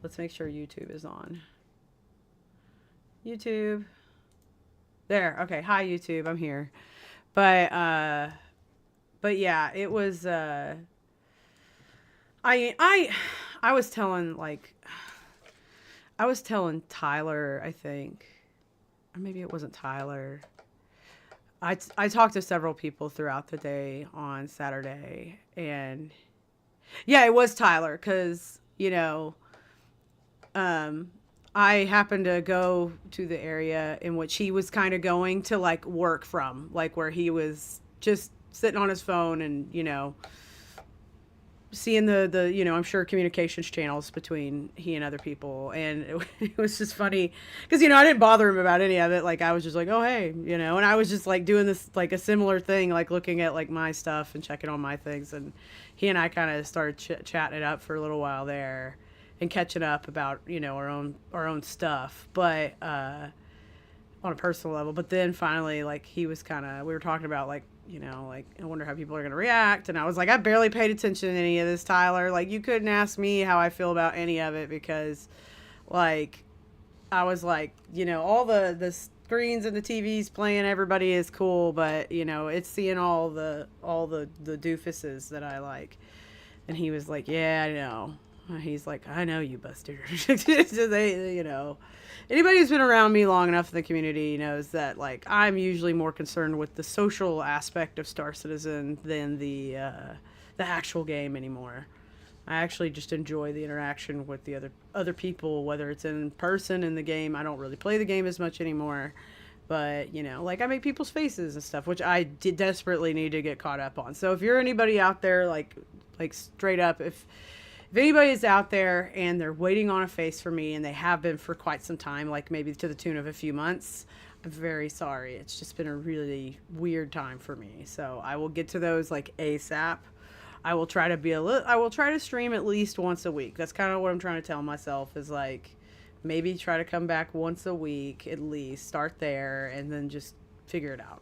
Let's make sure YouTube is on. YouTube. There. Okay. Hi YouTube. I'm here. But but yeah, it was I I was telling Tyler, I think. Or maybe it wasn't Tyler. I talked to several people throughout the day on Saturday, and yeah, it was Tyler cuz um I happened to go to the area in which he was kind of going to like work from, like where he was just sitting on his phone and, seeing the I'm sure communications channels between he and other people, and it was just funny because I didn't bother him about any of it. Like I was just like, oh hey, and I was just like doing this like a similar thing, like looking at like my stuff and checking on my things, and he and I kind of started chatting it up for a little while there and catching up about our own stuff, but on a personal level. But then finally, like he was kind of we were talking about like like I wonder how people are going to react. And I was like, I barely paid attention to any of this, Tyler. Like you couldn't ask me how I feel about any of it because like I was like, all the screens and the TVs playing, everybody is cool, but it's seeing all the doofuses that I like. And he was like, yeah, I know. He's like, I know you, Buster. So anybody who's been around me long enough in the community knows that like I'm usually more concerned with the social aspect of Star Citizen than the actual game anymore. I actually just enjoy the interaction with the other people, whether it's in person in the game. I don't really play the game as much anymore, but like I make people's faces and stuff, which I did desperately need to get caught up on. So if you're anybody out there, like straight up, if anybody's out there and they're waiting on a face for me, and they have been for quite some time, like maybe to the tune of a few months, I'm very sorry. It's just been a really weird time for me. So I will get to those like ASAP. I will try to stream at least once a week. That's kind of what I'm trying to tell myself, is like maybe try to come back once a week at least, start there, and then just figure it out.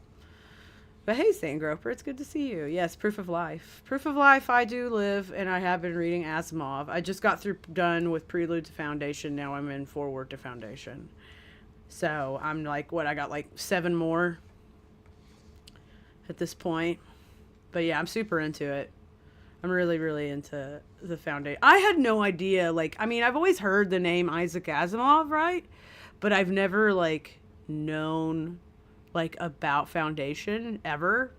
But hey, Sandgroper, it's good to see you. Yes, Proof of Life. Proof of Life, I do live, and I have been reading Asimov. I just got done with Prelude to Foundation. Now I'm in Forward to Foundation. So I'm like, I got like 7 more at this point. But yeah, I'm super into it. I'm really, really into the Foundation. I had no idea, I've always heard the name Isaac Asimov, right? But I've never, known about Foundation ever.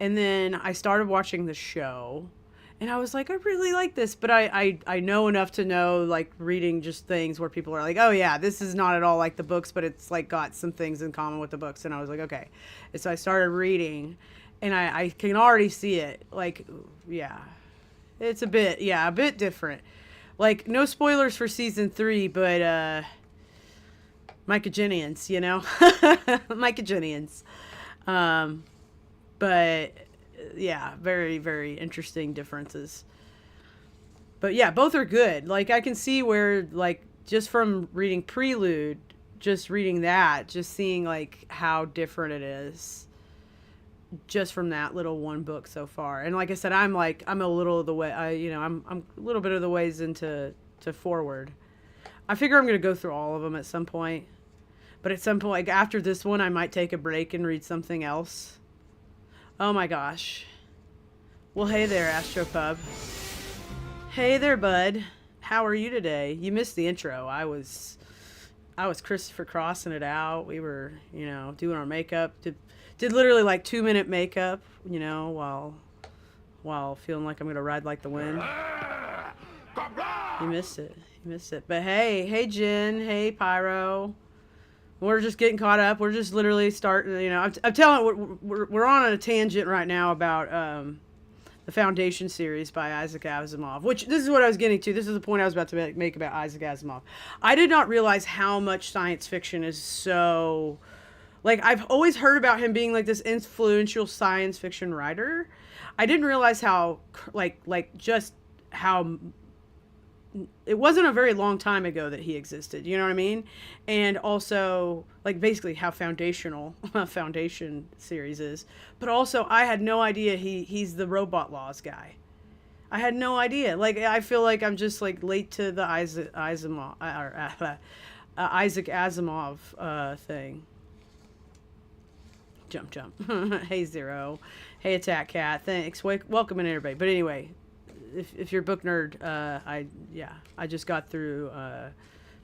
And then I started watching the show, and I was like, I really like this, but I know enough to know, reading just things where people are like, oh yeah, this is not at all like the books, but it's got some things in common with the books. And I was like, okay. And so I started reading, and I can already see it. Yeah, it's a bit different. No spoilers for season 3, but Mycogenians, Mycogenians. But yeah, very, very interesting differences. But yeah, both are good. I can see where, just from reading Prelude, just reading that, just seeing, how different it is just from that little one book so far. And like I said, I'm a little of the way, I'm a little bit of the ways into Forward. I figure I'm going to go through all of them at some point. But at some point, after this one, I might take a break and read something else. Oh my gosh. Well, hey there, Astropub. Hey there, bud. How are you today? You missed the intro. I was Christopher crossing it out. We were, doing our makeup. Did literally 2-minute makeup, while feeling like I'm gonna ride like the wind. You missed it. But hey, Jen. Hey, Pyro. We're just getting caught up. We're just literally starting. I'm telling. We're on a tangent right now about the Foundation series by Isaac Asimov. Which this is what I was getting to. This is the point I was about to make about Isaac Asimov. I did not realize how much science fiction is so. I've always heard about him being this influential science fiction writer. I didn't realize how just how. It wasn't a very long time ago that he existed, you know what I mean? And also, basically how foundational Foundation series is. But also, I had no idea he's the Robot Laws guy. I had no idea. Like, I feel like I'm just like late to the Asimov, Isaac Asimov thing. Jump, jump. Hey, Zero. Hey, Attack Cat. Thanks. Welcome in, everybody. But anyway, if you're a book nerd, I just got through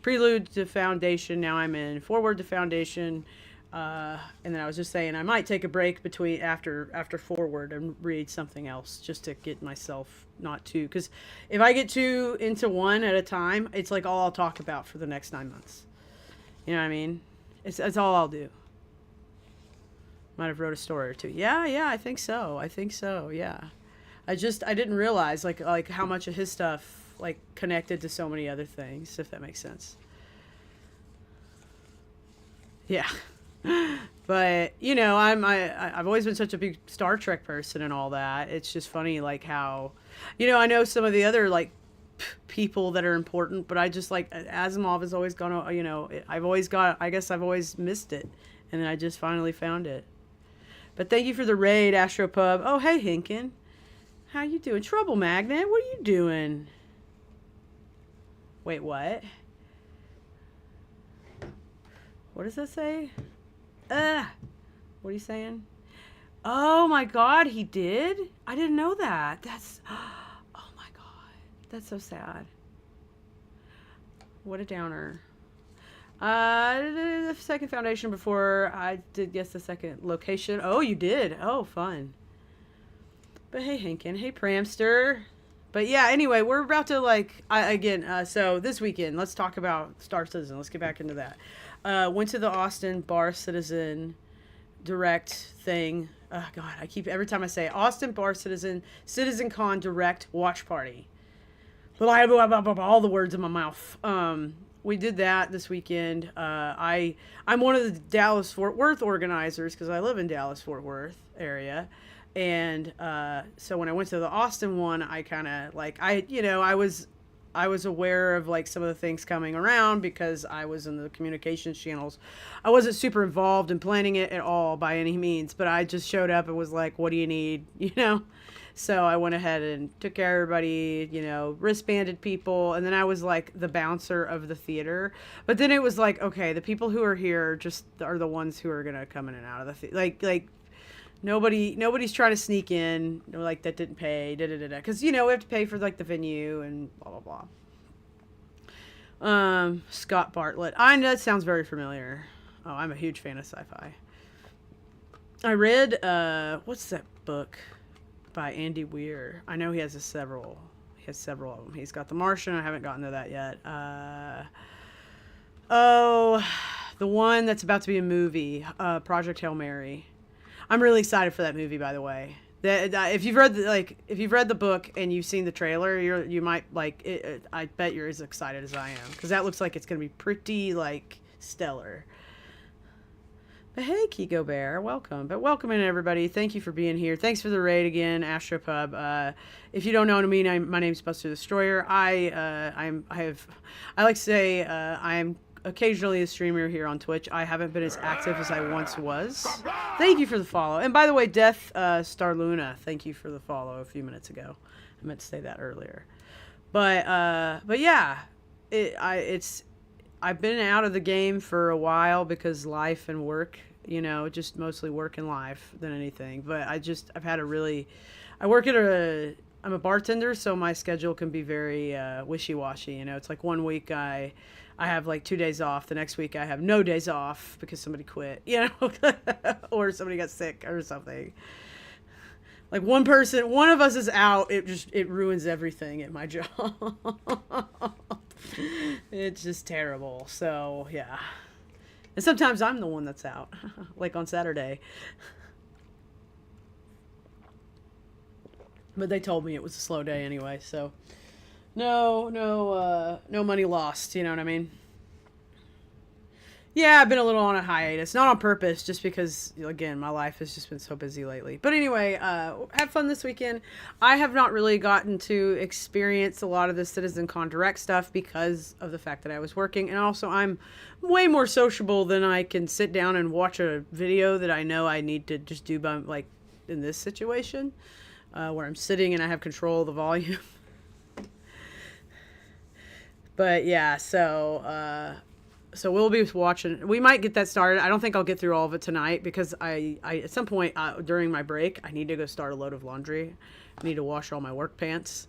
Prelude to Foundation. Now I'm in Forward to Foundation. And then I was just saying I might take a break between after Forward and read something else just to get myself not too, because if I get too into one at a time, it's like all I'll talk about for the next 9 months. You know what I mean? It's all I'll do. Might have wrote a story or two. Yeah, I think so. Yeah. I didn't realize like how much of his stuff like connected to so many other things, if that makes sense. Yeah. But you know, I've always been such a big Star Trek person and all that. It's just funny like how, you know, I know some of the other like people that are important, but I just like Asimov has always gone, you know, I guess I've always missed it, and then I just finally found it. But thank you for the raid, Astropub. Oh, hey, Hinkin. How you doing? Trouble Magnet, what are you doing? Wait, what? What does that say? What are you saying? Oh my God, he did? I didn't know that. Oh my God. That's so sad. What a downer. The second foundation before I did guess the second location. Oh, you did. Oh, fun. But hey, Hinkin. Hey, Pramster. But yeah, anyway, we're about to so this weekend, let's talk about Star Citizen. Let's get back into that. Went to the Austin Bar Citizen Direct thing. Oh God, every time I say it, Austin Bar Citizen-Con Direct watch party. Blah, blah, blah, blah, blah, all the words in my mouth. We did that this weekend. I'm one of the Dallas-Fort Worth organizers because I live in Dallas-Fort Worth area. And so when I went to the Austin one, I kind of like, I was aware of like some of the things coming around because I was in the communications channels. I wasn't super involved in planning it at all by any means, but I just showed up and was like, what do you need? You know? So I went ahead and took care of everybody, you know, wristbanded people. And then I was like the bouncer of the theater. But then it was like, okay, the people who are here just are the ones who are going to come in and out of the theater. Like nobody's trying to sneak in, like that didn't pay, because, you know, we have to pay for like the venue and blah, blah, blah. Scott Bartlett. That sounds very familiar. Oh, I'm a huge fan of sci-fi. I read, what's that book by Andy Weir? I know he has several of them. He's got The Martian. I haven't gotten to that yet. The one that's about to be a movie, Project Hail Mary. I'm really excited for that movie, by the way. If you've read the book and you've seen the trailer, you might like it. I bet you're as excited as I am because that looks like it's going to be pretty like stellar. But hey, Kiko Bear, welcome. But welcome in, everybody. Thank you for being here. Thanks for the raid again, Astropub. If you don't know me, my name's Buster Destroyer. I like to say I am occasionally a streamer here on Twitch. I haven't been as active as I once was. Thank you for the follow. And by the way, Death Star Luna, thank you for the follow a few minutes ago. I meant to say that earlier. But yeah, I've been out of the game for a while because life and work, you know, just mostly work and life than anything. But I've had I'm a bartender, so my schedule can be very wishy-washy. You know, it's like one week I have like 2 days off. The next week I have no days off because somebody quit, you know, or somebody got sick or something. Like one of us is out. It ruins everything at my job. It's just terrible. So yeah. And sometimes I'm the one that's out, like on Saturday. But they told me it was a slow day anyway, so no money lost, you know what I mean? Yeah, I've been a little on a hiatus, not on purpose, just because, again, my life has just been so busy lately. But anyway, have fun this weekend. I have not really gotten to experience a lot of the Citcon Direct stuff because of the fact that I was working, and also I'm way more sociable than I can sit down and watch a video that I know I need to just do by, like, in this situation. where I'm sitting and I have control of the volume. But yeah, so we'll be watching. We might get that started. I don't think I'll get through all of it tonight because I at some point during my break, I need to go start a load of laundry. I need to wash all my work pants.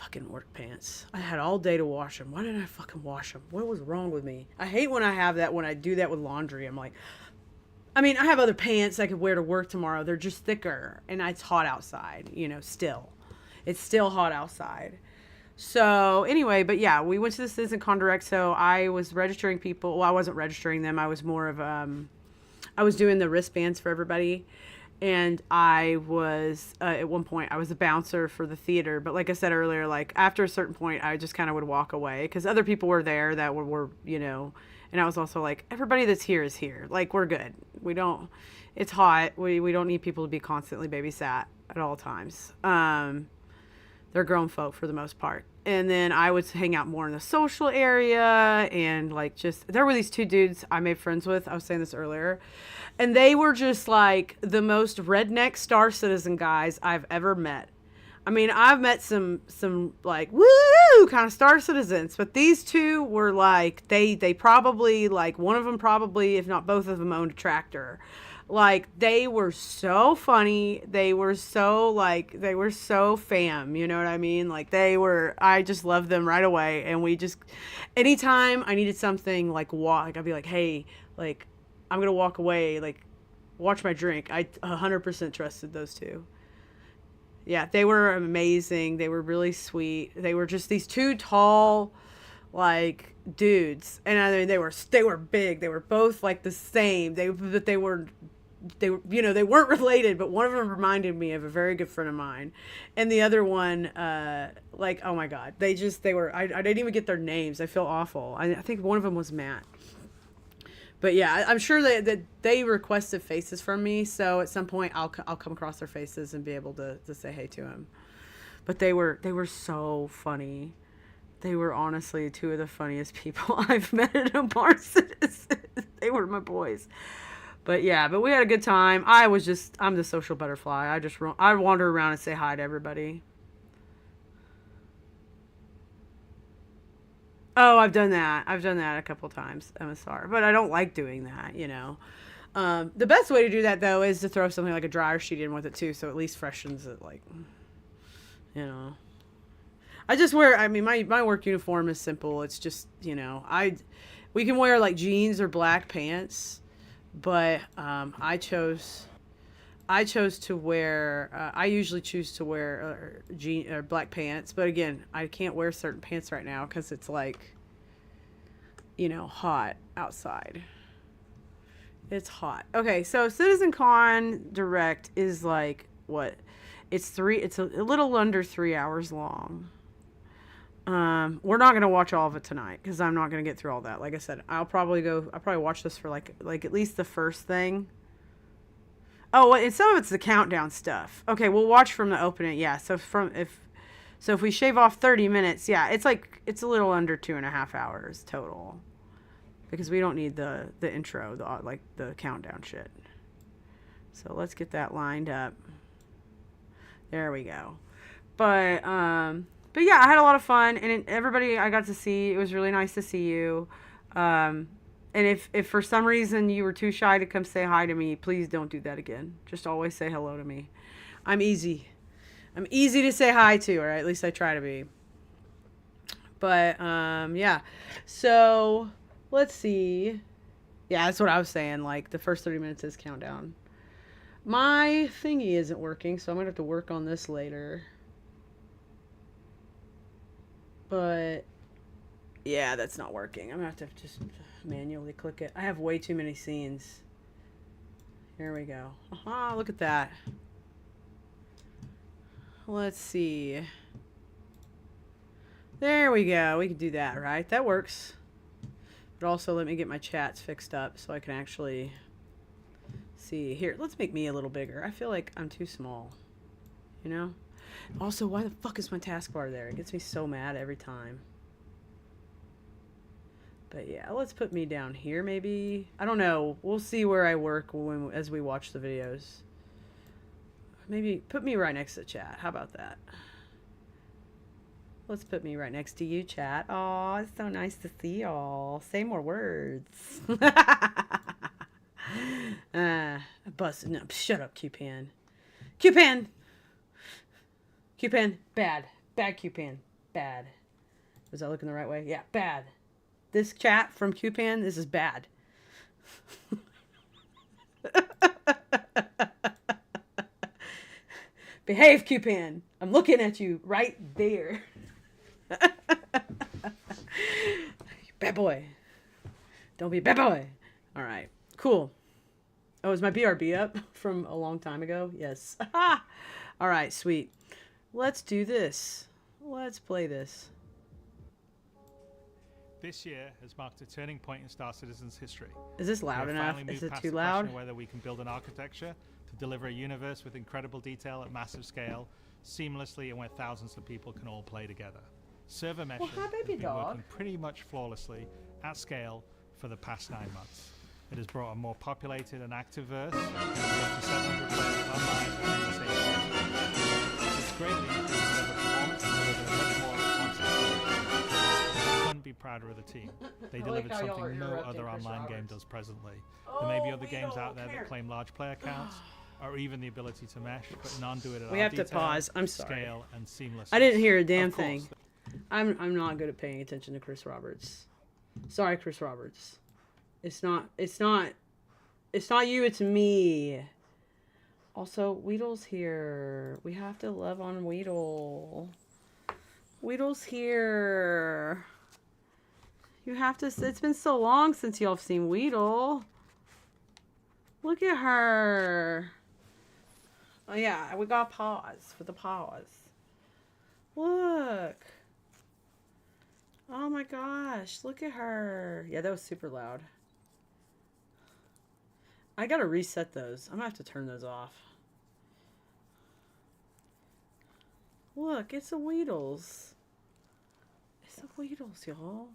Fucking work pants. I had all day to wash them. Why didn't I fucking wash them? What was wrong with me? I hate when I have that, when I do that with laundry. I'm like, I mean, I have other pants I could wear to work tomorrow. They're just thicker and it's hot outside, you know, still. It's still hot outside. So anyway, but yeah, we went to the Citcon Direct. So I was registering people. Well, I wasn't registering them. I was more of, I was doing the wristbands for everybody. And I was, at one point, I was a bouncer for the theater. But like I said earlier, like after a certain point, I just kind of would walk away because other people were there that were, you know, and I was also like, everybody that's here is here. Like, we're good. We don't, it's hot. We don't need people to be constantly babysat at all times. They're grown folk for the most part. And then I would hang out more in the social area and like just, there were these two dudes I made friends with. I was saying this earlier. And they were just like the most redneck Star Citizen guys I've ever met. I mean, I've met some like, woo kind of Star Citizens, but these two were like, they probably, like one of them probably, if not both of them, owned a tractor. Like, they were so funny. They were so, like, they were so fam, you know what I mean? Like, I just loved them right away. And we just, anytime I needed something, like, I'd be like, hey, like, I'm going to walk away, like, watch my drink. I 100% trusted those two. Yeah, they were amazing. They were really sweet. They were just these two tall, like, dudes. And I mean, they were big. They were both, like, the same. But they were, you know, they weren't related, but one of them reminded me of a very good friend of mine. And the other one, like, oh my God, I didn't even get their names. I feel awful. I think one of them was Matt. But yeah, I'm sure that they requested faces from me. So at some point I'll come across their faces and be able to say hey to them. But they were so funny. They were honestly two of the funniest people I've met at a bar. They were my boys. But yeah, but we had a good time. I'm the social butterfly. I wander around and say hi to everybody. Oh, I've done that. I've done that a couple times, MSR. But I don't like doing that, you know. The best way to do that, though, is to throw something like a dryer sheet in with it, too. So at least freshens it, like, you know. I just wear, I mean, my work uniform is simple. It's just, you know, we can wear, like, jeans or black pants. But I chose to wear, I usually choose to wear jean or black pants. But again, I can't wear certain pants right now because it's like, you know, hot outside. It's hot. Okay, so Citcon Direct is like, what? It's a little under 3 hours long. We're not going to watch all of it tonight because I'm not going to get through all that. Like I said, I'll probably watch this for like at least the first thing. Oh, and some of it's the countdown stuff. Okay, we'll watch from the opening. Yeah, so if we shave off 30 minutes, yeah, it's a little under 2.5 hours total. Because we don't need the intro, the countdown shit. So let's get that lined up. There we go. But yeah, I had a lot of fun, and everybody I got to see, it was really nice to see you. And if for some reason you were too shy to come say hi to me, please don't do that again. Just always say hello to me. I'm easy to say hi to, or at least I try to be. But yeah. So let's see. Yeah, that's what I was saying. Like, the first 30 minutes is countdown. My thingy isn't working, so I'm gonna have to work on this later. But yeah, that's not working. I'm gonna have to just manually click it. I have way too many scenes. Here we go. Aha, look at that. Let's see. There we go. We can do that, right? That works. But also let me get my chats fixed up so I can actually see. Here, let's make me a little bigger. I feel like I'm too small. You know? Also, why the fuck is my taskbar there? It gets me so mad every time. But yeah, let's put me down here maybe. I don't know. We'll see where I work as we watch the videos. Maybe put me right next to chat. How about that? Let's put me right next to you, chat. Oh, it's so nice to see y'all. Say more words. Busted. No, shut up, Q-Pan. Q-Pan! Q-Pan, bad. Bad Q-Pan. Bad. Was I looking the right way? Yeah, bad. This chat from Q-Pan, this is bad. Behave, Q-Pan. I'm looking at you right there. Bad boy. Don't be a bad boy. All right. Cool. Oh, is my BRB up from a long time ago? Yes. All right, sweet. Let's do this. Let's play this. This year has marked a turning point in Star Citizen's history. Is this loud enough? Is it too loud? Whether we can build an architecture to deliver a universe with incredible detail at massive scale, seamlessly, and where thousands of people can all play together. Server meshing has been working pretty much flawlessly at scale for the past 9 months. It has brought a more populated and active verse, with up to 700 players online and in the same place. It's greatly improved server performance and delivered a much more responsive. I couldn't be prouder of the team. They delivered something no other online game does presently. There may be other games out there that claim large player counts, or even the ability to mesh, but none do it at We have to pause. I'm sorry. Scale and seamless. I didn't hear a damn thing. I'm not good at paying attention to Chris Roberts. Sorry, Chris Roberts. It's not you, it's me. Also, Weedle's here. We have to love on Weedle. Weedle's here. You have to, it's been so long since y'all have seen Weedle. Look at her. Oh yeah, we got pause for the pause. Look. Oh my gosh, look at her. Yeah, that was super loud. I gotta reset those. I'm gonna have to turn those off. Look, it's a Weedles. It's a Weedles, y'all.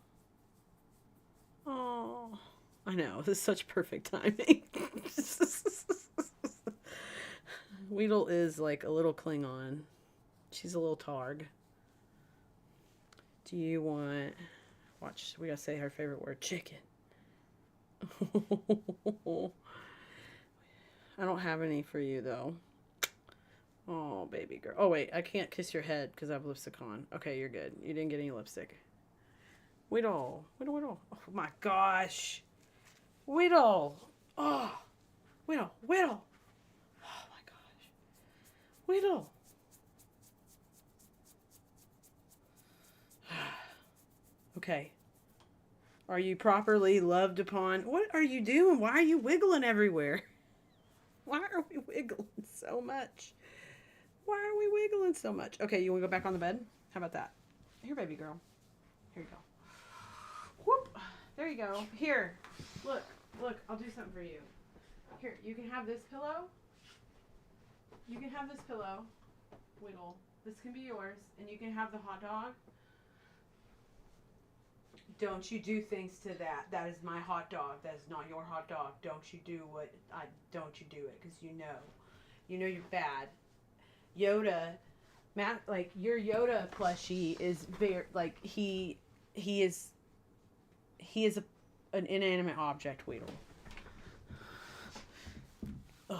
Oh, I know. This is such perfect timing. Weedle is like a little Klingon. She's a little Targ. Do you want... Watch, we gotta say her favorite word. Chicken. I don't have any for you, though. Oh, baby girl. Oh, wait. I can't kiss your head because I have lipstick on. Okay, you're good. You didn't get any lipstick. Whittle. Whittle, Whittle. Oh, my gosh. Whittle. Oh. Whittle. Whittle. Oh, my gosh. Whittle. Okay. Are you properly loved upon? What are you doing? Why are you wiggling everywhere? Why are we wiggling so much? Why are we wiggling so much? Okay, you want to go back on the bed? How about that? Here, baby girl. Here you go. Whoop. There you go. Here. Look. Look. I'll do something for you. Here. You can have this pillow. You can have this pillow. Wiggle. This can be yours. And you can have the hot dog. Don't you do things to that. That is my hot dog. That is not your hot dog. Don't you do what I don't you do it because you know you're bad. Yoda, Matt, like your Yoda plushie is very like he is an inanimate object, Weedle. Ugh.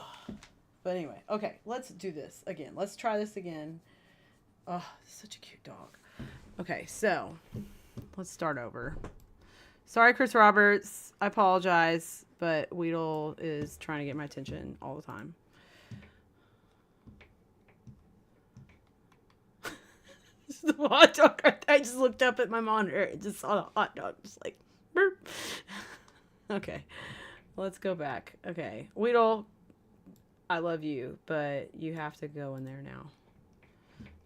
But anyway, okay, let's do this again. Let's try this again. Oh, such a cute dog. Okay, so let's start over. Sorry, Chris Roberts. I apologize, but Weedle is trying to get my attention all the time. This is the hot dog. I just looked up at my monitor and just saw the hot dog. Just like, burp. Okay, let's go back. Okay, Weedle, I love you, but you have to go in there now.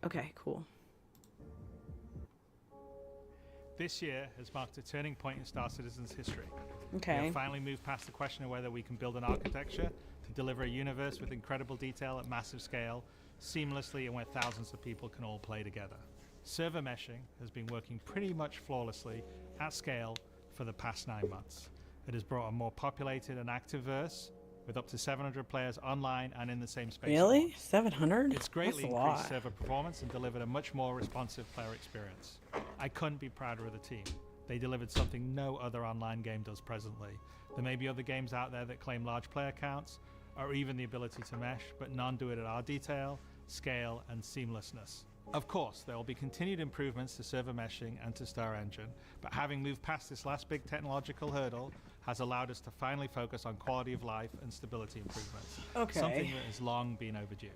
Okay, cool. This year has marked a turning point in Star Citizen's history. Okay. We have finally moved past the question of whether we can build an architecture to deliver a universe with incredible detail at massive scale, seamlessly, and where thousands of people can all play together. Server meshing has been working pretty much flawlessly at scale for the past 9 months. It has brought a more populated and active verse, with up to 700 players online and in the same space. Really? 700? It's greatly increased server performance and delivered a much more responsive player experience. I couldn't be prouder of the team. They delivered something no other online game does presently. There may be other games out there that claim large player counts, or even the ability to mesh, but none do it at our detail, scale, and seamlessness. Of course, there will be continued improvements to server meshing and to Star Engine, but having moved past this last big technological hurdle has allowed us to finally focus on quality of life and stability improvements. Okay. Something that has long been overdue.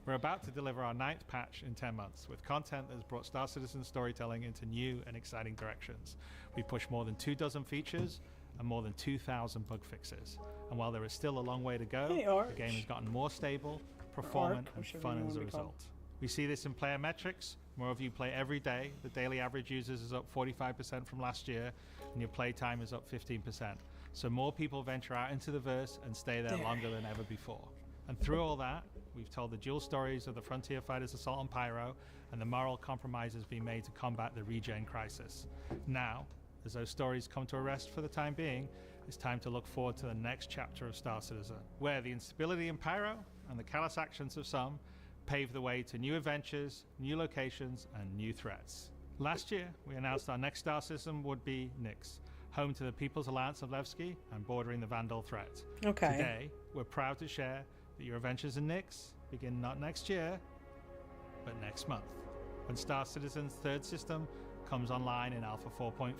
We're about to deliver our 9th patch in 10 months, with content that has brought Star Citizen storytelling into new and exciting directions. We pushed more than 24 features and more than 2,000 bug fixes. And while there is still a long way to go, the game has gotten more stable, performant, and fun as a result. We see this in player metrics. More of you play every day. The daily average users is up 45% from last year, and your play time is up 15%. So more people venture out into the verse and stay there longer than ever before. And through all that, we've told the dual stories of the Frontier Fighters Assault on Pyro and the moral compromises being made to combat the regen crisis. Now, as those stories come to a rest for the time being, it's time to look forward to the next chapter of Star Citizen, where the instability in Pyro and the callous actions of some pave the way to new adventures, new locations, and new threats. Last year, we announced our next Star Citizen would be Nyx, home to the People's Alliance of Levski and bordering the Vandal threat. Okay. Today, we're proud to share that your adventures in Nyx begin not next year, but next month, when Star Citizen's third system comes online in Alpha 4.4.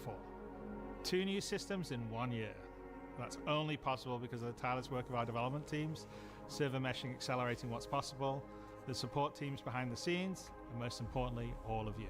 2 new systems in 1 year. That's only possible because of the tireless work of our development teams, server meshing accelerating what's possible, the support teams behind the scenes, and most importantly, all of you.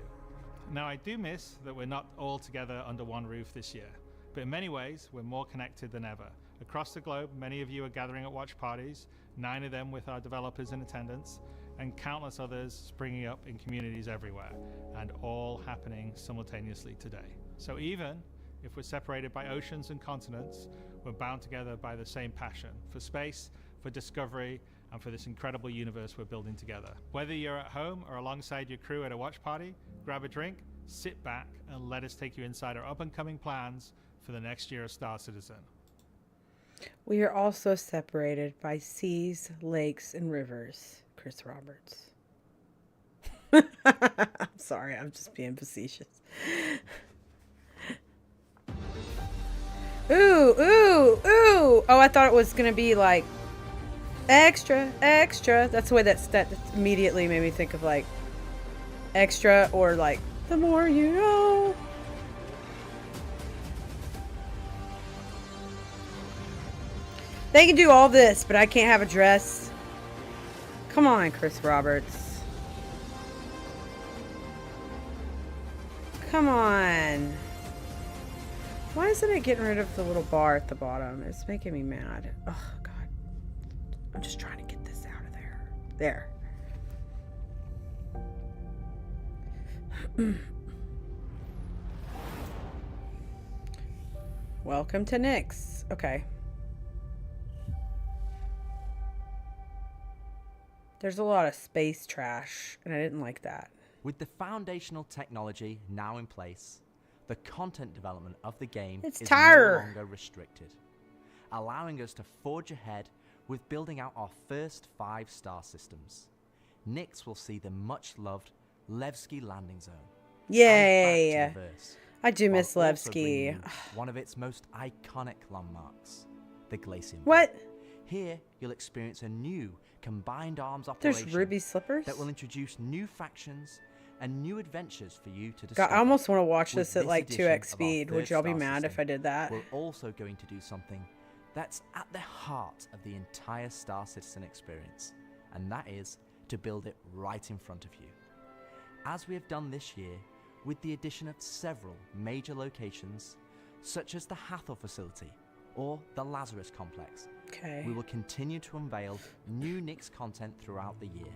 Now, I do miss that we're not all together under one roof this year, but in many ways, we're more connected than ever. Across the globe, many of you are gathering at watch parties, 9 of them with our developers in attendance, and countless others springing up in communities everywhere, and all happening simultaneously today. So even if we're separated by oceans and continents, we're bound together by the same passion for space, for discovery, and for this incredible universe we're building together. Whether you're at home or alongside your crew at a watch party, grab a drink, sit back, and let us take you inside our up-and-coming plans for the next year of Star Citizen. We are also separated by seas, lakes, and rivers. Chris Roberts. I'm sorry, I'm just being facetious. Ooh, ooh, ooh. Oh, I thought it was going to be like extra, extra. That's the way that immediately made me think of like extra or like the more you know. They can do all this, but I can't have a dress. Come on, Chris Roberts. Come on. Why isn't it getting rid of the little bar at the bottom? It's making me mad. Oh, God. I'm just trying to get this out of there. There. Welcome to Nyx. Okay. There's a lot of space trash, and I didn't like that. With the foundational technology now in place, the content development of the game is no longer restricted, allowing us to forge ahead with building out our first 5 star systems. Nyx will see the much-loved Levski landing zone. Yay! I do miss Levski. One of its most iconic landmarks, the Glacium. What? Here, you'll experience a new combined arms operation. There's ruby slippers? That will introduce new factions and new adventures for you to discover. God, I almost want to watch this at like 2x speed. Would y'all be mad if I did that? We're also going to do something that's at the heart of the entire Star Citizen experience, and that is to build it right in front of you. As we have done this year, with the addition of several major locations, such as the Hathor facility or the Lazarus complex, we will continue to unveil new Nyx content throughout the year.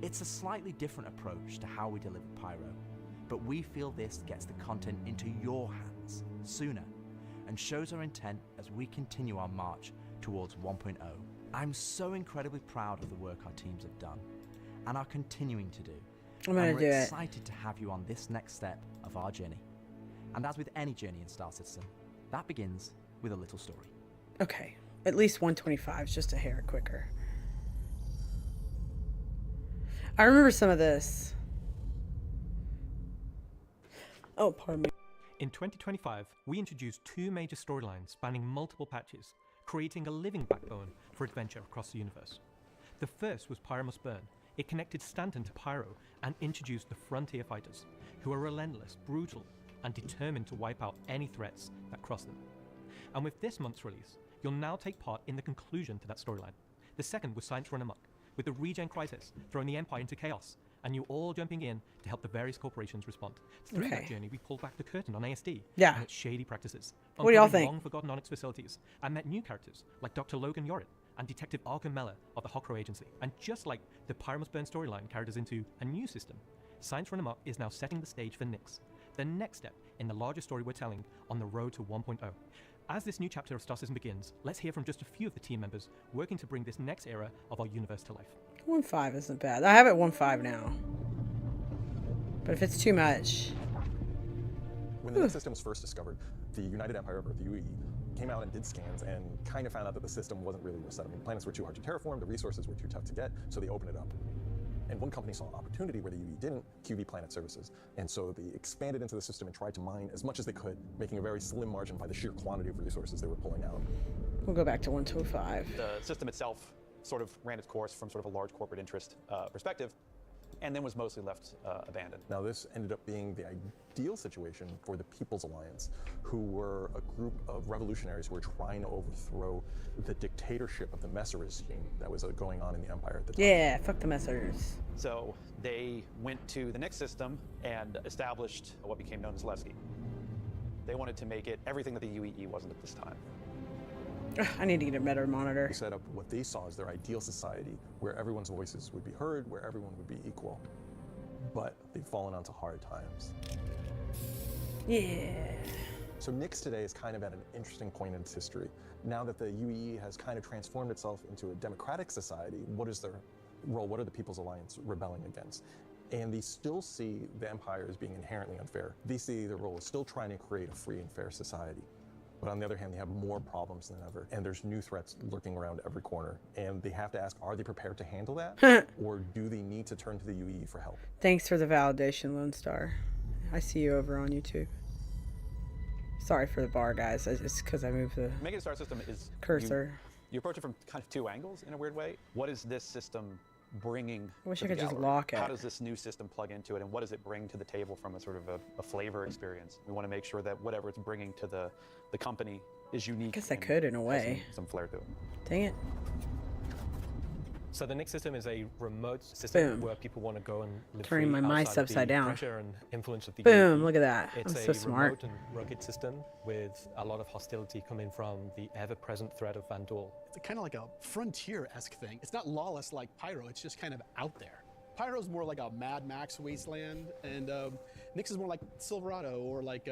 It's a slightly different approach to how we deliver Pyro, but we feel this gets the content into your hands sooner and shows our intent as we continue our march towards 1.0. I'm so incredibly proud of the work our teams have done and are continuing to do. We're excited to have you on this next step of our journey. And as with any journey in Star Citizen, that begins with a little story. Okay. At least 125 is just a hair quicker. I remember some of this. Oh, pardon me. In 2025, we introduced 2 major storylines spanning multiple patches, creating a living backbone for adventure across the universe. The first was Pyro Must Burn. It connected Stanton to Pyro and introduced the Frontier Fighters, who are relentless, brutal, and determined to wipe out any threats that cross them. And with this month's release, you'll now take part in the conclusion to that storyline. The second was Science Run Amok, with the Regen Crisis throwing the Empire into chaos, and you all jumping in to help the various corporations respond. Through that journey, we pulled back the curtain on ASD and its shady practices. What do y'all think? Long forgotten Onyx facilities, and met new characters like Dr. Logan Yorit and Detective Arkham Meller of the Hokro Agency. And just like the Pyro Must Burn storyline carried us into a new system, Science Run Amok is now setting the stage for Nyx, the next step in the larger story we're telling on the road to 1.0. As this new chapter of Star Citizen begins, let's hear from just a few of the team members working to bring this next era of our universe to life. 1.5 isn't bad. I have it 1.5 now. But if it's too much... When the system was first discovered, the United Empire, or the UE, came out and did scans and kind of found out that the system wasn't really worth setting. Planets were too hard to terraform, the resources were too tough to get, so they opened it up. And one company saw an opportunity where the UE didn't, QV Planet Services. And so they expanded into the system and tried to mine as much as they could, making a very slim margin by the sheer quantity of resources they were pulling out. We'll go back to 1.5. The system itself sort of ran its course from sort of a large corporate interest perspective, and then was mostly left abandoned. Now this ended up being the ideal situation for the People's Alliance, who were a group of revolutionaries who were trying to overthrow the dictatorship of the Messer regime that was going on in the Empire at the time. Yeah, fuck the Messers. So they went to the Nyx system and established what became known as Levski. They wanted to make it everything that the UEE wasn't at this time. I need to get a better monitor. They set up what they saw as their ideal society, where everyone's voices would be heard, where everyone would be equal. But they've fallen onto hard times. Yeah. So Nyx today is kind of at an interesting point in its history. Now that the UEE has kind of transformed itself into a democratic society, what is their role? What are the People's Alliance rebelling against? And they still see the Empire as being inherently unfair. They see their role as still trying to create a free and fair society. But on the other hand, they have more problems than ever, and there's new threats lurking around every corner. And they have to ask, are they prepared to handle that? Or do they need to turn to the UEE for help? Thanks for the validation, Lone Star. I see you over on YouTube. Sorry for the bar, guys. It's because I moved the Making a star system is cursor. You approach it from kind of 2 angles in a weird way. What is this system bringing I wish to I the could just gallery? lock it. How does this new system plug into it, and what does it bring to the table from a sort of a flavor experience? We want to make sure that whatever it's bringing to the company is unique. I guess I could in a way. Some flair to it. Dang it. So the Nyx system is a remote system Boom. where people want to go and live Turning free my mice outside of upside the down. pressure and influence of the Boom, UEE. look at that. It's I'm a so smart. remote and rugged system with a lot of hostility coming from the ever-present threat of Vandal. It's kind of like a frontier-esque thing. It's not lawless like Pyro, it's just kind of out there. Pyro's more like a Mad Max wasteland, and Nyx is more like Silverado or like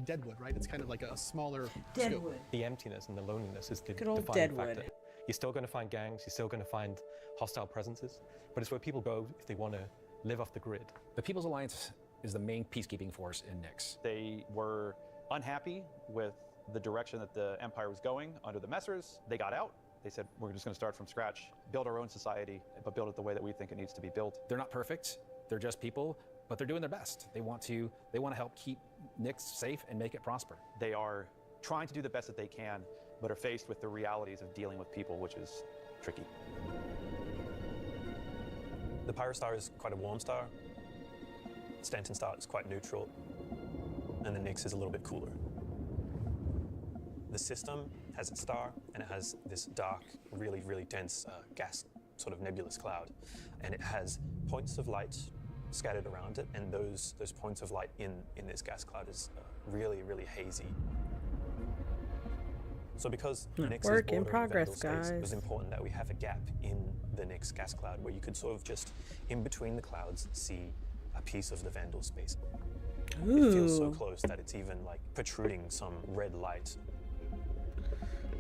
Deadwood, right? It's kind of like a smaller Deadwood. scope. The emptiness and the loneliness is the Good old defining Deadwood. factor. You're still going to find gangs, you're still going to find hostile presences, but it's where people go if they want to live off the grid. The People's Alliance is the main peacekeeping force in Nyx. They were unhappy with the direction that the Empire was going under the Messers. They got out. They said, we're just going to start from scratch, build our own society, but build it the way that we think it needs to be built. They're not perfect, they're just people, but they're doing their best. They want to help keep Nyx safe and make it prosper. They are trying to do the best that they can, but are faced with the realities of dealing with people, which is tricky. The Pyro Star is quite a warm star. Stanton Star is quite neutral, and the Nyx is a little bit cooler. The system has its star, and it has this dark, really, really dense gas, sort of nebulous cloud, and it has points of light scattered around it, and those points of light in this gas cloud is really, really hazy. So because Nyx Work is in bordering progress, Vandal space, it was guys. important that we have a gap in the Nyx gas cloud where you could sort of just, in between the clouds, see a piece of the Vandal space. It feels so Ooh. close that it's even like protruding some red light.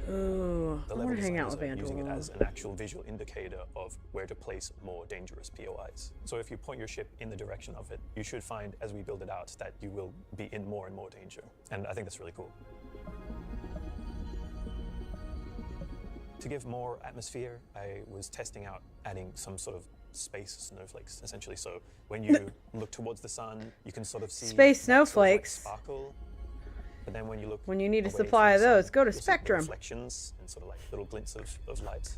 Ooh. The I level want to hang out designers with are using it Vandal. as an actual visual indicator of where to place more dangerous POIs. So if you point your ship in the direction of it, you should find, as we build it out, that you will be in more and more danger. And I think that's really cool. To give more atmosphere, I was testing out adding some sort of space snowflakes, essentially. So when you look towards the sun, you can sort of see Space snowflakes. Sort of like sparkle. But then when you look, When you need a away supply from of the those, sun, go to you'll see Spectrum. reflections and sort of like little glints of light.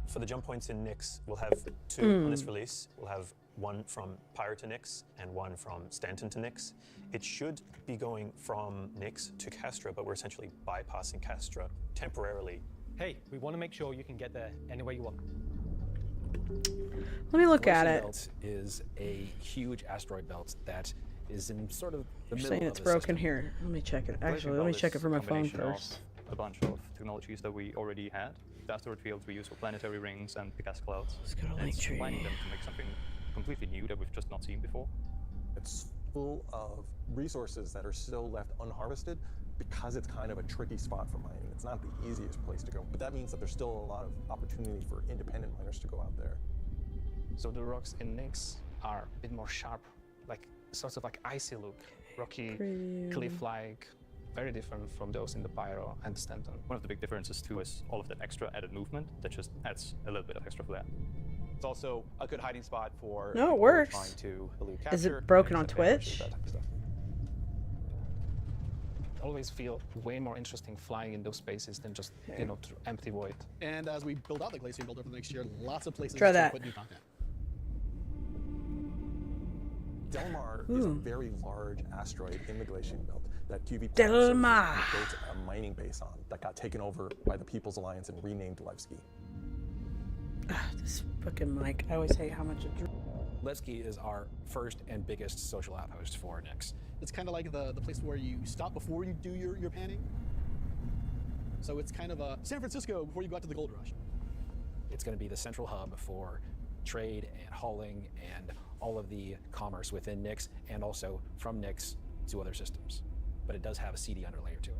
For the jump points in Nyx, we'll have two on this release. We'll have one from Pyro to Nyx and one from Stanton to Nyx. It should be going from Nyx to Castra, but we're essentially bypassing Castra temporarily. Hey, we want to make sure you can get there any way you want. Let me look at Glacier it. Belt is a huge asteroid belt that is in sort of the You're middle saying of it's the broken system. here. Let me check it. Glacier Actually, let Belt me is check it from my a phone combination of first. A bunch of technologies that we already had. The asteroid fields we use for planetary rings and gas clouds. Let's go to And it's Linktree. combining them to make something completely new that we've just not seen before. It's full of resources that are still left unharvested because it's kind of a tricky spot for mining. It's not the easiest place to go, but that means that there's still a lot of opportunity for independent miners to go out there. So the rocks in Nyx are a bit more sharp, like sort of like icy look, rocky, cliff-like, very different from those in the Pyro and Stanton. One of the big differences too is all of that extra added movement that just adds a little bit of extra flair. It's also a good hiding spot for No, it people works. trying to elude Is it capture, broken on manage advantage, Twitch? that type of stuff. Always feel way more interesting flying in those spaces than just, you know, through empty void. And as we build out the Glacier Builder for the next year, lots of places Try to that. put new content. Delmar is a very large asteroid in the Glacier Belt that QV Delmar built a mining base on that got taken over by the People's Alliance and renamed Levski. This fucking mic. I always hate how much it. Levski is our first and biggest social outpost for Nyx. It's kind of like the place where you stop before you do your panning. So it's kind of a San Francisco before you go out to the gold rush. It's going to be the central hub for trade and hauling and all of the commerce within Nyx and also from Nyx to other systems. But it does have a CD underlayer to it.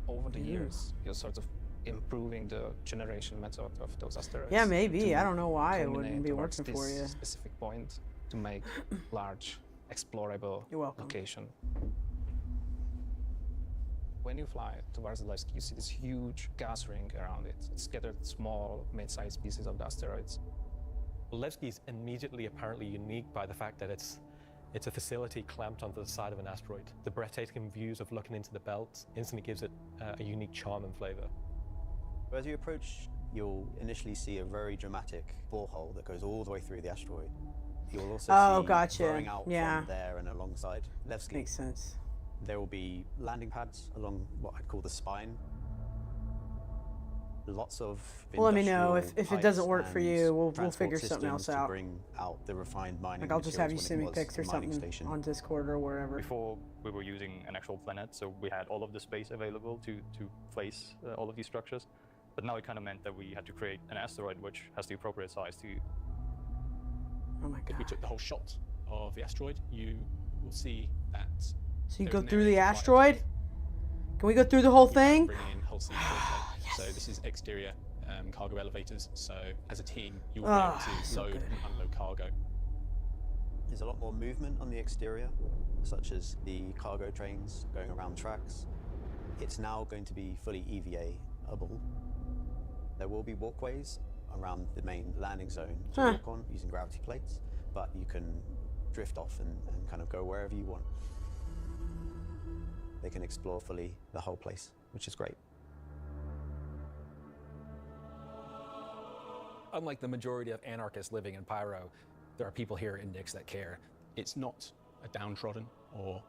Over the years, you're sort of improving the generation method of those asteroids. Yeah, maybe. to I don't know why it culminate wouldn't be towards working for this you. specific point to make large, explorable You're welcome. location. When you fly towards the Levski, you see this huge gas ring around it. It's scattered small, mid-sized pieces of the asteroids. Well, Levski is immediately apparently unique by the fact that it's a facility clamped onto the side of an asteroid. The breathtaking views of looking into the belt instantly gives it a unique charm and flavor. As you approach, you'll initially see a very dramatic borehole that goes all the way through the asteroid. You'll also see gotcha. growing out Yeah. from there and alongside Levski. Makes sense. There will be landing pads along what I'd call the spine. Lots of Well, let me know industrial if it doesn't pipes work for and you. We'll transport figure something else systems to out. bring out the refined mining Like I'll just have you materials send me when it was pics or a mining something station. on Discord or wherever. Before we were using an actual planet, so we had all of the space available to place all of these structures. But now it kind of meant that we had to create an asteroid which has the appropriate size to. Oh my If we god. took the whole shot of the asteroid, you will see that. So you there's go an through area the to fly asteroid? into. Can we go through the whole We thing? bring in whole sleeve So this is exterior cargo elevators. So as a team, you will be able to so load good. and unload cargo. There's a lot more movement on the exterior, such as the cargo trains going around tracks. It's now going to be fully EVA-able. There will be walkways around the main landing zone to walk on using gravity plates, but you can drift off and kind of go wherever you want. They can explore fully the whole place, which is great. Unlike the majority of anarchists living in Pyro, there are people here in Nyx that care. It's not a downtrodden or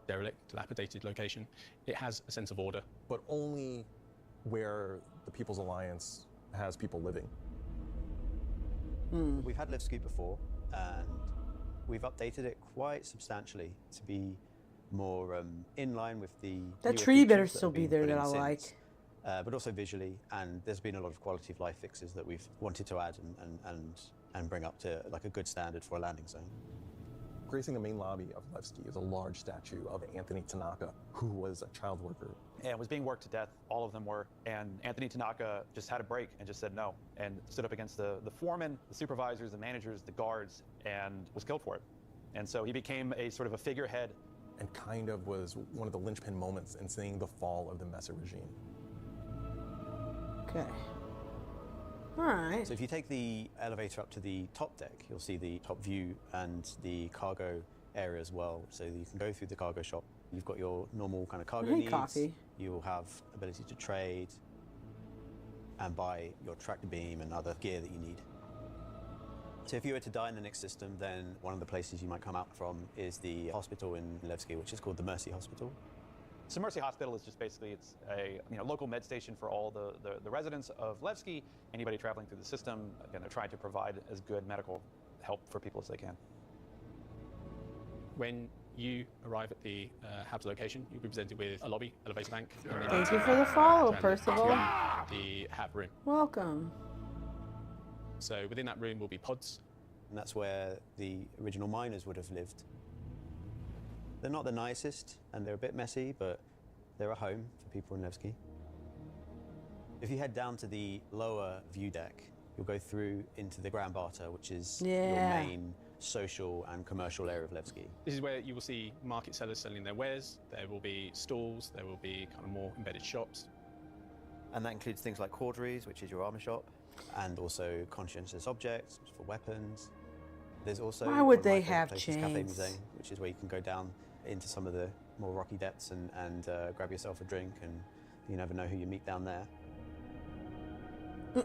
derelict, dilapidated location. It has a sense of order. But only where the People's Alliance has people living. We've had Levski before, and we've updated it quite substantially to be more in line with the That newer tree better features that still have be been there put that in I since, like. but also visually, and there's been a lot of quality of life fixes that we've wanted to add and bring up to like a good standard for a landing zone. Gracing the main lobby of Levski is a large statue of Anthony Tanaka, who was a child worker. And was being worked to death, all of them were. And Anthony Tanaka just had a break and just said no, and stood up against the foremen, the supervisors, the managers, the guards, and was killed for it. And so he became a sort of a figurehead and kind of was one of the linchpin moments in seeing the fall of the Messer regime. Okay. All right. So if you take the elevator up to the top deck, you'll see the top view and the cargo area as well. So you can go through the cargo shop. You've got your normal kind of cargo needs. Coffee. You'll have ability to trade and buy your tractor beam and other gear that you need. So if you were to die in the Nix system, then one of the places you might come out from is the hospital in Levski, which is called the Mercy Hospital. So Mercy Hospital is just basically, it's a local med station for all the residents of Levski. Anybody traveling through the system, going to try to provide as good medical help for people as they can. When you arrive at the HAB's location, you'll be presented with a lobby, elevator bank. Thank you for the follow, Percival. The HAB room. Welcome. So within that room will be pods. And that's where the original miners would have lived. They're not the nicest, and they're a bit messy, but they're a home for people in Levski. If you head down to the lower view deck, you'll go through into the Grand Barter, which is your main social and commercial area of Levski. This is where you will see market sellers selling their wares. There will be stalls. There will be kind of more embedded shops. And that includes things like Corderies, which is your armor shop, and also conscientious objects for weapons. There's also Why would they have Cafe chains? Museum, which is where you can go down into some of the more rocky depths and grab yourself a drink, and you never know who you meet down there.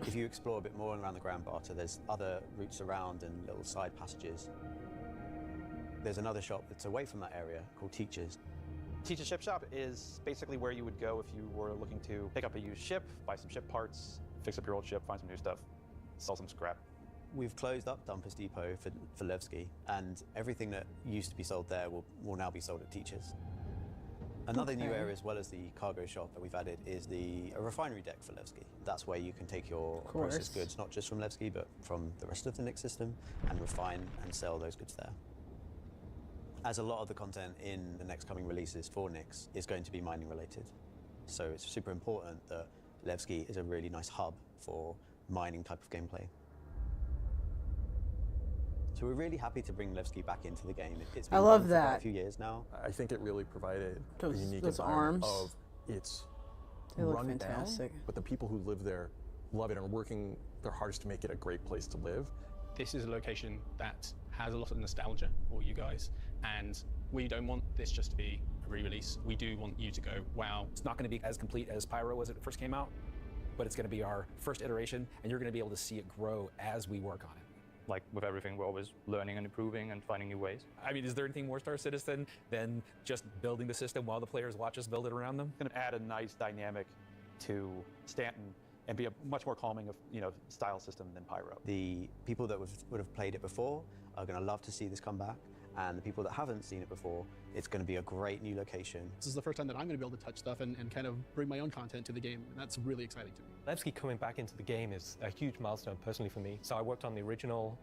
If you explore a bit more around the Grand Barter, there's other routes around and little side passages. There's another shop that's away from that area called Teachers. Teach's Ship Shop is basically where you would go if you were looking to pick up a used ship, buy some ship parts, fix up your old ship, find some new stuff, sell some scrap. We've closed up Dumpers Depot for Levski, and everything that used to be sold there will now be sold at Teachers. Another new area, as well as the cargo shop that we've added, is a refinery deck for Levski. That's where you can take your processed goods, not just from Levski, but from the rest of the Nix system, and refine and sell those goods there. As a lot of the content in the next coming releases for Nix is going to be mining related. So it's super important that Levski is a really nice hub for mining type of gameplay. So we're really happy to bring Levski back into the game. It's been love for that. quite a few years now. I think it really provided Those- a unique those environment arms. of it's They look run fantastic. down, but the people who live there love it and are working their hardest to make it a great place to live. This is a location that has a lot of nostalgia for you guys, and we don't want this just to be a re-release. We do want you to go, wow. It's not going to be as complete as Pyro was when it first came out, but it's going to be our first iteration, and you're going to be able to see it grow as we work on it. Like with everything, we're always learning and improving and finding new ways. I mean, is there anything more Star Citizen than just building the system while the players watch us build it around them? It's going to add a nice dynamic to Stanton and be a much more calming of style system than Pyro. The people that would have played it before are going to love to see this come back, and the people that haven't seen it before, it's going to be a great new location. This is the first time that I'm going to be able to touch stuff and kind of bring my own content to the game, and that's really exciting to me. Levski coming back into the game is a huge milestone personally for me. So I worked on the original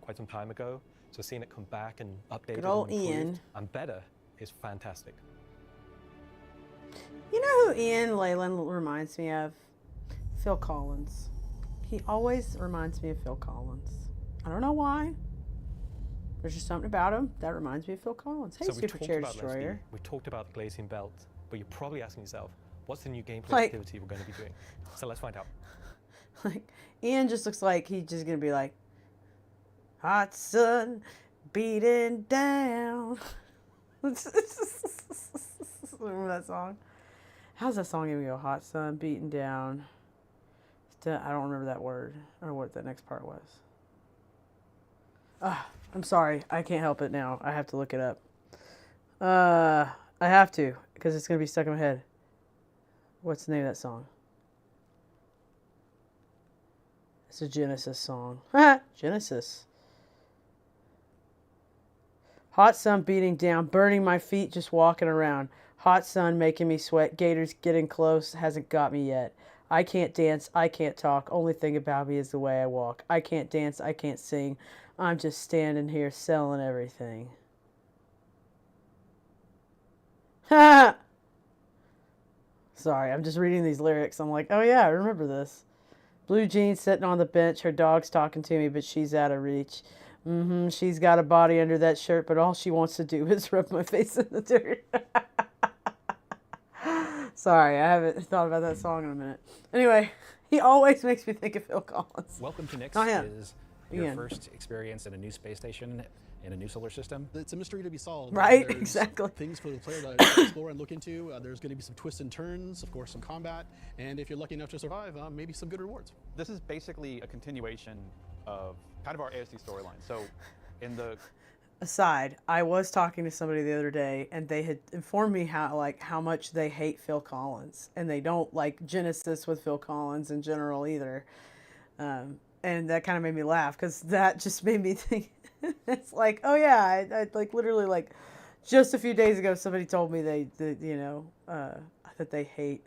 quite some time ago, so seeing it come back and updated Good old and improved Ian. and better is fantastic. You know who Ian Leyland reminds me of? Phil Collins. He always reminds me of Phil Collins. I don't know why. There's just something about him that reminds me of Phil Collins. Hey, So we Super talked Chair about Destroyer. Levski, we talked about the Glazing Belt, but you're probably asking yourself, what's the new gameplay Like- activity we're going to be doing? So let's find out. Like, Ian just looks like he's just going to be like, hot sun beating down. Remember that song? How's that song even go? Hot sun beating down. I don't remember that word or what the next part was. I'm sorry. I can't help it now. I have to look it up. I have to because it's going to be stuck in my head. What's the name of that song? It's a Genesis song. Genesis. Hot sun beating down, burning my feet just walking around. Hot sun making me sweat. Gators getting close, hasn't got me yet. I can't dance, I can't talk. Only thing about me is the way I walk. I can't dance, I can't sing. I'm just standing here selling everything. Ha! Sorry, I'm just reading these lyrics. I'm like, oh yeah, I remember this. Blue jeans sitting on the bench. Her dog's talking to me, but she's out of reach. Mm-hmm. She's got a body under that shirt, but all she wants to do is rub my face in the dirt. Sorry, I haven't thought about that song in a minute. Anyway, he always makes me think of Phil Collins. Welcome to Nix Not him. is your Ian. first experience in a new space station in a new solar system. It's a mystery to be solved. Right, There's exactly. Things for the player to explore and look into. There's going to be some twists and turns, of course, some combat, and if you're lucky enough to survive, maybe some good rewards. This is basically a continuation of kind of our ASD storyline. So in the Aside, I was talking to somebody the other day, and they had informed me how much they hate Phil Collins, and they don't like Genesis with Phil Collins in general either. And that kind of made me laugh because that just made me think. It's like, oh yeah, I like literally like just a few days ago somebody told me that they hate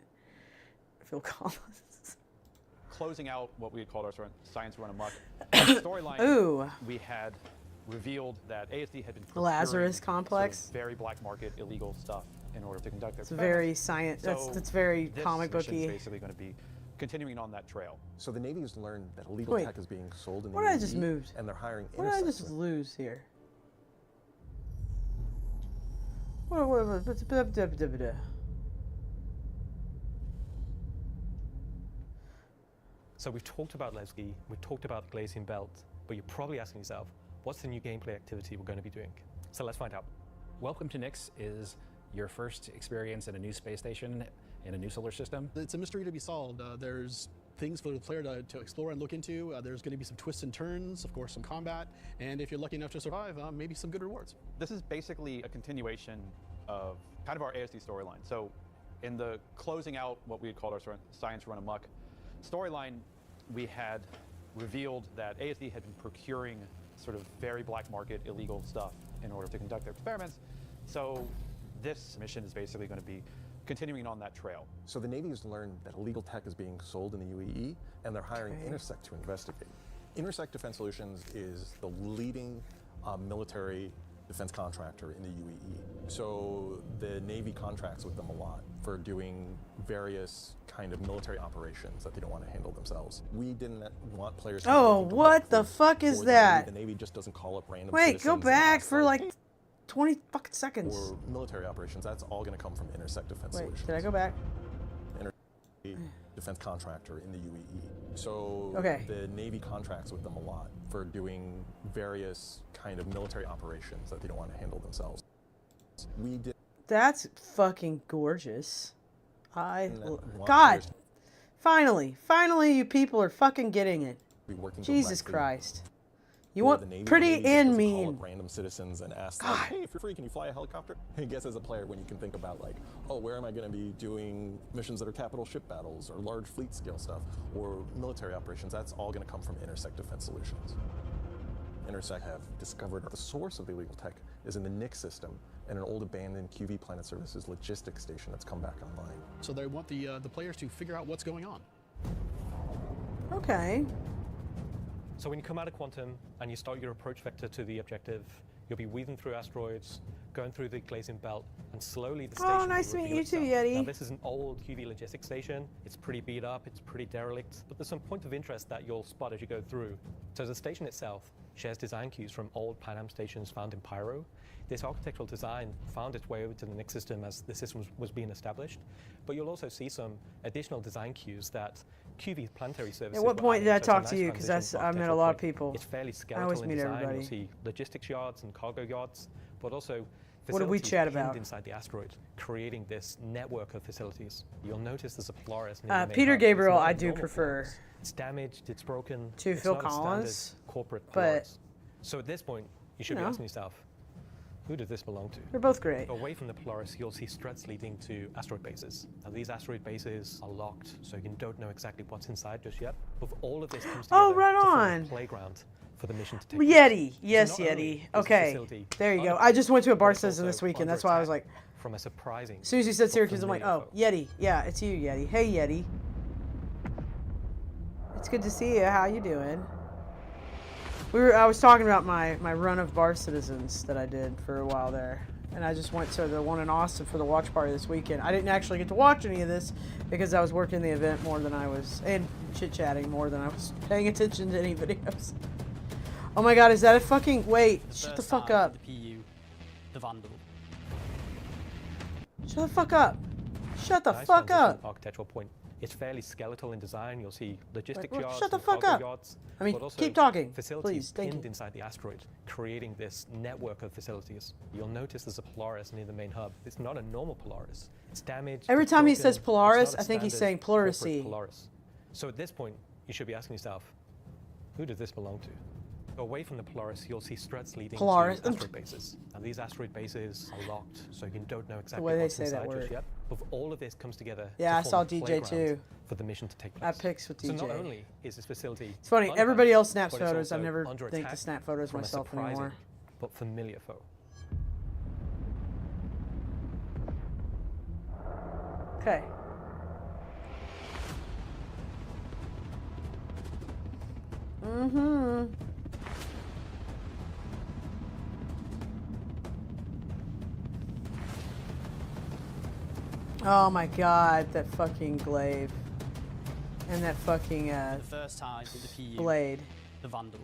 Phil Collins. closing out what we had called our sort of science run amok storyline, Ooh. we had revealed that ASD had been The Lazarus procuring complex. sort of very black market illegal stuff in order to conduct their It's very experiments. science. That's very this comic mission is booky. basically going to be continuing on that trail. So the Navy has learned that illegal Wait. tech is being sold in the What did I UAE, just moved? and they're hiring What did I just interceptors. lose here? So we've talked about Leslie, we've talked about the Glazing Belt, but you're probably asking yourself, what's the new gameplay activity we're going to be doing? So let's find out. Welcome to Nix is your first experience in a new space station in a new solar system. It's a mystery to be solved. There's things for the player to explore and look into. There's going to be some twists and turns, of course, some combat, and if you're lucky enough to survive, maybe some good rewards. This is basically a continuation of kind of our ASD storyline. So in the closing out what we had called our sort of science run amok storyline, we had revealed that ASD had been procuring sort of very black market illegal stuff in order to conduct their experiments. So this mission is basically going to be continuing on that trail. So the Navy has learned that illegal tech is being sold in the UAE, and they're hiring Intersect to investigate. Intersect Defense Solutions is the leading military defense contractor in the UAE. So the Navy contracts with them a lot for doing various kind of military operations that they don't want to handle themselves. We didn't want players to Oh, looking to what work the for fuck is the that? Navy. The Navy just doesn't call up random Wait, citizens go and back ask, for like 20 fucking seconds. or military operations. That's all going to come from Intersect Defense Wait, Solutions. did I go back? Defense contractor in the UAE. So Okay. the Navy contracts with them a lot for doing various kind of military operations that they don't want to handle themselves. We did. That's fucking gorgeous. And then want God, players finally, you people are fucking getting it. to be working Jesus directly Christ. You for want the Navy. pretty The Navy just and doesn't call mean. up random citizens and ask, like, hey, if you're free, can you fly a helicopter? I guess as a player, when you can think about like, oh, where am I going to be doing missions that are capital ship battles or large fleet scale stuff or military operations, that's all going to come from Intersect Defense Solutions. Intersect have discovered the source of the illegal tech is in the Nix system and an old abandoned QV Planet Services logistics station that's come back online. So they want the players to figure out what's going on. Okay. So when you come out of Quantum and you start your approach vector to the objective, you'll be weaving through asteroids, going through the Glazing Belt, and slowly the station Oh, will nice to meet reveal you too, itself. Yeti. Now this is an old QV logistics station. It's pretty beat up, it's pretty derelict, but there's some point of interest that you'll spot as you go through. So the station itself shares design cues from old Pan Am stations found in Pyro. This architectural design found its way over to the Nix system as the system was being established, but you'll also see some additional design cues that QV planetary services. At what were point did I adding, so talk it's to nice you? Because transition I met a architectural lot of point. people. It's fairly I skeletal always in meet design. everybody. You'll see logistics yards and cargo yards, but also What did we facilities chat pinned about? inside the asteroid, creating this network of facilities. You'll notice there's a Polaris. near the main Peter hub. It's Gabriel, not a I do normal prefer Polaris. It's damaged, it's broken. to it's Phil not a standard Collins, corporate but, Polaris. So at this point, you should you be know. asking yourself, who does this belong to? They're both great. Away from the Polaris, you'll see struts leading to asteroid bases. Now, these asteroid bases are locked, so you don't know exactly what's inside just yet. But all of this comes together Oh, right to form on. a playground for the mission to take Yeti. place. Yes, So not only Yeti. is the Okay. facility There you go. under I just went to a bar but it's citizen also this weekend. under That's why I was attack like, from a surprising. as soon as you said but Syracuse, I'm like, familiar oh, foe. Yeti. Yeah, it's you, Yeti. Hey, Yeti. It's good to see you. How you doing? I was talking about my run of bar citizens that I did for a while there. And I just went to the one in Austin for the watch party this weekend. I didn't actually get to watch any of this because I was working the event more than I was, and chit-chatting more than I was paying attention to any videos. Oh my god, is that a fucking... Wait, shut the first fuck time up. for the PU, the Vandal. Shut the fuck up. Shut the Nice fuck transition up. Architectural point. It's fairly skeletal in design. You'll see logistic well, yards, shut the and fuck cargo up. yards, I mean, but also keep talking, facilities please, thank pinned you. inside the asteroid, creating this network of facilities. You'll notice there's a Polaris near the main hub. It's not a normal Polaris. It's damaged. Every it's time he broken. says It's Polaris, not a I think he's standard saying corporate pleurisy. Polaris. So at this point, you should be asking yourself, who does this belong to? Away from the Polaris, you'll see struts leading Polaris. to asteroid bases. And these asteroid bases are locked, so you don't know exactly way they what's say that inside just word. yet. But all of this comes together Yeah, to I form saw a DJ playground too. for the mission to take I place. pics with So DJ. not only is this facility It's funny, unabandoned, everybody else snaps but it's photos. I've also never under think to attack snap photos from a myself surprising anymore. but familiar foe. Okay. Mm-hmm. Oh my god, that fucking glaive. And that fucking, The first time for the PU, blade. the Vandal.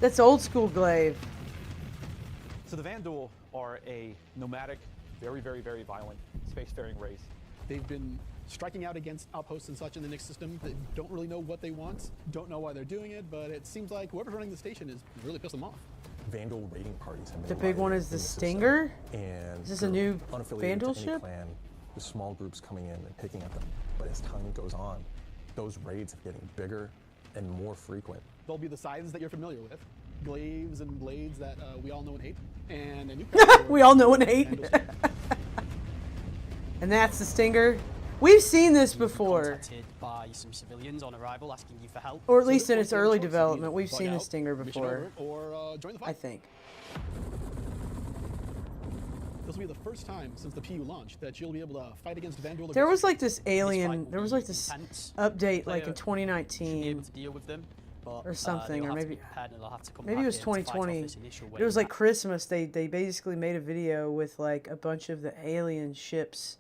That's old school glaive. So the Vandal are a nomadic, very, very, very violent spacefaring race. They've been striking out against outposts and such in the Nix system. They don't really know what they want, don't know why they're doing it, but it seems like whoever's running the station is really pissed them off. Vandal raiding parties have been The big one rioting is the in system. Stinger? And Is this a they're new unaffiliated Vandal to any ship? clan, with small groups coming in and picking at them. But as time goes on, those raids are getting bigger and more frequent. They'll be the scythes that you're familiar with, glaives and blades that we all know and hate, and a new We all know and hate. Vandal ship. And that's the Stinger. We've seen this before. Contacted by some civilians on arrival asking you for help. Or at So least this in one's its your early choice. development. Either We've bug seen the out, Stinger mission before. over it, or join the fight. I think. This will be the first time since the PU launched that you'll be able to fight against Vandal. There was like this fight alien, will there was be like this intense. update like Player in should be able 2019. to deal with them, but, or something, they'll or have to maybe- be prepared and they'll have to come Maybe back it was in to fight off 2020. this initial It was wave. like Christmas. They basically made a video with like a bunch of the alien ships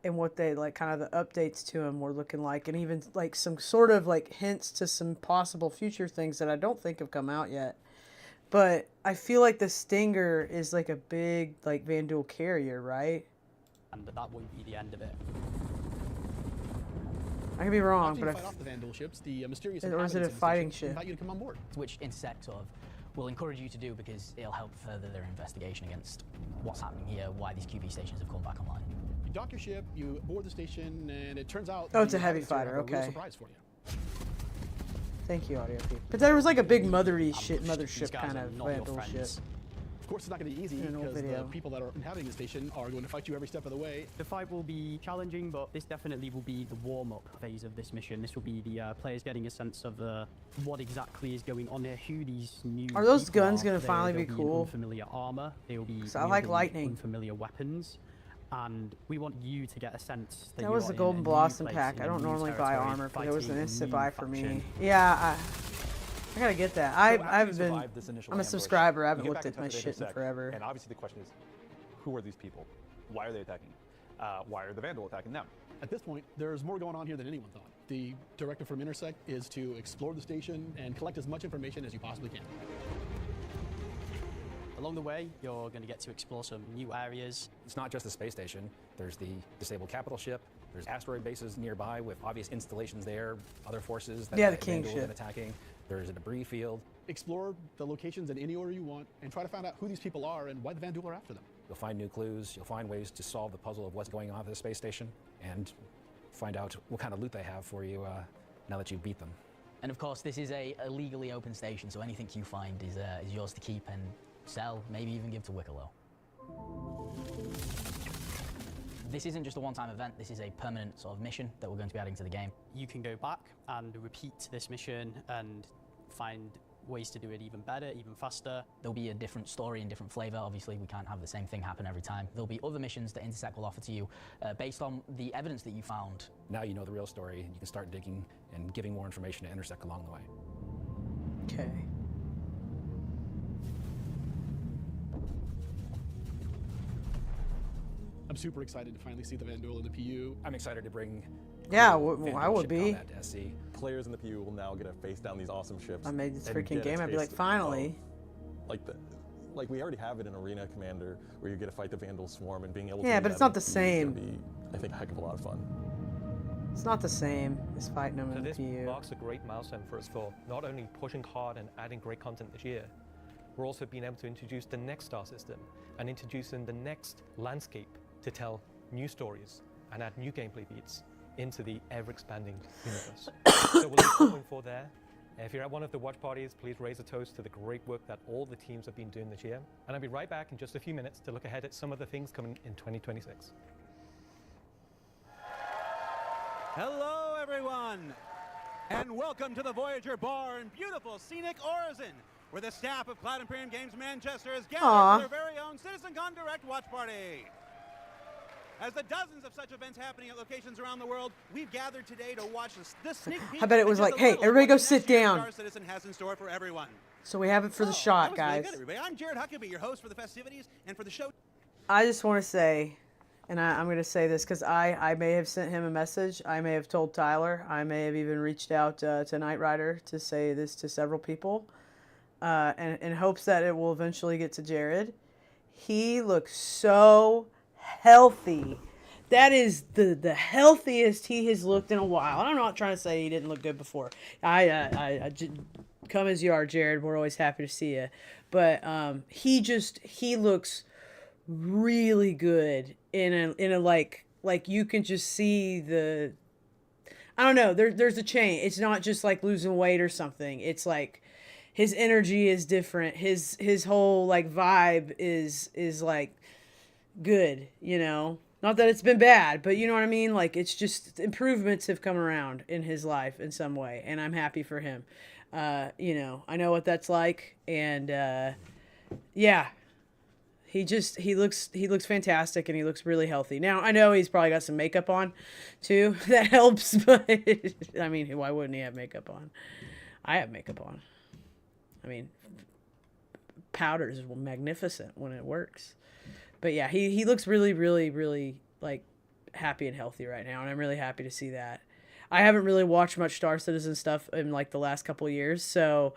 and what they like kind of the updates to them were looking like, and even like some sort of like hints to some possible future things that I don't think have come out yet. But I feel like the Stinger is like a big like Vandal carrier, right? And that won't be the end of it. I could be wrong, After but you fight off the Vandal ships, the mysterious Or is it inhabitants a of the fighting station ship? invite you to come on board. Which Intersect sort of will encourage you to do because it'll help further their investigation against what's happening here, why these QV stations have come back online. You dock your ship, you board the station, and it turns out Oh, it's the a heavy inhabitants here fighter, have a real okay. surprise for you. thank you, audio people. But there was like a big mothery Ambushed. shit, These mothership guys kind are of not your Vandal ship. friends. Of course, it's not going to be easy In an old because the video. people that are inhabiting the station are going to fight you every step of the way. The fight will be challenging, but this definitely will be the warm-up phase of this mission. This will be the players getting a sense of what exactly is going on here, who these new Are those people guns are. gonna finally They'll be in cool? Unfamiliar armor. They will be 'Cause I like wielding lightning. unfamiliar weapons, and we want you to get a sense that That you was are the in Golden a new Blossom place, pack. in I a don't new normally buy territory, armor, but it was an fighting a instant new buy for me. faction. Yeah, I gotta get that. I So after you haven't been. survive this initial I'm a ambush, subscriber. I you haven't get looked back at in my touch with shit in Intersect, forever. And obviously the question is, who are these people? Why are they attacking? Why are the Vandal attacking them? At this point, there's more going on here than anyone thought. The directive from Intersect is to explore the station and collect as much information as you possibly can. Along the way, you're going to get to explore some new areas. It's not just the space station. There's the disabled capital ship. There's asteroid bases nearby with obvious installations there, other forces that Yeah, the the King Vandal have ship. been attacking. There's a debris field. Explore the locations in any order you want and try to find out who these people are and why the Vandal are after them. You'll find new clues. You'll find ways to solve the puzzle of what's going on at the space station and find out what kind of loot they have for you now that you've beat them. And of course, this is a legally open station, so anything you find is yours to keep and sell, maybe even give to Wicklow. This isn't just a one-time event, this is a permanent sort of mission that we're going to be adding to the game. You can go back and repeat this mission and find ways to do it even better, even faster. There'll be a different story and different flavor. Obviously, we can't have the same thing happen every time. There'll be other missions that Intersect will offer to you based on the evidence that you found. Now you know the real story, and you can start digging and giving more information to Intersect along the way. Okay. I'm super excited to finally see the Vandal in the PU. I'm excited to bring Yeah, cool I would ship be. combat to SC. Players in the PU will now get to face down these awesome ships. I made this and freaking get a game, I'd be like, taste finally. of, like we already have it in Arena Commander, where you get to fight the Vandal Swarm and being able to. Yeah, do but it's that not in the PU is same. gonna be, I think, a heck of a lot of fun. It's not the same as fighting them So in the this PU. marks a great milestone for us for not only pushing hard and adding great content this year, we're also being able to introduce the next star system and introducing the next landscape to tell new stories and add new gameplay beats into the ever-expanding universe. So we'll leave something for there. If you're at one of the watch parties, please raise a toast to the great work that all the teams have been doing this year. And I'll be right back in just a few minutes to look ahead at some of the things coming in 2026. Hello, everyone, and welcome to the Voyager Bar in beautiful scenic Orizon, where the staff of Cloud Imperium Games Manchester is gathered for their very own Citcon Direct watch party. As the dozens of such events happening at locations around the world, we've gathered today to watch this sneak peek. I bet it was like, hey, everybody go sit down. Star Citizen has in store for everyone. So we have it for the shot, That was really guys. good, everybody. I'm Jared Huckabee, your host for the festivities and for the show. I just want to say, and I'm going to say this because I may have sent him a message. I may have told Tyler. I may have even reached out to Knight Rider to say this to several people and in hopes that it will eventually get to Jared. He looks so healthy. That is the healthiest he has looked in a while. I'm not trying to say he didn't look good before. Come as you are, Jared. We're always happy to see you. But he looks really good in a like you can just see the, I don't know, there's a change. It's not just like losing weight or something. It's like his energy is different. His whole like vibe is like good, you know. Not that it's been bad, but you know what I mean? Like, it's just improvements have come around in his life in some way, and I'm happy for him. You know, I know what that's like, and yeah. He looks fantastic, and he looks really healthy. Now, I know he's probably got some makeup on, too. That helps, but, I mean, why wouldn't he have makeup on? I have makeup on. I mean, powder is magnificent when it works. But yeah, he looks really, really, really, like, happy and healthy right now, and I'm really happy to see that. I haven't really watched much Star Citizen stuff in, like, the last couple of years, so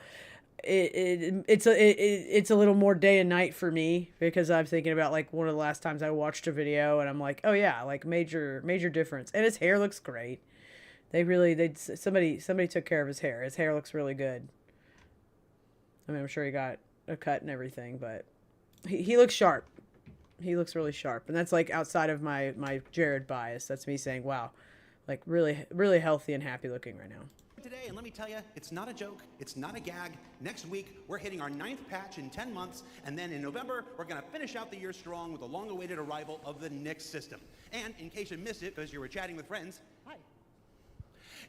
it's a little more day and night for me, because I'm thinking about, like, one of the last times I watched a video, and I'm like, oh yeah, like, major difference. And his hair looks great. Somebody took care of his hair. His hair looks really good. I mean, I'm sure he got a cut and everything, but he looks sharp. He looks really sharp, and that's like outside of my Jared bias. That's me saying, wow, like really, really healthy and happy looking right now. Today, and let me tell you, it's not a joke, it's not a gag. Next week, we're hitting our 9th patch in 10 months, and then in November, we're going to finish out the year strong with the long-awaited arrival of the Nix system. And in case you missed it because you were chatting with friends, hi.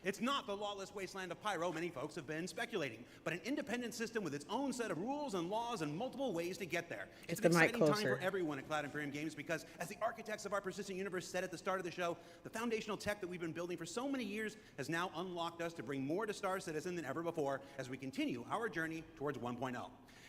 It's not the lawless wasteland of Pyro many folks have been speculating, but an independent system with its own set of rules and laws and multiple ways to get there. It's an exciting time for everyone at Cloud Imperium Games because, as the architects of our persistent universe said at the start of the show, the foundational tech that we've been building for so many years has now unlocked us to bring more to Star Citizen than ever before as we continue our journey towards 1.0.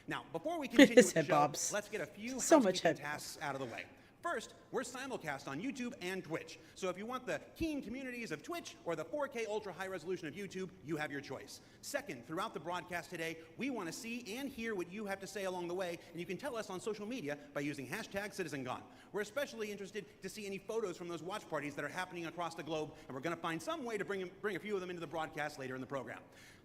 Now, before we continue with the show, let's get a few housekeeping tasks out of the way. First, we're simulcast on YouTube and Twitch. So if you want the keen communities of Twitch or the 4K ultra high resolution of YouTube, you have your choice. Second, throughout the broadcast today, we want to see and hear what you have to say along the way, and you can tell us on social media by using #CitizenGone. We're especially interested to see any photos from those watch parties that are happening across the globe, and we're going to find some way to bring a few of them into the broadcast later in the program.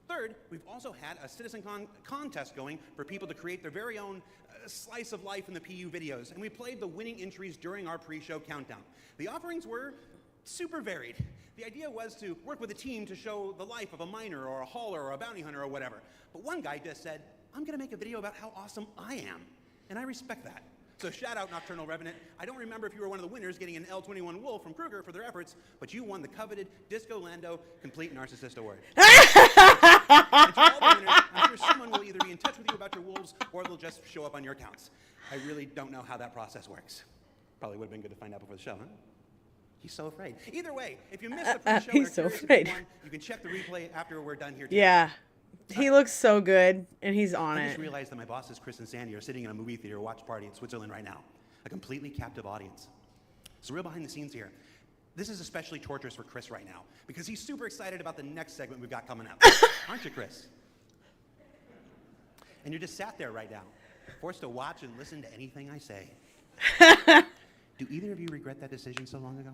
Third, we've also had a CitizenCon contest going for people to create their very own slice of life in the PU videos, and we played the winning entries during our pre-show countdown. The offerings were super varied. The idea was to work with a team to show the life of a miner or a hauler or a bounty hunter or whatever. But one guy just said, I'm going to make a video about how awesome I am, and I respect that. So shout out Nocturnal Revenant. I don't remember if you were one of the winners getting an L21 Wolf from Kruger for their efforts, but you won the coveted Disco Lando Complete Narcissist Award. And to all the winners, I'm sure someone will either be in touch with you about your wolves or they'll just show up on your accounts. I really don't know how that process works. Probably would have been good to find out before the show, huh? He's so afraid. Either way, if you missed the pre-show, he's so afraid. You can check the replay after we're done here. Yeah. He looks so good, and he's on I it. just realized that my bosses, Chris and Sandy, are sitting in a movie theater watch party in Switzerland right now. A completely captive audience. So real behind the scenes here. This is especially torturous for Chris right now because he's super excited about the next segment we've got coming up. Aren't you, Chris? And you're just sat there right now, forced to watch and listen to anything I say. Do either of you regret that decision so long ago?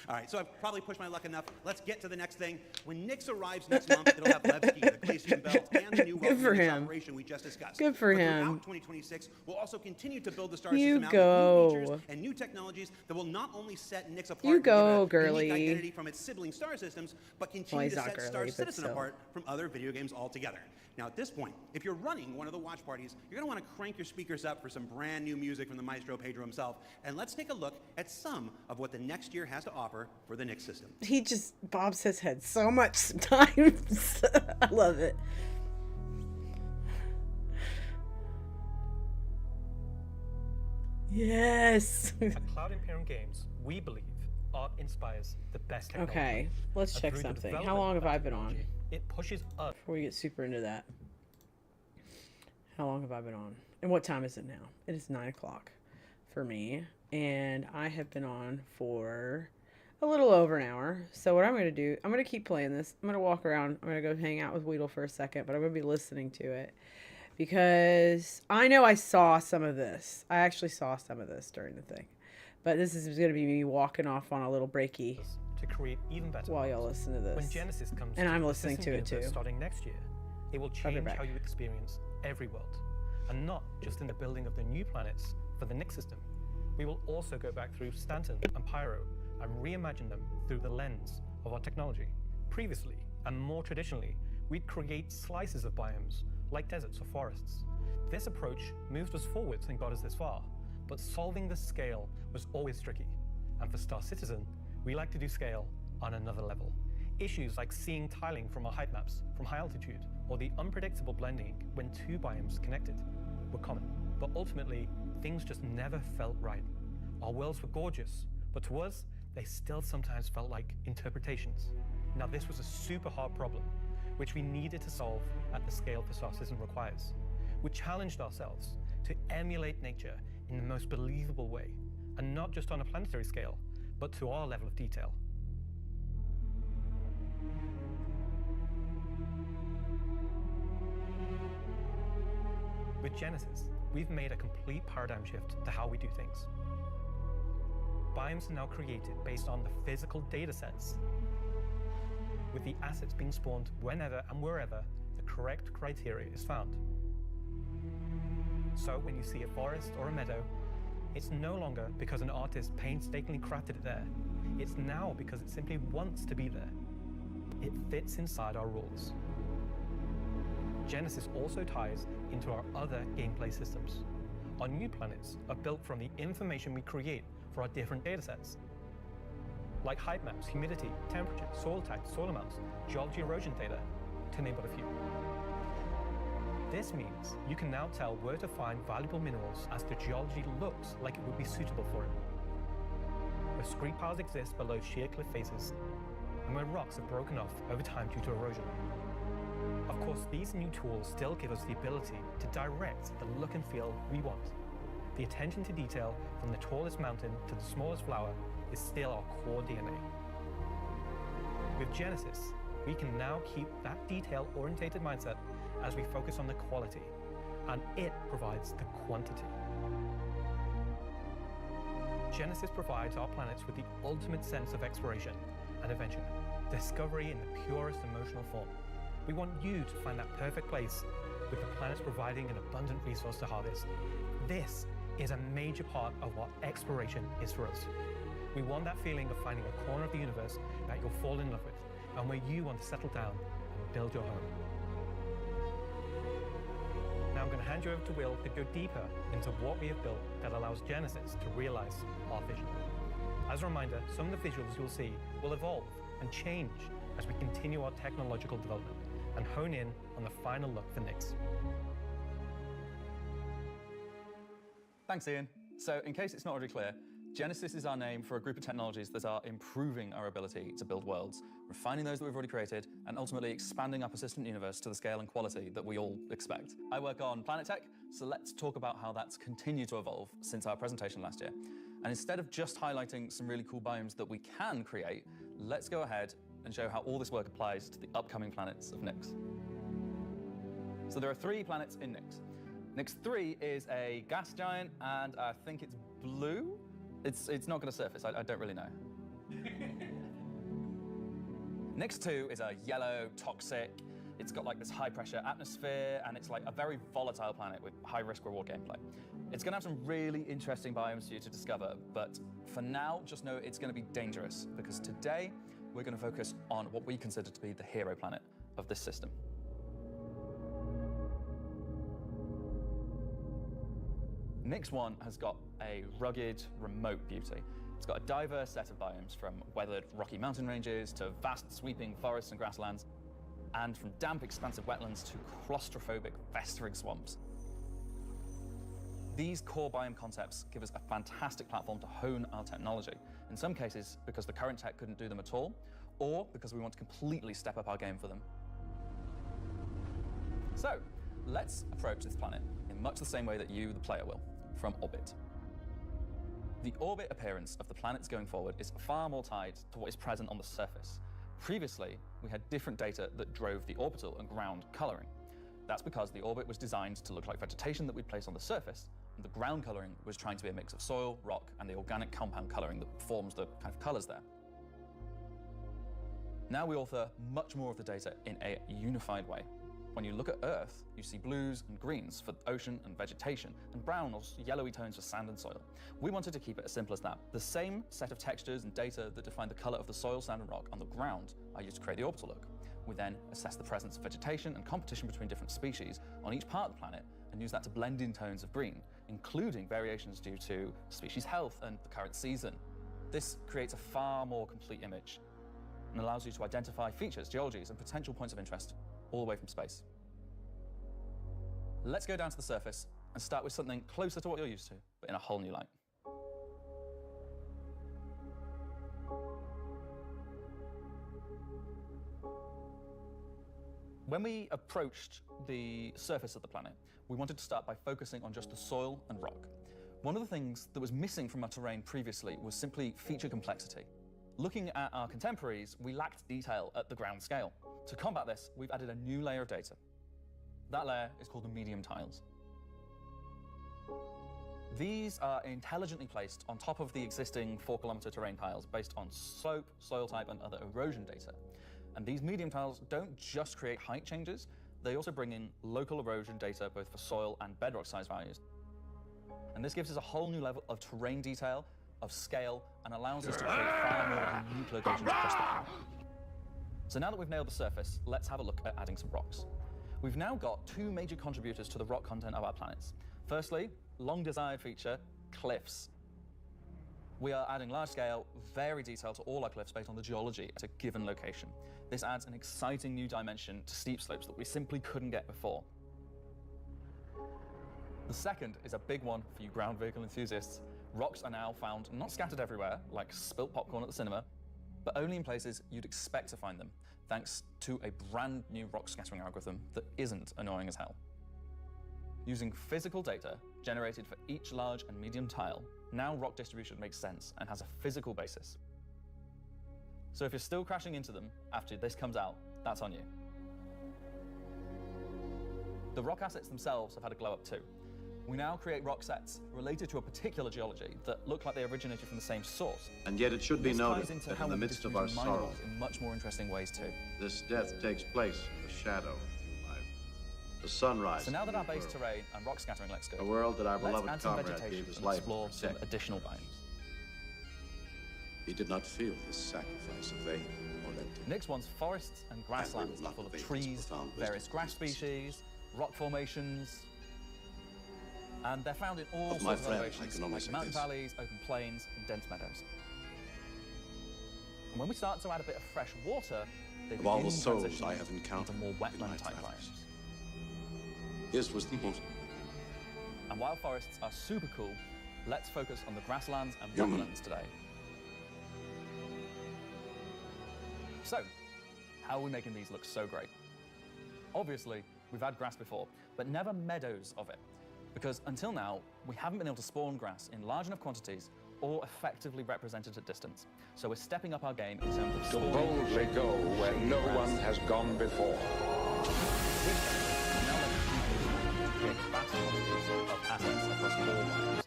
All right, so I've probably pushed my luck enough. Let's get to the next thing. When Nix arrives next month, it'll have Levski, the Glacian Belt, and the new Welcome operation we just discussed. Good for him. Throughout 2026, we'll also continue to build the Star System out with new features and new technologies that will not only set Nix apart and give it a unique identity from its sibling star systems, but continue to set Star Citizen apart from other video games altogether. Now, at this point, if you're running one of the watch parties, you're going to want to crank your speakers up for some brand new music from the Maestro Pedro himself, and let's take a look at some of what the next year has to offer for the Nix system. He just bobs his head so much sometimes. I love it. Yes. At Cloud Imperium Games, we believe art inspires the best technology. Okay, let's check something. How long have I been on? It pushes us. Before we get super into that. How long have I been on? And what time is it now? It is 9 o'clock for me. And I have been on for a little over an hour. So what I'm going to do, I'm going to keep playing this. I'm going to walk around. I'm going to go hang out with Weedle for a second. But I'm going to be listening to it. Because I know I saw some of this. I actually saw some of this during the thing. But this is going to be me walking off on a little breaky. To create even better while y'all listen to this. When Genesis comes and to I'm listening to it too. Starting next year, it will change how you experience every world. And not just in the building of the new planets for the Nix system. We will also go back through Stanton and Pyro and reimagine them through the lens of our technology. Previously, and more traditionally, we'd create slices of biomes, like deserts or forests. This approach moved us forwards and got us this far, but solving the scale was always tricky. And for Star Citizen, we like to do scale on another level. Issues like seeing tiling from our height maps from high altitude, or the unpredictable blending when two biomes connected, were common. But ultimately, things just never felt right. Our worlds were gorgeous, but to us, they still sometimes felt like interpretations. Now this was a super hard problem, which we needed to solve at the scale the Star System requires. We challenged ourselves to emulate nature in the most believable way, and not just on a planetary scale, but to our level of detail. With Genesis, we've made a complete paradigm shift to how we do things. Biomes are now created based on the physical data sets, with the assets being spawned whenever and wherever the correct criteria is found. So when you see a forest or a meadow, it's no longer because an artist painstakingly crafted it there. It's now because it simply wants to be there. It fits inside our rules. Genesis also ties into our other gameplay systems. Our new planets are built from the information we create for our different datasets, like height maps, humidity, temperature, soil type, soil amounts, geology erosion data, to name but a few. This means you can now tell where to find valuable minerals as the geology looks like it would be suitable for it. Where scree piles exist below sheer cliff faces, and where rocks have broken off over time due to erosion. Of course, these new tools still give us the ability to direct the look and feel we want. The attention to detail from the tallest mountain to the smallest flower is still our core DNA. With Genesis, we can now keep that detail-orientated mindset as we focus on the quality, and it provides the quantity. Genesis provides our planets with the ultimate sense of exploration and adventure, discovery in the purest emotional form. We want you to find that perfect place, with the planets providing an abundant resource to harvest. This is a major part of what exploration is for us. We want that feeling of finding a corner of the universe that you'll fall in love with, and where you want to settle down and build your home. Now I'm going to hand you over to Will to go deeper into what we have built that allows Genesis to realize our vision. As a reminder, some of the visuals you'll see will evolve and change as we continue our technological development and hone in on the final look for Nix. Thanks, Ian. So, in case it's not already clear, Genesis is our name for a group of technologies that are improving our ability to build worlds, refining those that we've already created, and ultimately expanding our persistent universe to the scale and quality that we all expect. I work on Planet Tech, so let's talk about how that's continued to evolve since our presentation last year. And instead of just highlighting some really cool biomes that we can create, let's go ahead and show how all this work applies to the upcoming planets of Nyx. So there are 3 planets in Nyx. Nyx 3 is a gas giant, and I think it's blue. It's not going to surface. I don't really know. Nyx 2 is a yellow, toxic. It's got like this high-pressure atmosphere, and it's like a very volatile planet with high risk-reward gameplay. It's going to have some really interesting biomes for you to discover, but for now, just know it's going to be dangerous, because today we're going to focus on what we consider to be the hero planet of this system. Nyx 1 has got a rugged, remote beauty. It's got a diverse set of biomes, from weathered rocky mountain ranges to vast sweeping forests and grasslands, and from damp, expansive wetlands to claustrophobic, festering swamps. These core biome concepts give us a fantastic platform to hone our technology, in some cases because the current tech couldn't do them at all, or because we want to completely step up our game for them. So, let's approach this planet in much the same way that you, the player, will, from orbit. The orbit appearance of the planets going forward is far more tied to what is present on the surface. Previously, we had different data that drove the orbital and ground coloring. That's because the orbit was designed to look like vegetation that we'd place on the surface, and the ground coloring was trying to be a mix of soil, rock, and the organic compound coloring that forms the kind of colors there. Now we author much more of the data in a unified way. When you look at Earth, you see blues and greens for ocean and vegetation, and brown or yellowy tones for sand and soil. We wanted to keep it as simple as that. The same set of textures and data that define the color of the soil, sand, and rock on the ground are used to create the orbital look. We then assess the presence of vegetation and competition between different species on each part of the planet, and use that to blend in tones of green, including variations due to species health and the current season. This creates a far more complete image and allows you to identify features, geologies, and potential points of interest all the way from space. Let's go down to the surface and start with something closer to what you're used to, but in a whole new light. When we approached the surface of the planet, we wanted to start by focusing on just the soil and rock. One of the things that was missing from our terrain previously was simply feature complexity. Looking at our contemporaries, we lacked detail at the ground scale. To combat this, we've added a new layer of data. That layer is called the medium tiles. These are intelligently placed on top of the existing 4-kilometer terrain tiles based on slope, soil type, and other erosion data. And these medium tiles don't just create height changes, they also bring in local erosion data both for soil and bedrock size values. And this gives us a whole new level of terrain detail, of scale, and allows us to create far more unique locations across the planet. So now that we've nailed the surface, let's have a look at adding some rocks. We've now got 2 major contributors to the rock content of our planets. Firstly, long-desired feature, cliffs. We are adding large-scale, varied detail to all our cliffs based on the geology at a given location. This adds an exciting new dimension to steep slopes that we simply couldn't get before. The second is a big one for you ground vehicle enthusiasts. Rocks are now found not scattered everywhere, like spilt popcorn at the cinema, but only in places you'd expect to find them, thanks to a brand new rock scattering algorithm that isn't annoying as hell. Using physical data generated for each large and medium tile, now rock distribution makes sense and has a physical basis. So if you're still crashing into them after this comes out, that's on you. The rock assets themselves have had a glow up too. We now create rock sets related to a particular geology that look like they originated from the same source. And yet it should be noted that that in the midst of our sorrow, in much more interesting ways too. this death takes place in the shadow of new life. The sunrise. So now that of our new base world. terrain and rock scattering looks good, A world that our let's beloved add some comrade vegetation gave his and life explore to some protect. additional biomes. He did not feel this sacrifice a vain or empty. Nyx one's forests and grasslands are full of trees, various grass species, rock formations, and they're found in all Of my sorts of friend, I elevations, can only like say mountain this. valleys, open plains, and dense meadows. And when we start to add a bit of fresh water, they Of all begin the souls transitioning I have encountered into more in my wetland-type travels, biomes. his was the most And while forests are super cool, let's focus on the grasslands and Human. wetlands today. So, how are we making these look so great? Obviously, we've had grass before, but never meadows of it. Because until now, we haven't been able to spawn grass in large enough quantities or effectively represented at distance. So we're stepping up our game in terms of To story, boldly shading, go where shading no grass. one has gone before. Now let's create vast quantities of assets across all biomes,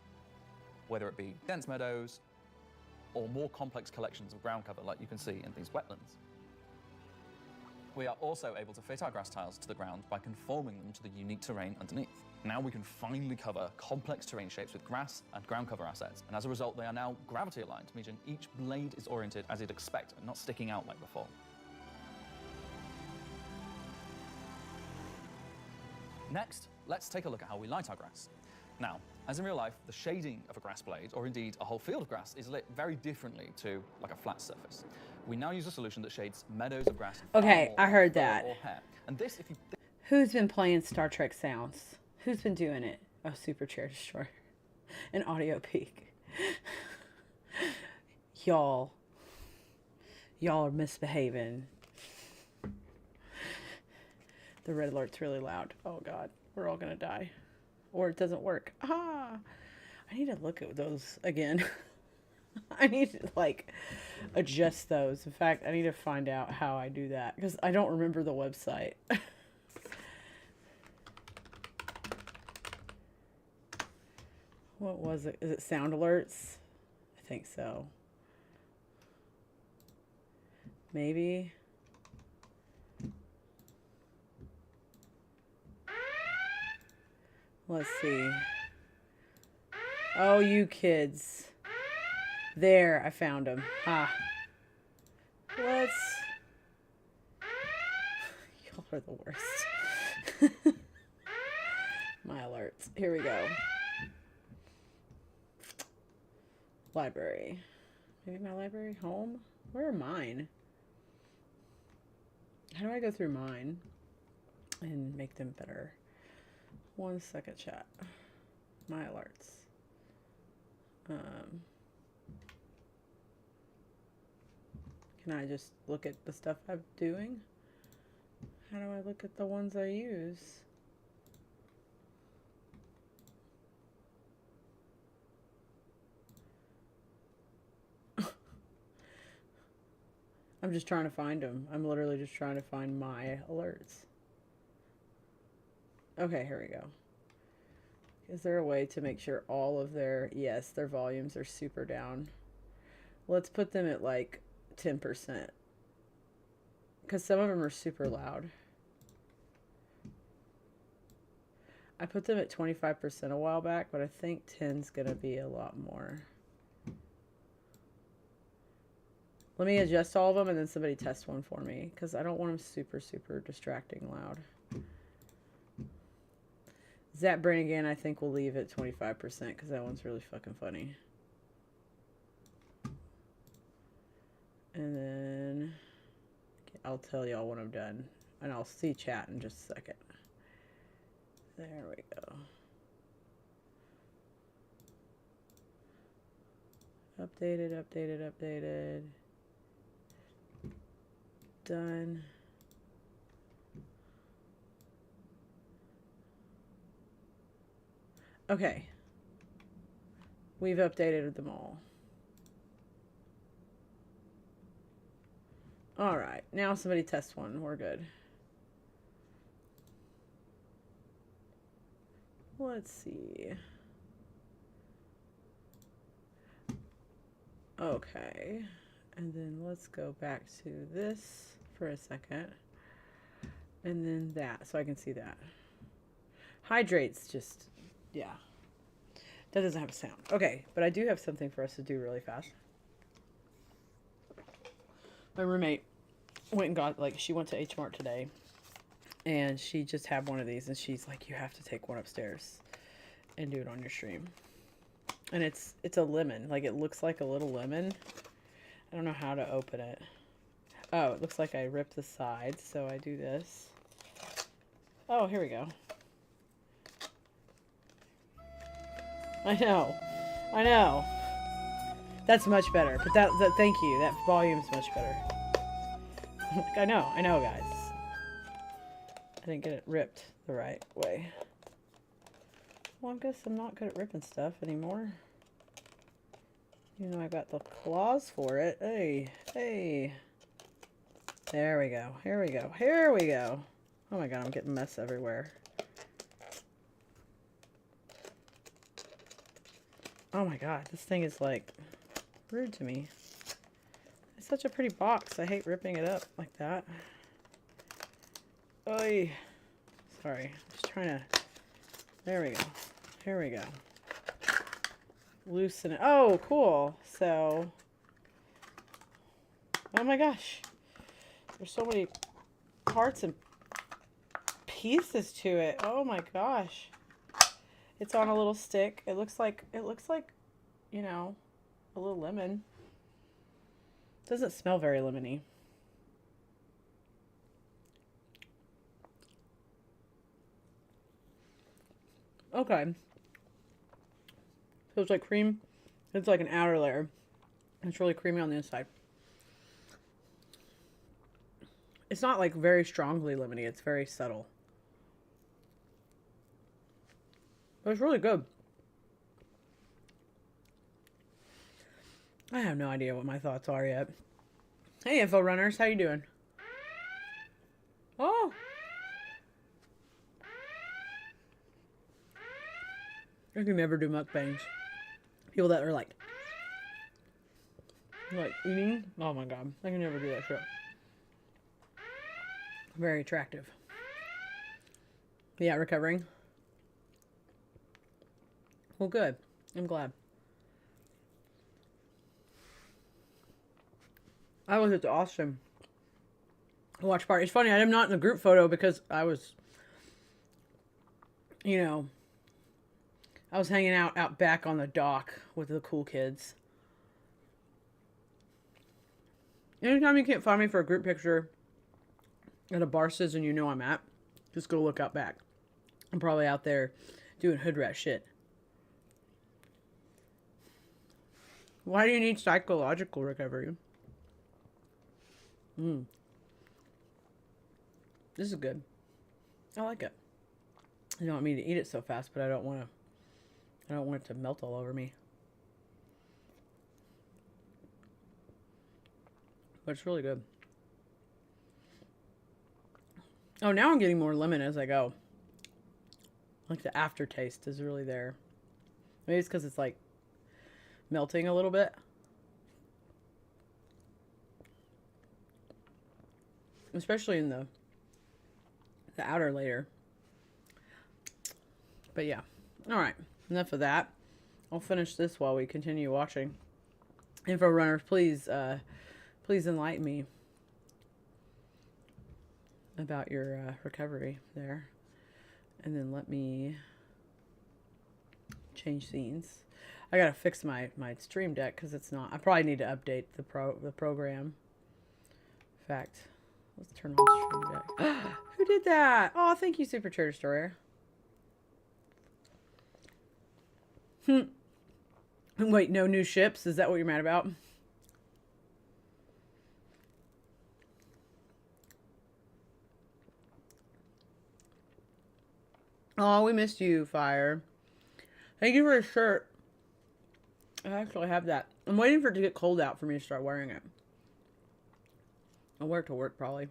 whether it be dense meadows or more complex collections of ground cover like you can see in these wetlands. We are also able to fit our grass tiles to the ground by conforming them to the unique terrain underneath. Now we can finally cover complex terrain shapes with grass and ground cover assets, and as a result they are now gravity aligned, meaning each blade is oriented as you'd expect and not sticking out like before. Next, let's take a look at how we light our grass. Now, as in real life, the shading of a grass blade, or indeed a whole field of grass, is lit very differently to like a flat surface. We now use a solution that shades meadows of grass. Okay, I heard that. Or hair. And this, if you Who's been playing Star Trek sounds? Who's been doing it? Oh, Super Chair Destroyer. An audio peak. Y'all are misbehaving. The red alert's really loud. Oh God, we're all gonna die. Or it doesn't work. Ah, I need to look at those again. I need to like adjust those. In fact, I need to find out how I do that because I don't remember the website. What was it? Is it sound alerts? I think so. Maybe. Let's see. Oh, you kids. There, I found them. Ah. Let's... Y'all are the worst. My alerts. Here we go. Library. Maybe my library? Home? Where are mine? How do I go through mine and make them better? 1 second, chat. My alerts. Can I just look at the stuff I'm doing? How do I look at the ones I use? I'm just trying to find them. I'm literally just trying to find my alerts. Okay, here we go. Is there a way to make sure all of their, yes, their volumes are super down? Let's put them at like 10%. Because some of them are super loud. I put them at 25% a while back, but I think 10's going to be a lot more. Let me adjust all of them and then somebody test one for me. Because I don't want them super, super distracting loud. Zap Brannigan, I think we'll leave at 25% because that one's really fucking funny. And then I'll tell y'all when I'm done. And I'll see chat in just a second. There we go. Updated, updated, updated. Done. Okay. We've updated them all. All right. Now somebody test one. We're good. Let's see. Okay. And then let's go back to this for a second. And then that, so I can see that. Hydrate's just, yeah. That doesn't have a sound. Okay, but I do have something for us to do really fast. My roommate went and got, like, she went to H Mart today. And she just had one of these. And she's like, you have to take one upstairs and do it on your stream. And it's a lemon. Like, it looks like a little lemon. I don't know how to open it. Oh, it looks like I ripped the sides. So I do this. Oh, here we go. I know. I know. That's much better. But that thank you. That volume's much better. I know, guys. I didn't get it ripped the right way. Well, I guess I'm not good at ripping stuff anymore. You know I got the claws for it. Hey, hey. There we go. Here we go. Here we go. Oh my god, I'm getting mess everywhere. Oh my god, this thing is like rude to me. It's such a pretty box. I hate ripping it up like that. Oy. Sorry. Just trying to... There we go. Here we go. Loosen it. Oh, cool. So... Oh my gosh. There's so many parts and pieces to it. Oh my gosh. It's on a little stick. It looks like, you know, a little lemon. Doesn't smell very lemony. Okay. So it's like cream. It's like an outer layer. It's really creamy on the inside. It's not like very strongly lemony. It's very subtle. But it's really good. I have no idea what my thoughts are yet. Hey, info runners, how you doing? Oh! I can never do mukbangs. People that are like eating. Oh my god, I can never do that shit. Very attractive. Yeah, recovering. Well, good. I'm glad. I was at the Austin watch party. It's funny, I'm not in the group photo because I was, you know, I was hanging out back on the dock with the cool kids. Anytime you can't find me for a group picture at a bar says and you know I'm at, just go look out back. I'm probably out there doing hood rat shit. Why do you need psychological recovery? This is good. I like it. You don't want me to eat it so fast, but I don't want it to melt all over me. But it's really good. Oh, now I'm getting more lemon as I go. Like the aftertaste is really there. Maybe it's because it's like melting a little bit. Especially in the outer layer. But yeah. Alright. Enough of that. I'll finish this while we continue watching. Info runners, please enlighten me about your recovery there. And then let me change scenes. I gotta fix my stream deck because it's not. I probably need to update the program. In fact, let's turn on stream deck. Who did that? Oh, thank you, Super Trader Storer. Wait, no new ships? Is that what you're mad about? Oh, we missed you, Fire. Thank you for a shirt. I actually have that. I'm waiting for it to get cold out for me to start wearing it. I'll wear it to work, probably.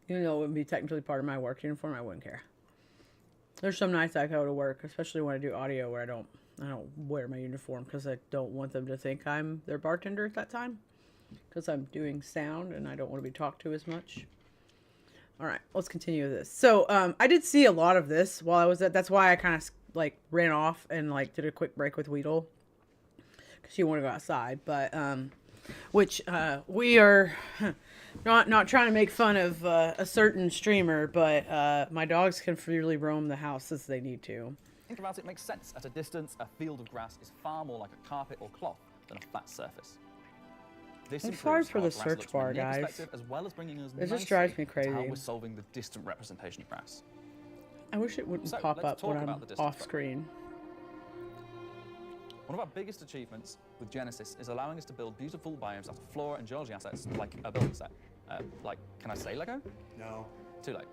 Even though it wouldn't be technically part of my work uniform, I wouldn't care. There's some nights I go to work, especially when I do audio, where I don't wear my uniform because I don't want them to think I'm their bartender at that time. Because I'm doing sound and I don't want to be talked to as much. All right, let's continue with this. So I did see a lot of this while I was at. That's why I kind of like ran off and like did a quick break with Weedle because she wanted to go outside. But which we are not trying to make fun of a certain streamer, but my dogs can freely roam the house as they need to. Think about it, makes sense. At a distance, a field of grass is far more like a carpet or cloth than a flat surface. This I'm sorry improves for how the grass search looks from a bar, near guys. perspective, as well as bringing us It just nicely drives me to crazy. how we're solving the distant representation of grass. I wish it wouldn't So, pop let's up talk when about I'm the distant off screen. One of our biggest achievements with Genesis is allowing us to build beautiful biomes out of flora and geology assets like a building set. Can I say Lego? No. Too late.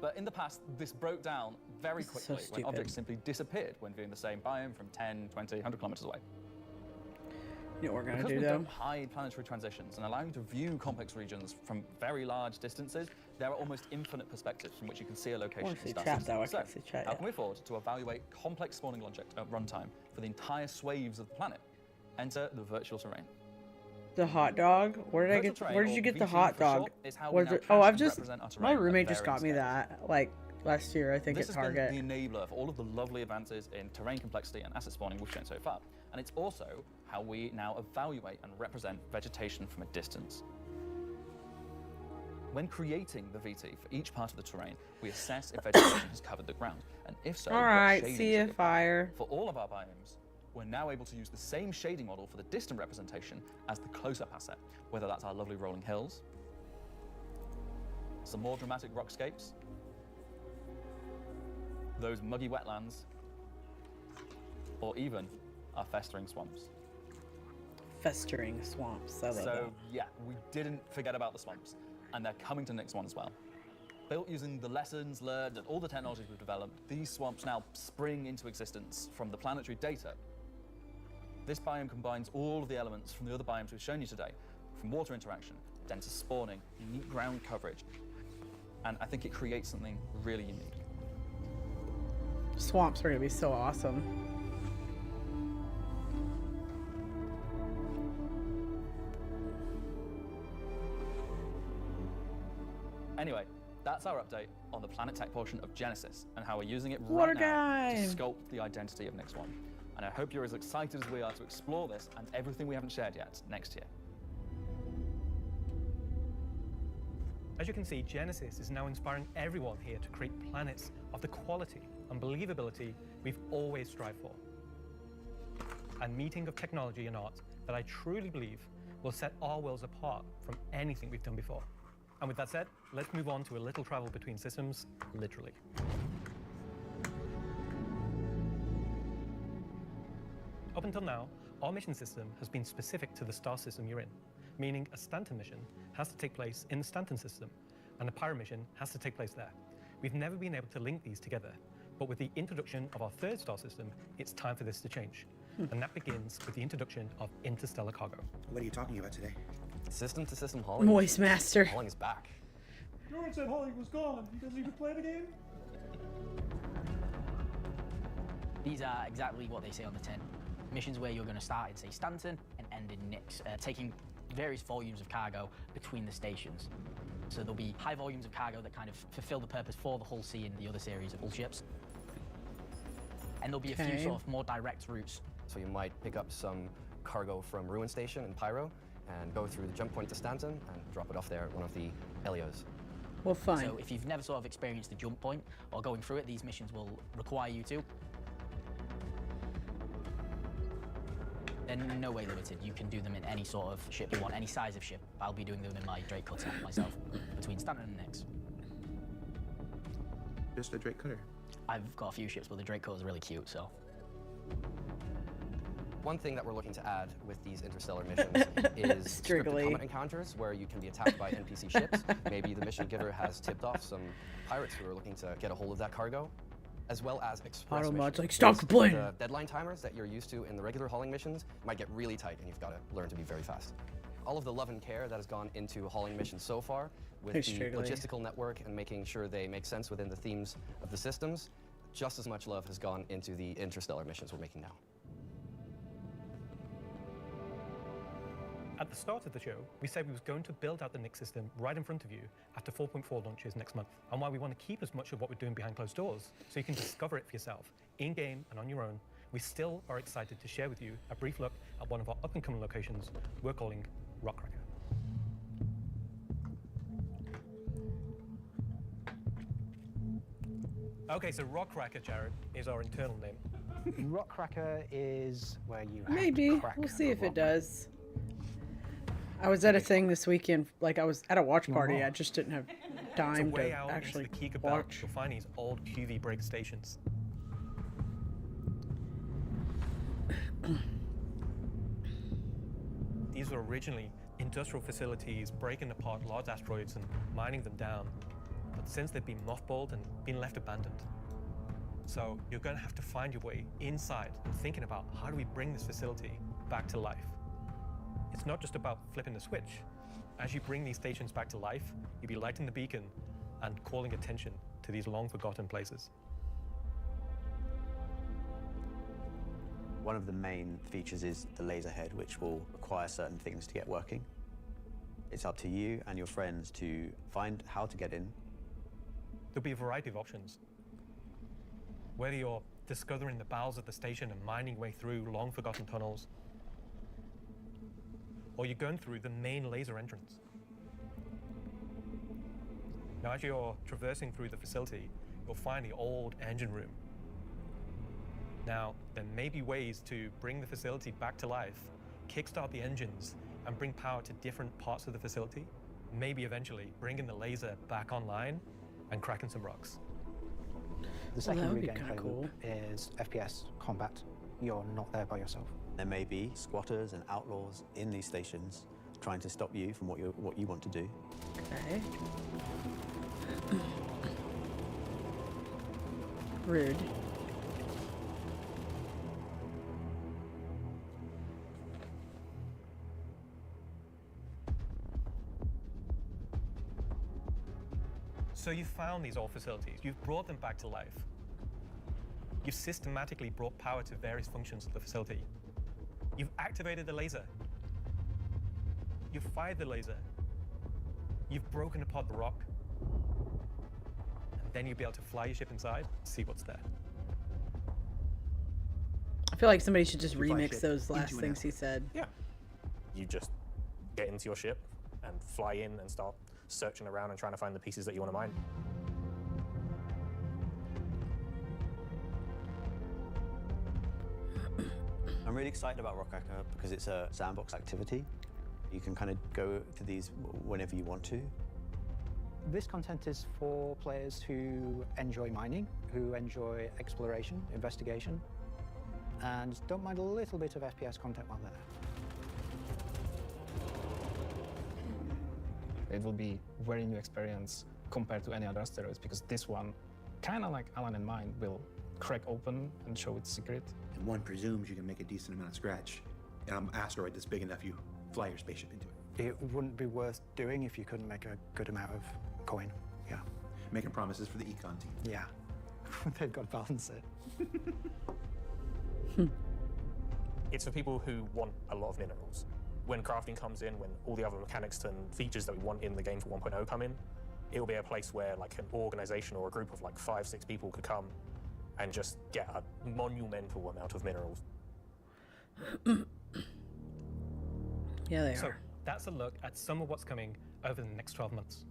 But in the past, this broke down very quickly when objects simply disappeared when viewing the same biome from 10, 20, 100 kilometers away. You know what we're going to Because do, we though? don't hide planetary transitions and allowing you to view complex regions from very large distances, there are almost infinite perspectives from which you can see a location in Star chat, System. though. I So, can't see chat how yet. can we afford to evaluate complex spawning logic at runtime for the entire swathes of the planet? Enter the virtual terrain. The hot dog? Where did I Virtual get? terrain, Where did or you get the VT hot for dog? short, is how we Where's now it? Oh, track I've and just. represent our My terrain at roommate just varying got me scales. that like last year, I think, This at has Target. been the enabler for all of the lovely advances in terrain complexity and asset spawning we've shown so far. And it's also how we now evaluate and represent vegetation from a distance. When creating the VT for each part of the terrain, we assess if vegetation has covered the ground, and if so, All what right, shading see should ya, it be. fire. For all of our biomes, we're now able to use the same shading model for the distant representation as the close-up asset, whether that's our lovely rolling hills, some more dramatic rockscapes, those muggy wetlands, or even our festering swamps. Festering swamps. I love that. So yeah, we didn't forget about the swamps, and they're coming to the next one as well. Built using the lessons learned and all the technologies we've developed, these swamps now spring into existence from the planetary data. This biome combines all of the elements from the other biomes we've shown you today, from water interaction, denser spawning, unique ground coverage, and I think it creates something really unique. Swamps are gonna be so awesome. Anyway, that's our update on the Planet Tech portion of Genesis and how we're using it Water right now guy. to sculpt the identity of Nix One. And I hope you're as excited as we are to explore this and everything we haven't shared yet next year. As you can see, Genesis is now inspiring everyone here to create planets of the quality and believability we've always strived for. A meeting of technology and art that I truly believe will set our worlds apart from anything we've done before. And with that said, let's move on to a little travel between systems, literally. Up until now, our mission system has been specific to the star system you're in, meaning a Stanton mission has to take place in the Stanton system, and a Pyro mission has to take place there. We've never been able to link these together, but with the introduction of our third star system, it's time for this to change. And that begins with the introduction of interstellar cargo. What are you talking about today? System-to-system hauling. Moist Master. Hauling is back. Jordan said hauling was gone. He doesn't even play the game? These are exactly what they say on the tin. Missions where you're going to start in, say, Stanton and end in Nix, taking various volumes of cargo between the stations. So there'll be high volumes of cargo that kind of fulfill the purpose for the Hull C and the other series of Hull ships. And there'll be a few sort of more direct routes. So you might pick up some cargo from Ruin Station in Pyro and go through the jump point to Stanton and drop it off there at one of the Helios. Well, fine. So if you've never sort of experienced the jump point or going through it, these missions will require you to. They're no way limited. You can do them in any sort of ship you want, any size of ship. I'll be doing them in my Drake Cutter myself, between Stanton and Nix. Just a Drake Cutter. I've got a few ships, but the Drake Cutter is really cute, so. One thing that we're looking to add with these interstellar missions is scripted comet encounters where you can be attacked by NPC ships. Maybe the mission giver has tipped off some pirates who are looking to get a hold of that cargo, as well as express Auto missions. mods like, stop complaining. The deadline timers that you're used to in the regular hauling missions might get really tight, and you've got to learn to be very fast. All of the love and care that has gone into hauling missions so far, with the logistical network and making sure they make sense within the themes of the systems, just as much love has gone into the interstellar missions we're making now. At the start of the show, we said we was going to build out the Nix system right in front of you after 4.4 launches next month, and why we want to keep as much of what we're doing behind closed doors so you can discover it for yourself, in-game and on your own. We still are excited to share with you a brief look at one of our up-and-coming locations we're calling Rockcracker. Okay, so Rockcracker, Jared, is our internal name. Rockcracker is where you have Maybe. to crack We'll see if a it does. I was at a thing this weekend, like I was at a watch party. Oh. I just didn't have So time way to out actually into the Kika Belt, watch. you'll find these old QV break stations. These were originally industrial facilities breaking apart large asteroids and mining them down. But but since they've been mothballed and been left abandoned. So you're going to have to find your way inside and thinking about how do we bring this facility back to life. It's not just about flipping the switch. As you bring these stations back to life, you'll be lighting the beacon and calling attention to these long-forgotten places. One of the main features is the laser head, which will require certain things to get working. It's up to you and your friends to find how to get in. There'll be a variety of options. Whether you're discovering the bowels of the station and mining your way through long-forgotten tunnels, or you're going through the main laser entrance. Now, as you're traversing through the facility, you'll find the old engine room. Now, there may be ways to bring the facility back to life, kickstart the engines, and bring power to different parts of the facility. Maybe eventually bringing the laser back online and cracking some rocks. The secondary gameplay loop is FPS combat. You're not there by yourself. There may be squatters and outlaws in these stations trying to stop you from what you want to do. Okay. Rude. So you've found these old facilities, you've brought them back to life. You've systematically brought power to various functions of the facility. You've activated the laser. You've fired the laser. You've broken apart the rock. And then you'll be able to fly your ship inside, see what's there. I feel like somebody should just remix those last things he said. Yeah. You just get into your ship and fly in and start searching around and trying to find the pieces that you want to mine. I'm really excited about Rockcracker because it's a sandbox activity. You can kind of go to these whenever you want to. This content is for players who enjoy mining, who enjoy exploration, investigation, and don't mind a little bit of FPS content while they're there. It will be a very new experience compared to any other asteroids, because this one, kind of like Alan and mine, will crack open and show its secret. And one presumes you can make a decent amount of scratch on an asteroid that's big enough you fly your spaceship into it. It wouldn't be worth doing if you couldn't make a good amount of coin. Yeah. Making promises for the econ team. Yeah. They've got to balance it. It's for people who want a lot of minerals. When crafting comes in, when all the other mechanics and features that we want in the game for 1.0 come in, it'll be a place where like an organization or a group of like 5-6 people could come and just get a monumental amount of minerals. Yeah, they So are. that's a look at some of what's coming over the next 12 months.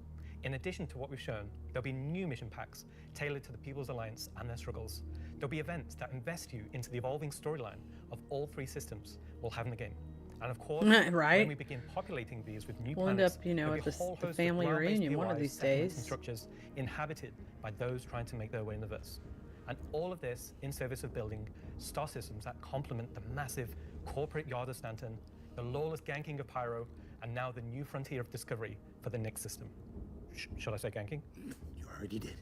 In addition to what we've shown, there'll be new mission packs tailored to the People's Alliance and their struggles. There'll be events that invest you into the evolving storyline of all 3 systems we'll have in the game. And of course, right? when we begin populating these with new We'll end planets, up, you know, there'll at be a the whole host of family ground-based reunion one of POIs, these settlements, and days. structures inhabited by those trying to make their way in the verse. And all of this in service of building star systems that complement the massive corporate yard of Stanton, the lawless ganking of Pyro, and now the new frontier of discovery for the Nyx system. Shall I say ganking? You already did.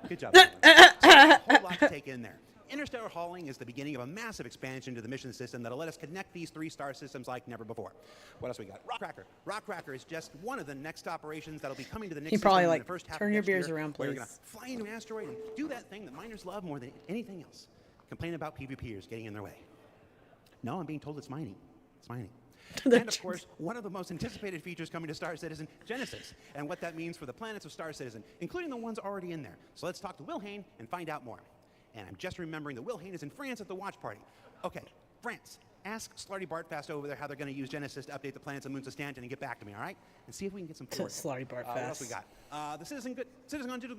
Good job. So a whole lot to take in there. Interstellar hauling is the beginning of a massive expansion to the mission system that'll let us connect these 3 star systems like never before. What else we got? Rockcracker. Rockcracker is just one of the next operations that'll be coming to the Nyx You system probably in like the first half turn of your next beers year, around, where please. you're gonna fly into an asteroid and do that thing that miners love more than anything else. Complain about PvPers getting in their way. No, I'm being told it's mining. It's mining. And of course, one of the most anticipated features coming to Star Citizen, Genesis, and what that means for the planets of Star Citizen, including the ones already in there. So let's talk to Will Hain and find out more. And I'm just remembering that Will Hain is in France at the watch party. Okay, France. Ask Slarty Bartfast over there how they're going to use Genesis to update the planets and moons of Stanton and get back to me, all right? And see if we can get some forward. Slarty Bartfast. What else we got? The Citizen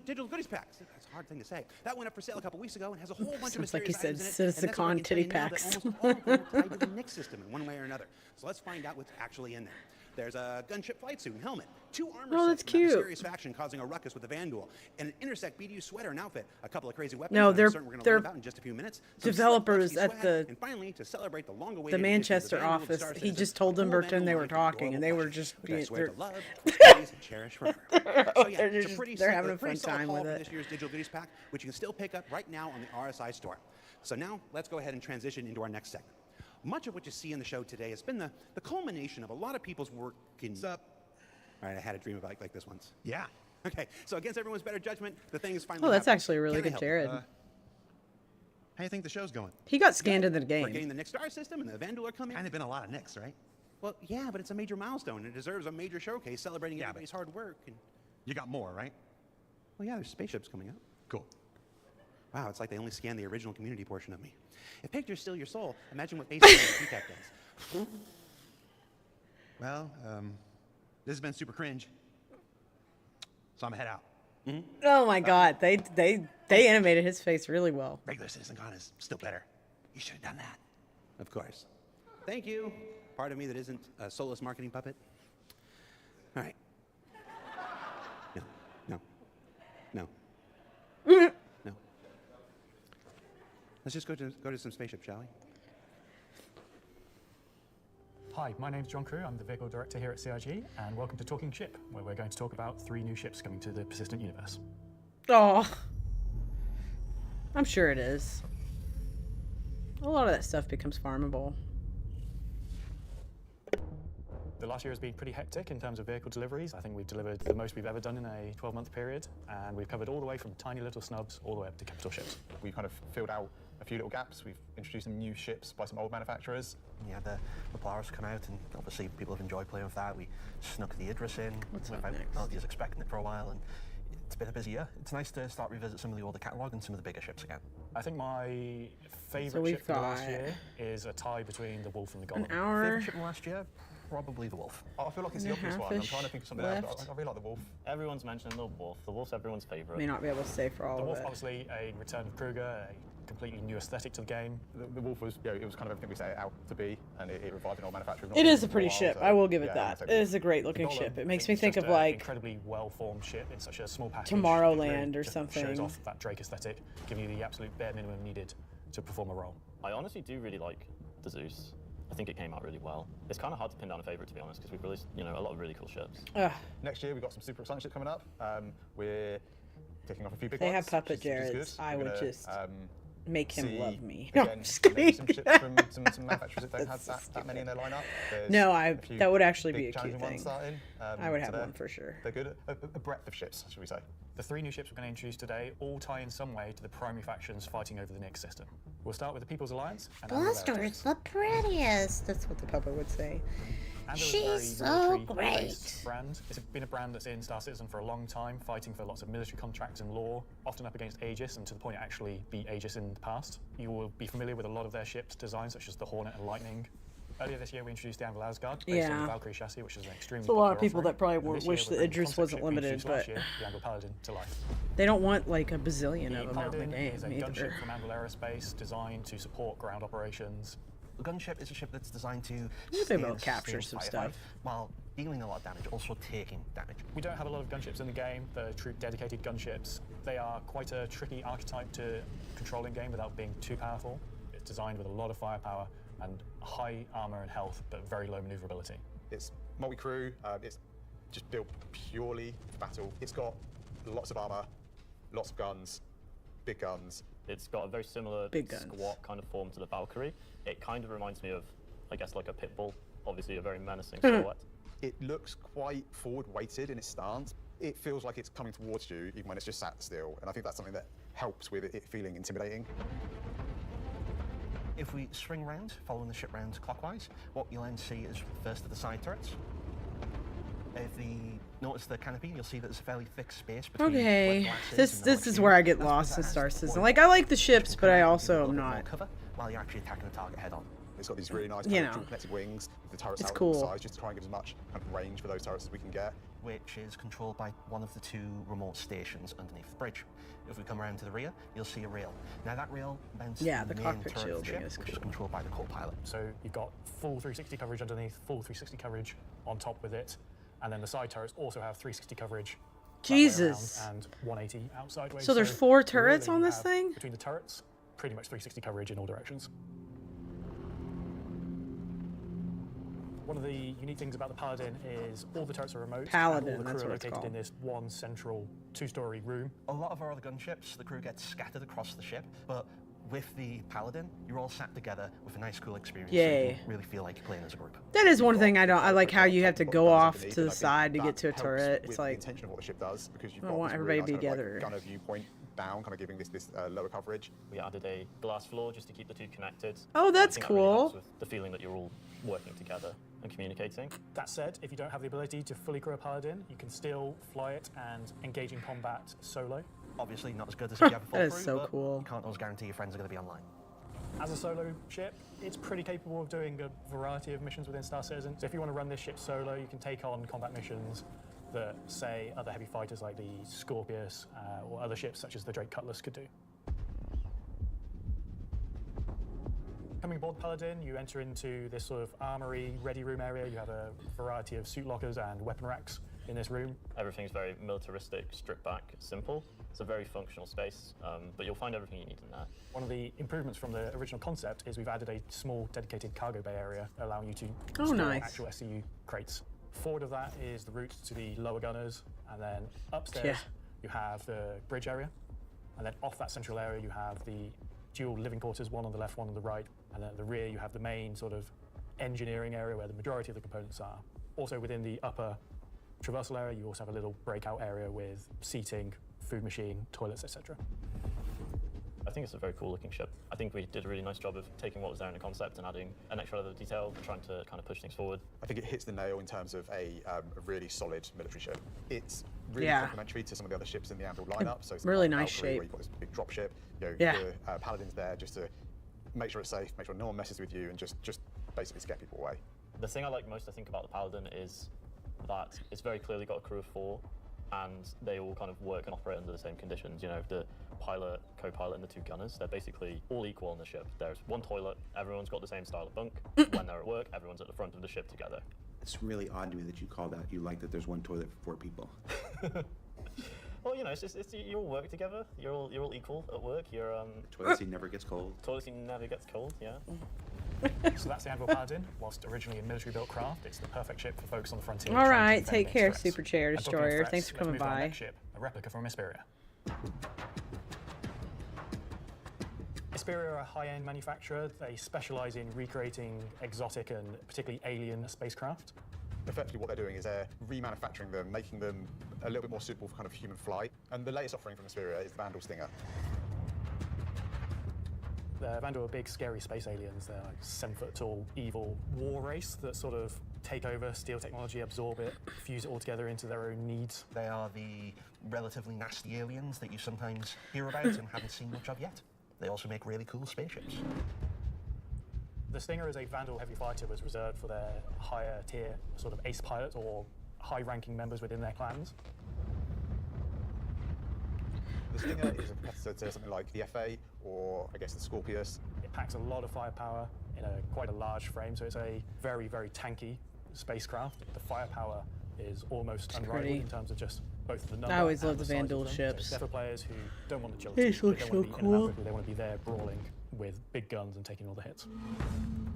Digital Goodies Packs. That's a hard thing to say. That went up for sale a couple weeks ago and has a whole bunch of Sounds like mysterious you items said in it. And that's what I Citcon can tell you titty now, that packs. almost all of them are tied to the Nyx system in one way or another. So let's find out what's actually in there. There's a gunship flight suit and helmet, 2 armor Oh, sets that's from a cute. mysterious faction causing a ruckus with the Van Duel, and an Intersect BDU sweater and outfit, a couple of crazy weapons. No, that I'm certain we're going to learn about in just a few minutes. Some developers slick, at swag, the and finally, to celebrate the long-awaited Manchester Van Duel, the office. Star He Citizen, just told them cool pretend men they who were wanted to talking, grow and they were watches, just which I swear to love, they're- praise, and cherish forever. So yeah, They're it's a just- pretty they're solid- having a pretty fun solid time haul with for it. this year's digital goodies pack, which you can still pick up right now on the RSI store. So now let's go ahead and transition into our next segment. Much of what you see in the show today has been the culmination of a lot of people's work in... What's up? All right, I had a dream about like this once. Yeah. Okay, so against everyone's better judgment, the thing is finally Oh, that's happening. actually a really Can I good help? Jared. How do you think the show's going? He got scanned into the We're game. getting the Nick Star system and the Van Duel are coming. And there've been a lot of Nicks, right? Well, yeah, but it's a major milestone and it deserves a major showcase celebrating everybody's hard work. And you got more, right? Well, yeah, there's spaceships coming out. Cool. Wow, it's like they only scanned the original community portion of me. If pictures steal your soul, imagine what Facebook and PTAC does. Well, this has been super cringe. So I'm gonna head out. Oh my God, they animated his face really well. Regular CitizenCon is still better. You should have done that. Of course. Thank you. Part of me that isn't a soulless marketing puppet. All right. No. No. Let's just go to some spaceship, shall we? Hi, my name's John Crew. I'm the Vehicle Director here at CIG, and welcome to Talking Ship, where we're going to talk about 3 new ships coming to the persistent universe. Oh, I'm sure it is. A lot of that stuff becomes farmable. The last year has been pretty hectic in terms of vehicle deliveries. I think we've delivered the most we've ever done in a 12-month period, and we've covered all the way from tiny little snubs all the way up to capital ships. We kind of filled out a few little gaps. We've introduced some new ships by some old manufacturers. Yeah, the Polaris come out, and obviously people have enjoyed playing with that. We snuck the Idris in. What's up without next? nobody was expecting it for a while, and it's been a busy year. It's nice to start revisit some of the older catalogue and some of the bigger ships again. I think my favourite So we've ship from the last got year is a tie between the Wolf and the Golem. An hour. Favourite ship from last year? Probably the Wolf. I feel like it's And the a obvious one. I'm half-ish trying to think of something else, left. but I really like the Wolf. Everyone's mentioning the Wolf. The Wolf's everyone's favourite. May not be able to say for all The of Wolf, it. obviously, a return of Kruger, a completely new aesthetic to the game. The Wolf was, it was kind of everything we set it out to be, and it revived an old manufacturer. It is a pretty ship. I will give it that. It is a great looking The Golem, ship. It I makes think me it's think of just a like incredibly well-formed ship in such a small package. Tomorrowland It or just something. Shows off that Drake aesthetic, giving you the absolute bare minimum needed to perform a role. I honestly do really like the Zeus. I think it came out really well. It's kind of hard to pin down a favourite, to be honest, because we've released, a lot of really cool ships. Next year, we've got some super exciting shit coming up. We're kicking off a few big They ones. have puppet which is Jareds. good. I We're would gonna, just make him see, love me. No, again, I'm just kidding. maybe some ships from some manufacturers that don't have that many in their lineup. There's No, a few that would actually be big a cute challenging ones thing. starting. I would so have they're- one for sure. They're good. A breadth of ships, should we say? The 3 new ships we're going to introduce today all tie in some way to the primary factions fighting over the Nyx system. We'll start with the People's Alliance. And Bluster's the prettiest. That's what the puppet would say. She's so military-based brand. It's been a brand that's in Star Citizen for a long time, fighting for lots of military contracts and law, often up against Aegis, and to the point it actually beat Aegis in the past. You will be familiar with a lot of their ships' designs, such as the Hornet and Lightning. Earlier this year, we introduced the Anvil Asgard, based on the Valkyrie chassis, which is an extremely There's a lot of popular people offering. that probably And this wish year, that we're bringing Idris concept wasn't ship we limited, introduced last but year, the Anvil Paladin, to life. they don't want like a bazillion The of them out in the Paladin game is a gunship from Anvil Aerospace designed to support ground operations. The gunship is a ship that's designed to We'll be able to stay in capture sustained some firefight stuff. while dealing a lot of damage, also taking damage. We don't have a lot of gunships in the game, the true dedicated gunships. They are quite a tricky archetype to control in game without being too powerful. It's designed with a lot of firepower and high armor and health, but very low maneuverability. It's multi-crew. It's just built purely for battle. It's got lots of armor, lots of guns, big guns. It's got a very similar squat kind of form to the Valkyrie. It kind of reminds me of, I guess, like a pit bull. Obviously, a very menacing silhouette. It looks quite forward-weighted in its stance. It feels like it's coming towards you, even when it's just sat still. And I think that's something that helps with it feeling intimidating. If we swing round, following the ship round clockwise, what you'll then see is first of the side turrets. If you notice the canopy, you'll see that there's a fairly thick space between Okay, where this is where I get lost in Star Citizen. Like, I like the ships, but I also am not. cover while you're actually attacking the target head on. It's got these really nice You kind of know. dual connected wings with the turrets It's out cool. on the sides, just to try and give as much kind of range for those turrets as we can get. Which is controlled by one of the 2 remote stations underneath the bridge. If we come around to the rear, you'll see a rail. Now that rail mounts Yeah, the the main cockpit turret of the shielding ship, is which is cool. controlled by the co-pilot. So you've got full 360 coverage underneath, full 360 coverage on top with it. And then the side turrets also have 360 coverage. Jesus. And 180 outside ways. So there's 4 turrets really on this have, thing? Between the turrets, pretty much 360 coverage in all directions. One of the unique things about the Paladin is all the turrets are remote. Paladin, and all the that's crew are what it's located called. in this one central 2-story room. A lot of our other gunships, the crew gets scattered across the ship, but with the Paladin, you're all sat together with a nice, cool experience. So Yay. you really feel like you're playing as a group. That is one thing I don't. I like how you have to go off to the side to get to a turret. It's like the intention of what the ship does, because you've I got want this everybody really to be nice together. kind of like gunner viewpoint down, kind of giving this lower coverage. We added a glass floor just to keep the two connected. Oh, that's I think that really helps cool. with the feeling that you're all working together and communicating. That said, if you don't have the ability to fully crew a Paladin, you can still fly it and engage in combat solo. Obviously, not as good as if you have a full That is crew, so but cool. you can't always guarantee your friends are going to be online. As a solo ship, it's pretty capable of doing a variety of missions within Star Citizen. So if you want to run this ship solo, you can take on combat missions that, say, other heavy fighters like the Scorpius or other ships such as the Drake Cutlass could do. Coming aboard Paladin, you enter into this sort of armory, ready room area. You have a variety of suit lockers and weapon racks in this room. Everything's very militaristic, stripped back, simple. It's a very functional space, but you'll find everything you need in there. One of the improvements from the original concept is we've added a small dedicated cargo bay area, allowing you to Oh, store nice. actual SCU crates. Forward of that is the route to the lower gunners, and then upstairs Yeah. you have the bridge area, and then off that central area you have the dual living quarters, one on the left, one on the right, and then at the rear you have the main sort of engineering area where the majority of the components are. Also within the upper traversal area you also have a little breakout area with seating, food machine, toilets, etc. I think it's a very cool looking ship. I think we did a really nice job of taking what was there in the concept and adding an extra level of detail, trying to kind of push things forward. I think it hits the nail in terms of a really solid military ship. It's really Yeah. complementary to some of the other ships in the Anvil lineup. So something Really like nice Valkyrie, shape. where you've got this big drop ship. You know, Yeah. the Paladin's there just to make sure it's safe, make sure no one messes with you, and just basically scare people away. The thing I like most, I think, about the Paladin is that it's very clearly got a crew of 4, and they all kind of work and operate under the same conditions. You know, the pilot, co-pilot, and the 2 gunners, they're basically all equal on the ship. There's one toilet, everyone's got the same style of bunk. When they're at work, everyone's at the front of the ship together. It's really odd to me that you called out, you like that there's one toilet for 4 people. Well, you know, it's you all work together. You're all equal at work. You're Toilet seat never gets cold. Toilet seat never gets cold. Yeah. So that's the Anvil Paladin. Whilst originally a military-built craft, it's the perfect ship for folks on the frontier. All trying to right, defend take against care, threats. Super Chair And talking of Destroyer. threats, Thanks for let's coming move to our by. next ship, a replica from Hesperia. Hesperia are a high-end manufacturer. They specialize in recreating exotic and particularly alien spacecraft. Effectively what they're doing is they're remanufacturing them, making them a little bit more suitable for kind of human flight. And the latest offering from Hesperia is the Vandal Stinger. The Vandal are big, scary space aliens. They're like 7-foot-tall, evil war race that sort of take over, steal technology, absorb it, fuse it all together into their own needs. They are the relatively nasty aliens that you sometimes hear about and haven't seen much of yet. They also make really cool spaceships. The Stinger as a Vandal heavy fighter was reserved for their higher tier sort of ace pilots or high-ranking members within their clans. The Stinger is a competitor to something like the FA or I guess the Scorpius. It packs a lot of firepower in quite a large frame, so it's a very, very tanky spacecraft. The firepower is almost unrivaled pretty. in terms of just both the number I always and love the size of Vandal them. ships. So they're for players who don't want the These agility, look they don't so want to be in and out cool. quickly, they want to be there brawling with big guns and taking all the hits.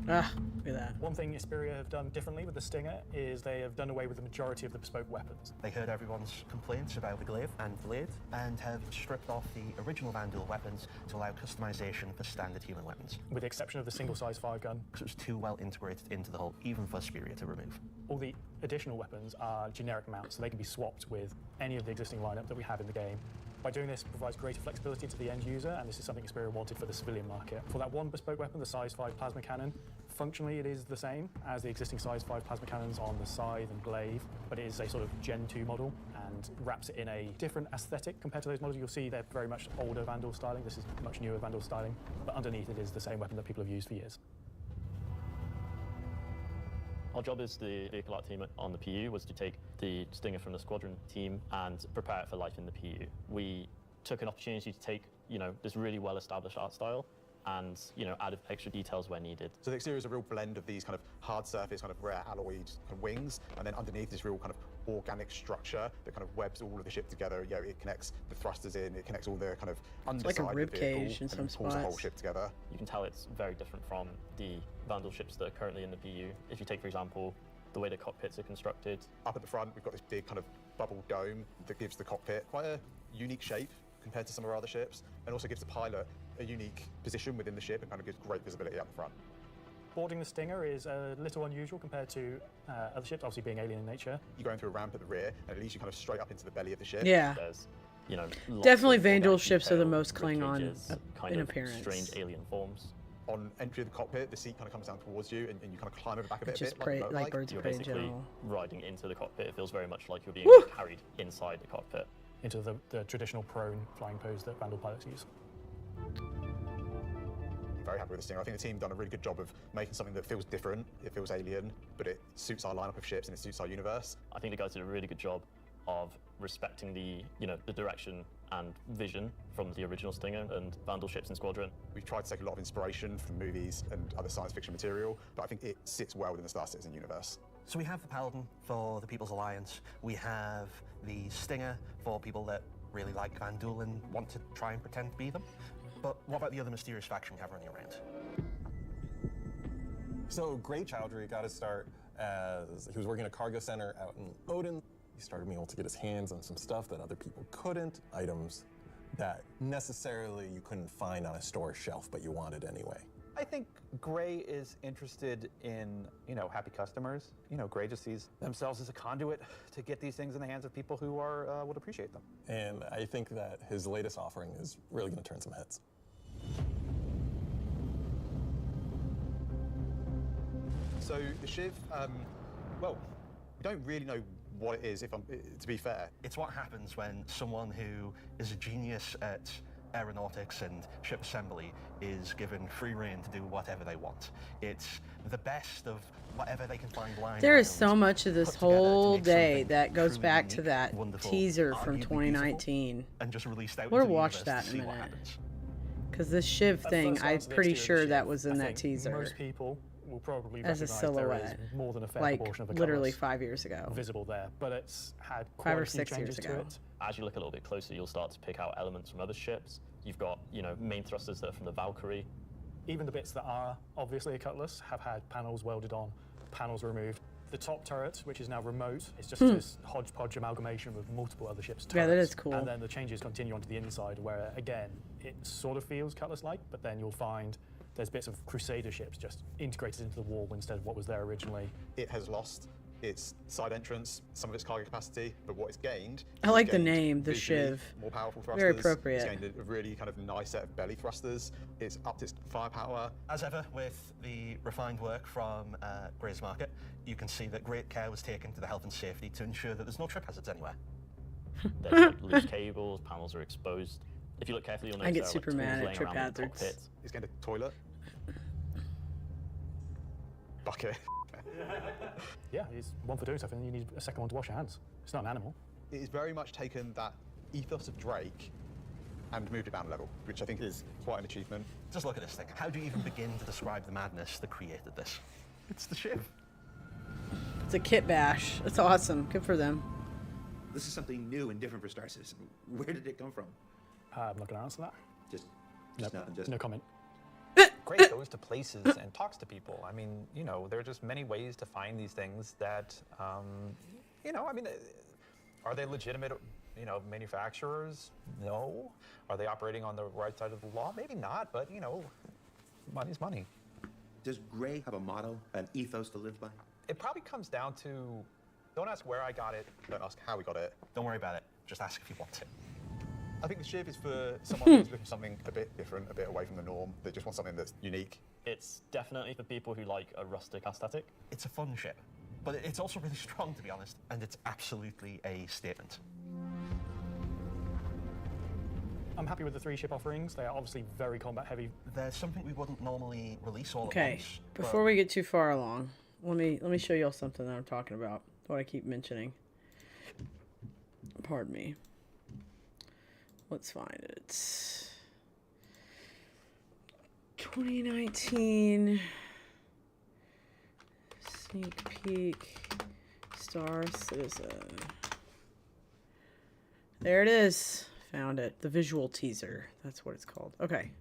Ah, look at that. One thing Hesperia have done differently with the Stinger is they have done away with the majority of the bespoke weapons. They heard everyone's complaints about the glaive and blade and have stripped off the original Vandal weapons to allow customization for standard human weapons. With the exception of the single-size 5-gun. Because it was too well integrated into the whole, even for Hesperia to remove. All the additional weapons are generic mounts, so they can be swapped with any of the existing lineup that we have in the game. By doing this, it provides greater flexibility to the end user, and this is something Hesperia wanted for the civilian market. For that one bespoke weapon, the size 5 plasma cannon, functionally it is the same as the existing size 5 plasma cannons on the Scythe and Glaive, but it is a sort of Gen 2 model and wraps it in a different aesthetic compared to those models. You'll see they're very much older Vandal styling. This is much newer Vandal styling, but underneath it is the same weapon that people have used for years. Our job as the vehicle art team on the PU was to take the Stinger from the squadron team and prepare it for life in the PU. We took an opportunity to take, you know, this really well-established art style and add extra details where needed. So the exterior is a real blend of these kind of hard surface, kind of rare alloyed kind of wings, and then underneath this real kind of organic structure that kind of webs all of the ship together. It connects the thrusters in, it connects all the kind of underside like a rib of the vehicle, cage in and some then pulls the whole spots. ship together. You can tell it's very different from the Vandal ships that are currently in the PU. If you take, for example, the way the cockpits are constructed. Up at the front, we've got this big kind of bubble dome that gives the cockpit quite a unique shape compared to some of our other ships, and also gives the pilot a unique position within the ship and kind of gives great visibility up the front. Boarding the Stinger is a little unusual compared to other ships, obviously being alien in nature. You're going through a ramp at the rear, and it leads you kind of straight up into the belly of the ship. Yeah. There's, lots Definitely of Vandal organic ships are the detail, most rib Klingon cages, kind in of appearance. strange alien forms. On entry of the cockpit, the seat kind of comes down towards you, and you kind of climb over the back of it Just a bit. like birds You're of prey in basically general. riding into the cockpit. It feels very much like you're being Woo! carried inside the cockpit. Into the traditional prone flying pose that Vandal pilots use. I'm very happy with the Stinger. I think the team done a really good job of making something that feels different, it feels alien, but it suits our lineup of ships and it suits our universe. I think the guys did a really good job of respecting the direction and vision from the original Stinger and Vandal ships in Squadron. We've tried to take a lot of inspiration from movies and other science fiction material, but I think it sits well within the Star Citizen universe. So we have the Paladin for the People's Alliance. We have the Stinger for people that really like Vandal and want to try and pretend to be them. But what about the other mysterious faction we have running around? So Gray Chowdhury got his start as he was working at a cargo center out in Odin. He started being able to get his hands on some stuff that other people couldn't, items that necessarily you couldn't find on a store shelf, but you wanted anyway. I think Gray is interested in, happy customers. Gray just sees themselves as a conduit to get these things in the hands of people who would appreciate them. And I think that his latest offering is really going to turn some heads. So the Shiv, well, we don't really know what it is, to be fair. It's what happens when someone who is a genius at aeronautics and ship assembly is given free rein to do whatever they want. It's the best of whatever they can find lying There is around, so much of this put together to whole make day something that goes truly back to unique, that wonderful, teaser from arguably 2019. beautiful, and just released out We'll into the watch universe that to in see a what minute. happens. Because this Shiv At thing, first I'm glance at the pretty exterior sure of the that ship, was in I that think teaser. Most people will probably As a recognize there silhouette, is more than a fair like proportion of the literally colours 5 years ago. visible there, but it's had 5 quite or a few 6 changes years to ago. it. As you look a little bit closer, you'll start to pick out elements from other ships. You've got, main thrusters that are from the Valkyrie. Even the bits that are obviously a Cutlass have had panels welded on, panels removed. The top turret, which is now remote, is just this hodgepodge amalgamation with multiple other ships' turrets. Yeah, that is cool. And then the changes continue onto the inside, where again, it sort of feels Cutlass-like, but then you'll find there's bits of Crusader ships just integrated into the wall instead of what was there originally. It has lost its side entrance, some of its cargo capacity, but what it's gained. I like the gained name, the visually Shiv. More powerful thrusters. Very appropriate. It's gained a really kind of nice set of belly thrusters. It's upped its firepower. As ever with the refined work from Gray's Market, you can see that great care was taken to the health and safety to ensure that there's no trip hazards anywhere. There's like loose cables, panels are exposed. If you look carefully, you'll I notice get there are super like, mad tools at laying trip around in the hazards. cockpit. It's getting a toilet. Bucket. Yeah, it's one for doing something, you need a second one to wash your hands. It's not an animal. It has very much taken that ethos of Drake and moved it down a level, which I think is quite an achievement. Just look at this thing. How do you even begin to describe the madness that created this? It's the Shiv. It's a kit bash. That's awesome. Good for them. This is something new and different for Star Citizen. Where did it come from? I'm not going to answer that. Just Nope. nothing. Just No comment. Gray goes to places and talks to people. I mean, there are just many ways to find these things that, are they legitimate, manufacturers? No. Are they operating on the right side of the law? Maybe not, but, money's money. Does Gray have a motto, an ethos to live by? It probably comes down to, don't ask where I got it. Don't ask how we got it. Don't worry about it. Just ask if you want it. I think the Shiv is for someone who's looking for something a bit different, a bit away from the norm, that just wants something that's unique. It's definitely for people who like a rustic aesthetic. It's a fun ship, but it's also really strong, to be honest, and it's absolutely a statement. I'm happy with the 3 ship offerings. They are obviously very combat heavy. There's something we wouldn't normally release all at Okay, once. before we get too far along, let me show y'all something that I'm talking about. What I keep mentioning. Pardon me. Let's find it. 2019 sneak peek Star Citizen. There it is. Found it. The visual teaser. That's what it's called. Okay.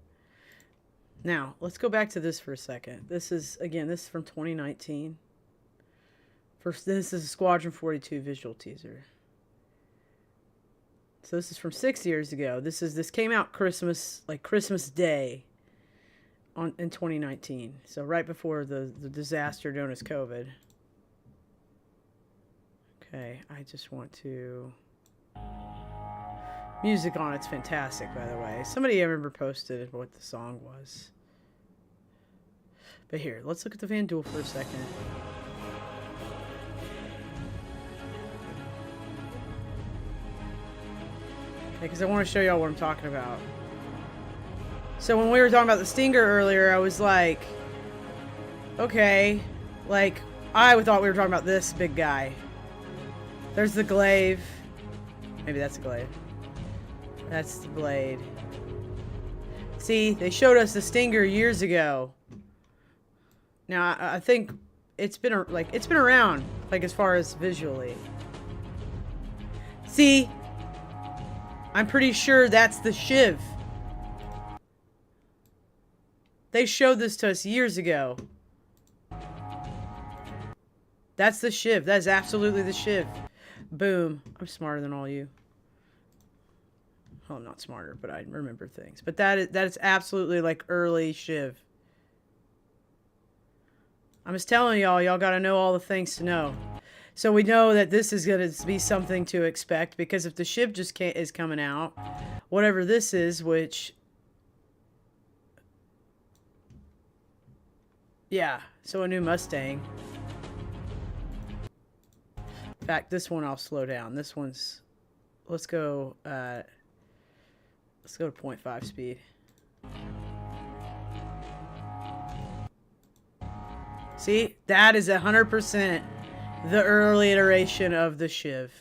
Now, let's go back to this for a second. This is, again, this is from 2019. First, this is a Squadron 42 visual teaser. So this is from 6 years ago. This came out Christmas Day in 2019. So right before the disaster known as COVID. Okay, I just want to... Music on it's fantastic, by the way. Somebody I remember posted what the song was. But here, let's look at the Van Duel for a second. Okay, because I want to show y'all what I'm talking about. So when we were talking about the Stinger earlier, I was like, okay, like, I thought we were talking about this big guy. There's the glaive. Maybe that's the glaive. That's the blade. See, they showed us the Stinger years ago. Now, I think it's been around, like, as far as visually. See? I'm pretty sure that's the Shiv. They showed this to us years ago. That's the Shiv. That is absolutely the Shiv. Boom. I'm smarter than all you. Well, I'm not smarter, but I remember things. But that is absolutely like early Shiv. I'm just telling y'all gotta know all the things to know. So we know that this is gonna be something to expect, because if the Shiv just is coming out, whatever this is, which... Yeah, so a new Mustang. In fact, this one I'll slow down. This one's... Let's go to 0.5 speed. See? That is 100% the early iteration of the Shiv.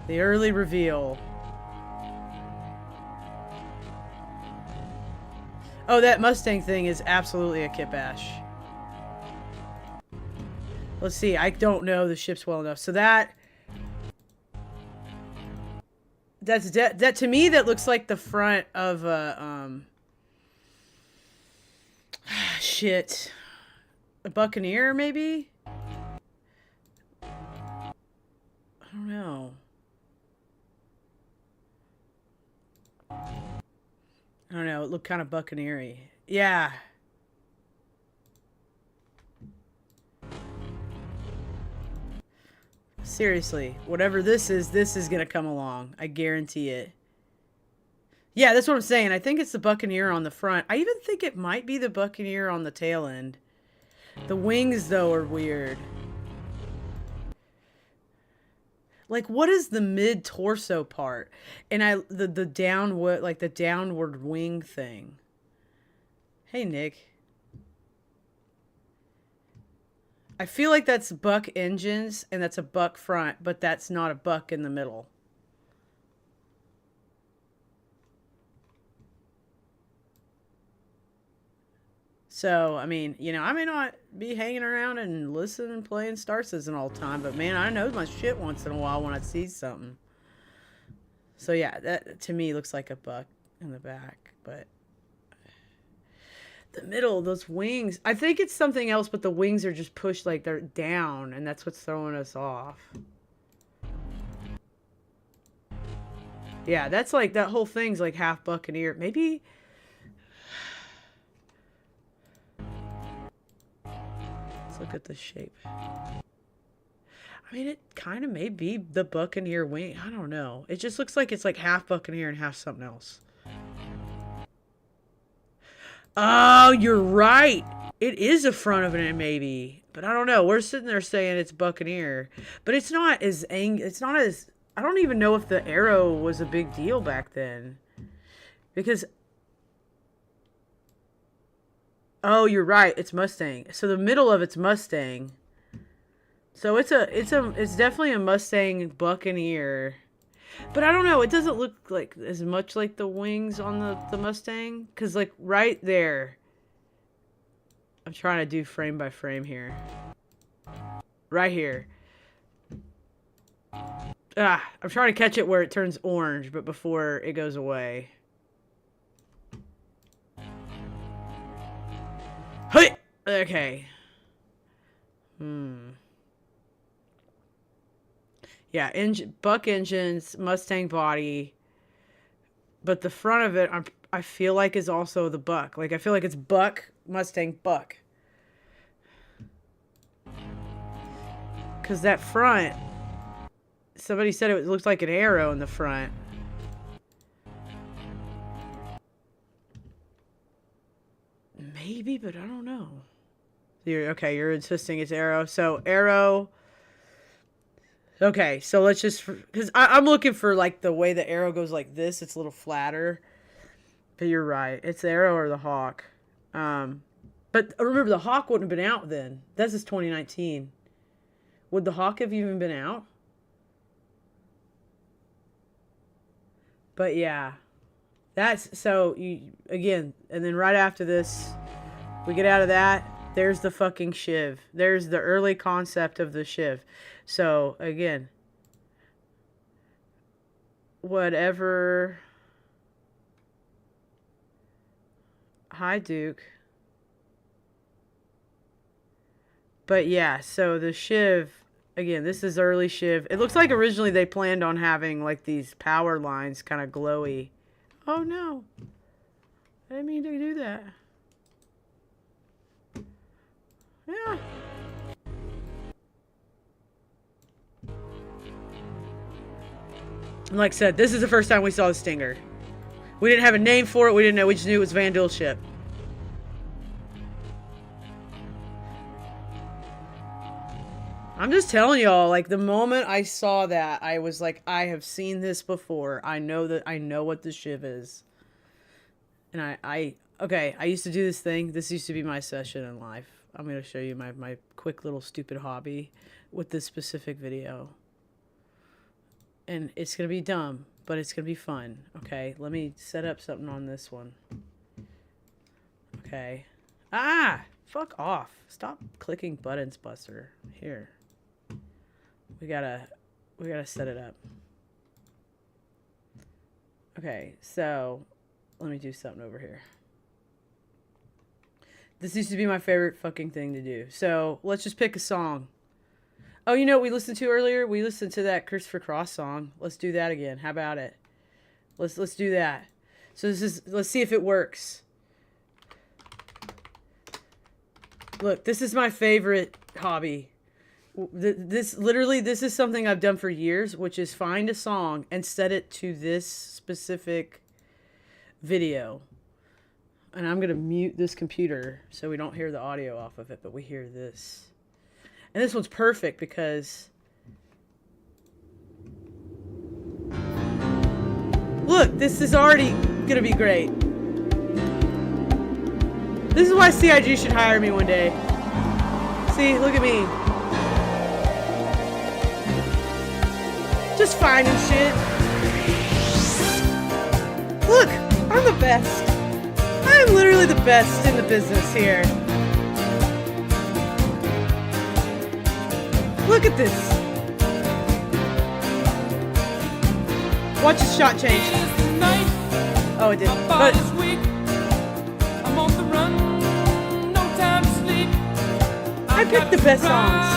The early reveal. Oh, that Mustang thing is absolutely a Kipash. Let's see. I don't know the ships well enough. So that to me, that looks like the front of a shit, a Buccaneer maybe. I don't know. I don't know. It looked kind of Buccaneer-y. Yeah. Seriously, whatever this is gonna come along. I guarantee it. Yeah, that's what I'm saying. I think it's the Buccaneer on the front. I even think it might be the Buccaneer on the tail end. The wings, though, are weird. Like, what is the mid-torso part? And the downward wing thing. Hey, Nick. I feel like that's buck engines and that's a buck front, but that's not a buck in the middle. So, I mean, you know, I may not be hanging around and listening and playing Star Citizen all the time, but man, I know my shit once in a while when I see something. So yeah, that to me looks like a buck in the back, but the middle, those wings, I think it's something else, but the wings are just pushed like they're down, and that's what's throwing us off. Yeah, that's like, that whole thing's like half Buccaneer. Maybe... Let's look at the shape. I mean, it kind of may be the Buccaneer wing. I don't know. It just looks like it's like half Buccaneer and half something else. Oh, you're right. It is a front of it, maybe. But I don't know. We're sitting there saying it's Buccaneer. But it's not as... I don't even know if the arrow was a big deal back then. Because... Oh, you're right. It's Mustang. So the middle of it's Mustang. So it's definitely a Mustang Buccaneer. But I don't know. It doesn't look like as much like the wings on the Mustang. Because, like, right there, I'm trying to do frame by frame here. Right here. I'm trying to catch it where it turns orange, but before it goes away. Hey! Okay. Yeah, buck engines, Mustang body. But the front of it, I feel like is also the buck. Like, I feel like it's buck, Mustang, buck. Because that front, somebody said it looked like an arrow in the front. Maybe, but I don't know. You're insisting it's arrow. So, arrow. Okay, so let's just... Because I'm looking for, like, the way the arrow goes like this. It's a little flatter. But you're right. It's the arrow or the hawk. But remember, the hawk wouldn't have been out then. This is 2019. Would the hawk have even been out? But yeah. That's... So, again, and then right after this, we get out of that. There's the fucking shiv. There's the early concept of the shiv. So, again, whatever. Hi, Duke. But yeah, so the shiv, again, this is early shiv. It looks like originally they planned on having like these power lines kind of glowy. Oh no. I didn't mean to do that. Yeah. And like I said, this is the first time we saw the Stinger. We didn't have a name for it. We didn't know. We just knew it was Van Dil's ship. I'm just telling y'all, like, the moment I saw that, I was like, I have seen this before. I know what the shiv is. And okay, I used to do this thing. This used to be my session in life. I'm going to show you my quick little stupid hobby with this specific video. And it's going to be dumb, but it's going to be fun. Okay, let me set up something on this one. Okay. Ah! Fuck off. Stop clicking buttons, Buster. Here. We gotta set it up. Okay, so let me do something over here. This used to be my favorite fucking thing to do. So let's just pick a song. Oh, you know what we listened to earlier? We listened to that Christopher Cross song. Let's do that again. How about it? Let's do that. So let's see if it works. Look, this is my favorite hobby. This is something I've done for years, which is find a song and set it to this specific video. And I'm going to mute this computer so we don't hear the audio off of it, but we hear this. And this one's perfect because... Look, this is already going to be great. This is why CIG should hire me one day. See, look at me. Just finding shit. Look, I'm the best. I'm literally the best in the business here. Look at this. Watch the shot change. Oh, it didn't. But I picked the best songs.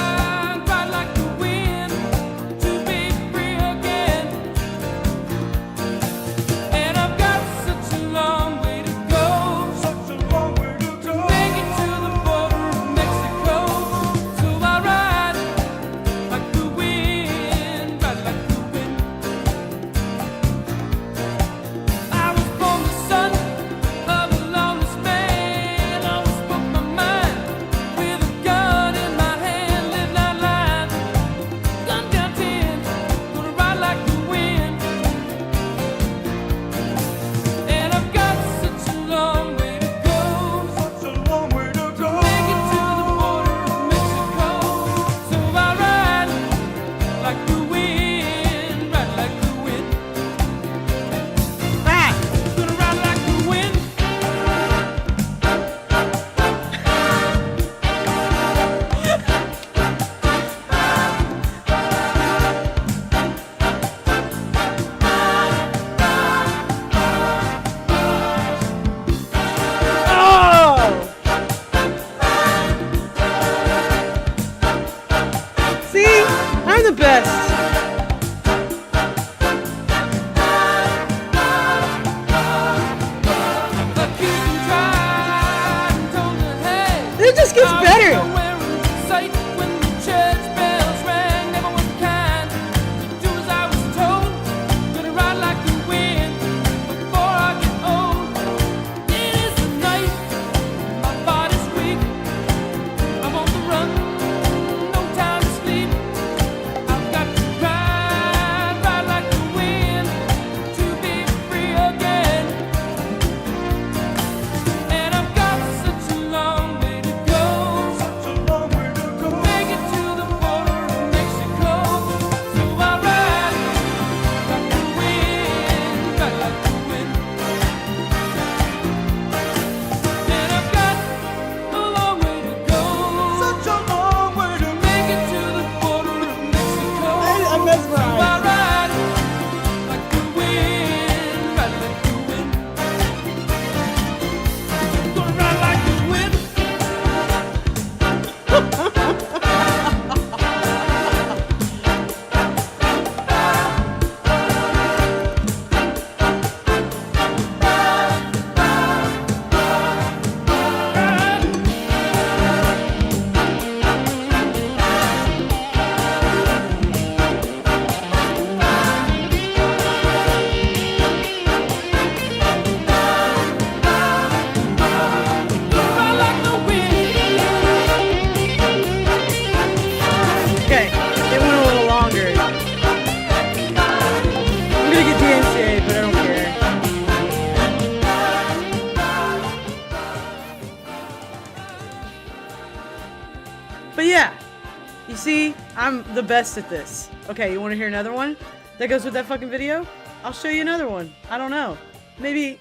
You see, I'm the best at this. Okay, you want to hear another one that goes with that fucking video? I'll show you another one. I don't know. Maybe,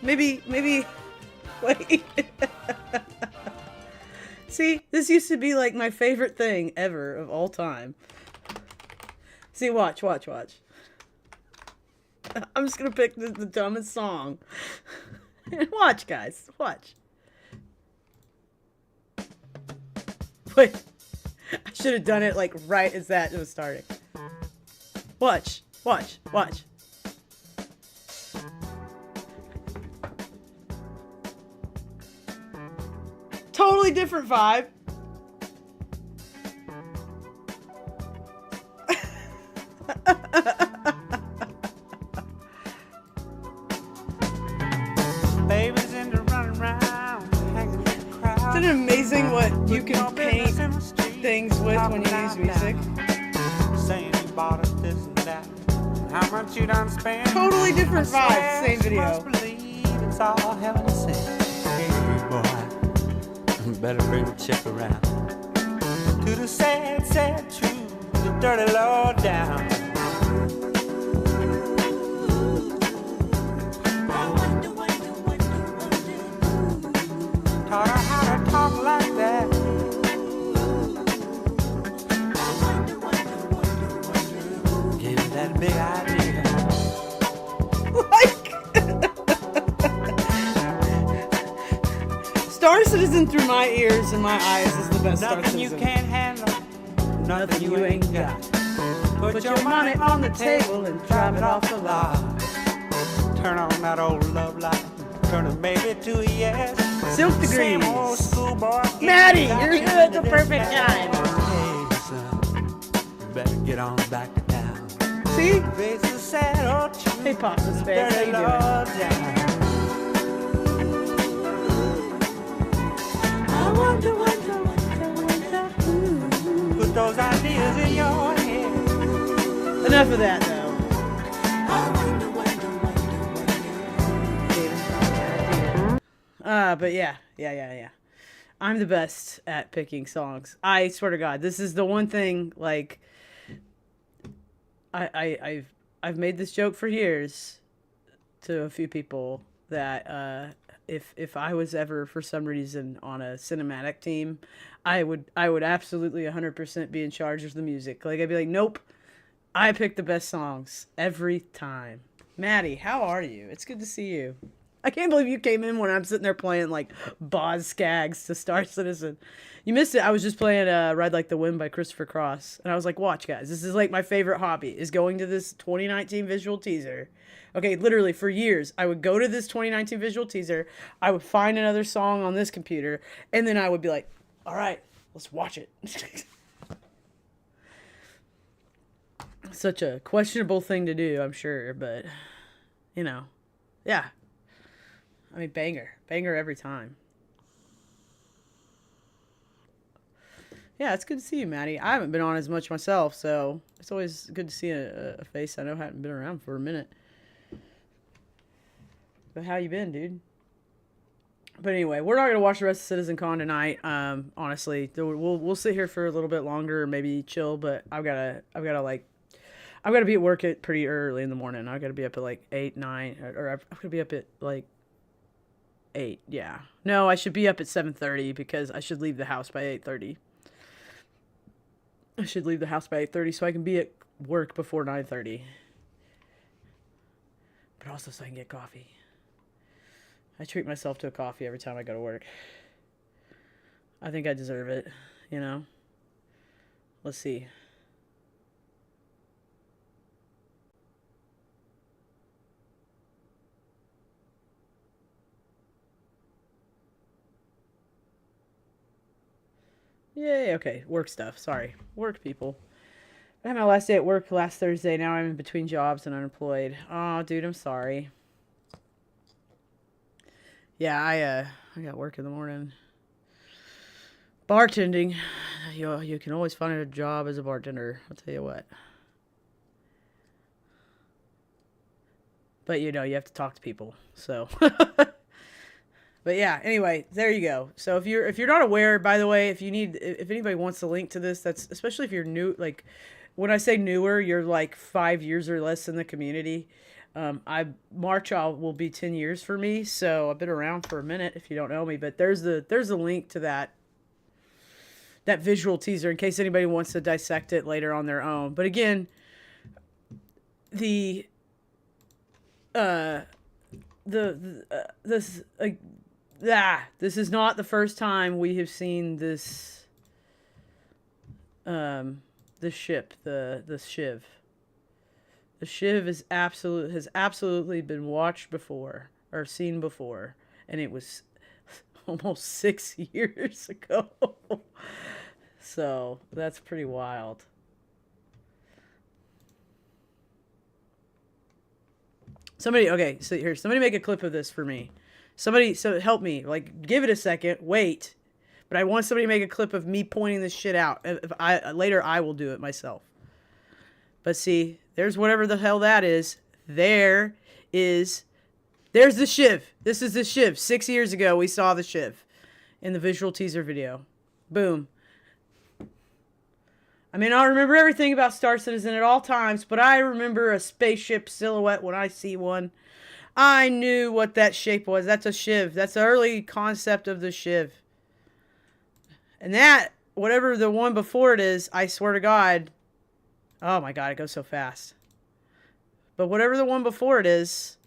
wait. See, this used to be like my favorite thing ever of all time. See, watch. I'm just gonna pick the dumbest song. Watch, guys, watch. Wait, I should have done it like right as that was starting. Watch. Totally different vibe. Babies into running around, hanging with the crowd. Isn't it amazing what you can paint things with when you use music? Saying you bought us this and that. How much you done spent? Totally different vibe, same video. Must believe it's all heaven sent. Hey boy, better bring the chick around. To the sad, sad truth, the dirty low down. Taught her how to talk like that. Gave her that big idea. Star Citizen through my ears and my eyes is the best Star Nothing Citizen. you can't handle, nothing you ain't got. Put your money on the table and drive it off the lot. Turn on that old love light, turn a maybe to a yes. Silk Degrees. Same old schoolboy. Maddie, you're here at the perfect time. Hey, son, you better get on back to town. See? Face the sad old truth. Hey, Papa Space, how you doing? I wonder. Put those ideas in your head. Enough of that, though. But yeah. I'm the best at picking songs. I swear to God, this is the one thing, like, I've made this joke for years to a few people that if I was ever for some reason on a cinematic team, I would absolutely 100% be in charge of the music. Like, I'd be like, nope, I pick the best songs every time. Maddie, how are you? It's good to see you. I can't believe you came in when I'm sitting there playing like Boz Skaggs to Star Citizen. You missed it. I was just playing Ride Like the Wind by Christopher Cross. And I was like, watch, guys. This is like my favorite hobby, is going to this 2019 visual teaser. Okay, literally for years, I would go to this 2019 visual teaser. I would find another song on this computer. And then I would be like, all right, let's watch it. Such a questionable thing to do, I'm sure. But, you know, yeah. I mean, banger every time. Yeah, it's good to see you, Maddie. I haven't been on as much myself, so it's always good to see a face I know hadn't been around for a minute. But how you been, dude? But anyway, we're not gonna watch the rest of CitizenCon tonight. Honestly, we'll sit here for a little bit longer, or maybe chill. But I've gotta be at work at pretty early in the morning. I've gotta be up at like 8, 9, or I'm gonna be up at like 8, yeah. No, I should be up at 7:30 because I should leave the house by 8:30. I should leave the house by 8:30 so I can be at work before 9:30. But also so I can get coffee. I treat myself to a coffee every time I go to work. I think I deserve it, you know? Let's see. Yay, okay. Work stuff. Sorry. Work, people. I had my last day at work last Thursday. Now I'm in between jobs and unemployed. Oh, dude, I'm sorry. Yeah, I got work in the morning. Bartending. You can always find a job as a bartender. I'll tell you what. But, you know, you have to talk to people. So. But yeah, anyway, there you go. So if you're not aware, by the way, if anybody wants to link to this, that's especially if you're new, like when I say newer, you're like 5 years or less in the community. March will be 10 years for me, so I've been around for a minute if you don't know me, but there's a link to that visual teaser in case anybody wants to dissect it later on their own. But again, this is not the first time we have seen this ship, the Shiv. The Shiv has absolutely been watched before or seen before, and it was almost 6 years ago. So that's pretty wild. Somebody make a clip of this for me. So help me, like, give it a second, wait. But I want somebody to make a clip of me pointing this shit out. Later I will do it myself. But see, there's whatever the hell that is. There's the Shiv. This is the Shiv. 6 years ago, we saw the Shiv in the visual teaser video. Boom. I may not remember everything about Star Citizen at all times, but I remember a spaceship silhouette when I see one. I knew what that shape was. That's a Shiv. That's the early concept of the Shiv. And that, whatever the one before it is, I swear to God. Oh my God, it goes so fast. But whatever the one before it is,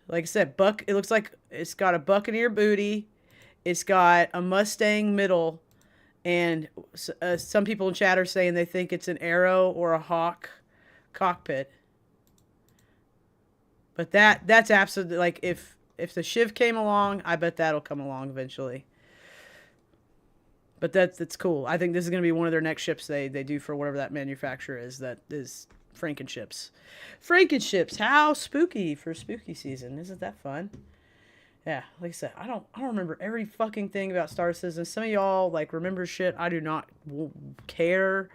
like I said, it looks like it's got a Buccaneer booty. It's got a Mustang middle. And some people in chat are saying they think it's an Arrow or a Hawk cockpit. But that's absolutely, like, if the Shiv came along, I bet that'll come along eventually. But that's cool. I think this is going to be one of their next ships they do for whatever that manufacturer is. That is Frankenships. Frankenships, how spooky for spooky season. Isn't that fun? Yeah, like I said, I don't remember every fucking thing about Star Citizen. Some of y'all, like, remember shit I do not care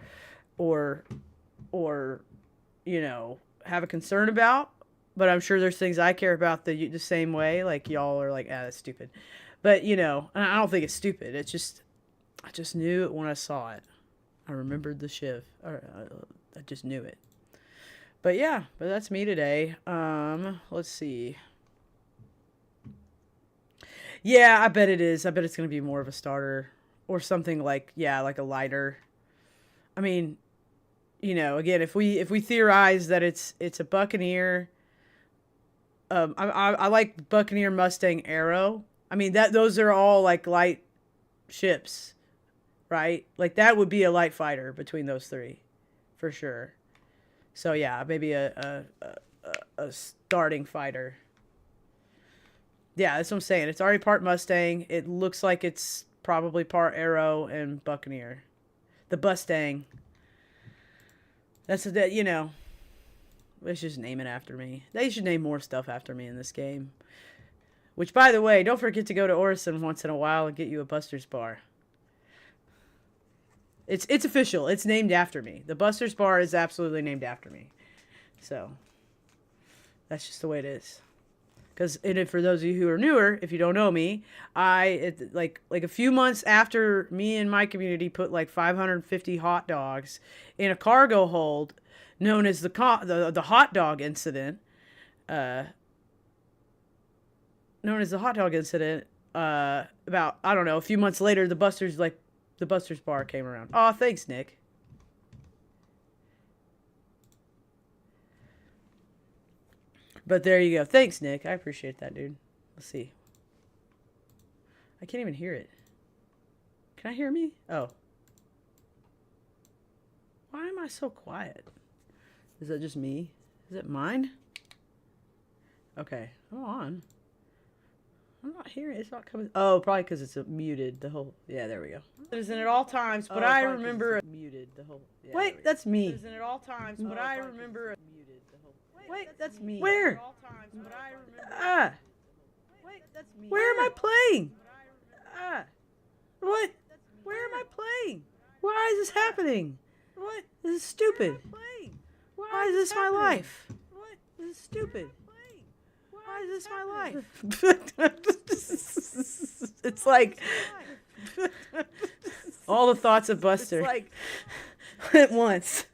or you know, have a concern about. But I'm sure there's things I care about the same way. Like, y'all are like, that's stupid. But, you know, I don't think it's stupid. It's just, I just knew it when I saw it. I remembered the Shiv. I just knew it. But yeah, but that's me today. Let's see. Yeah, I bet it is. I bet it's going to be more of a starter or something like, yeah, like a lighter. I mean, you know, again, if we theorize that it's a Buccaneer, I like Buccaneer, Mustang, Arrow. I mean, those are all like light ships, right? Like that would be a light fighter between those three, for sure. So yeah, maybe a starting fighter. Yeah, that's what I'm saying. It's already part Mustang. It looks like it's probably part Arrow and Buccaneer. The Bustang. That's you know. Let's just name it after me. They should name more stuff after me in this game. Which, by the way, don't forget to go to Orison once in a while and get you a Buster's Bar. It's official. It's named after me. The Buster's Bar is absolutely named after me. So, that's just the way it is. Because, for those of you who are newer, if you don't know me, like a few months after me and my community put like 550 hot dogs in a cargo hold known as the hot dog incident, about, I don't know, a few months later, the Buster's Bar came around. Aw, thanks, Nick. But there you go. Thanks, Nick. I appreciate that, dude. Let's see. I can't even hear it. Can I hear me? Oh. Why am I so quiet? Is that just me? Is it mine? Okay. Hold on. I'm not hearing it. It's not coming. Oh, probably because it's muted. The whole. Yeah, there we go. Citizen at all times, but I remember. Muted the whole. Yeah, wait, that's me. Citizen at all times, but I remember. Muted the whole. Wait, that's me. Where? Ah. Wait, that's me. Where am I playing? Ah. What? Where am I playing? Why is this happening? What? This is stupid. Why is this my life? What? This is stupid. Why is this my life? It's like all the thoughts of Buster at once,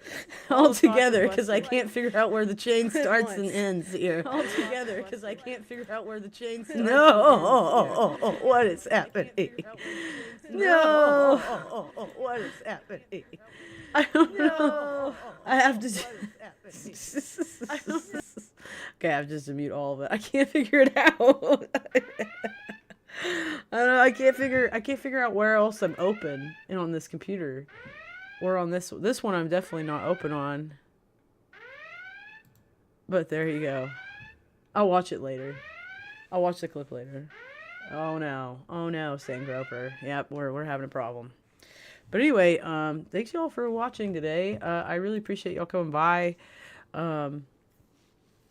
all together, because I can't figure out where the chain starts and ends here. All together, because I can't figure out where the chain starts. No, what is happening? No, what is happening? I don't know. I have to. Okay, I have just to mute all of it. I can't figure it out. I don't know. I can't figure out where else I'm open and on this computer, or on this one. I'm definitely not open on. But there you go. I'll watch it later. I'll watch the clip later. Oh no, Stan Groper. Yep, we're having a problem. But anyway, thanks y'all for watching today. I really appreciate y'all coming by.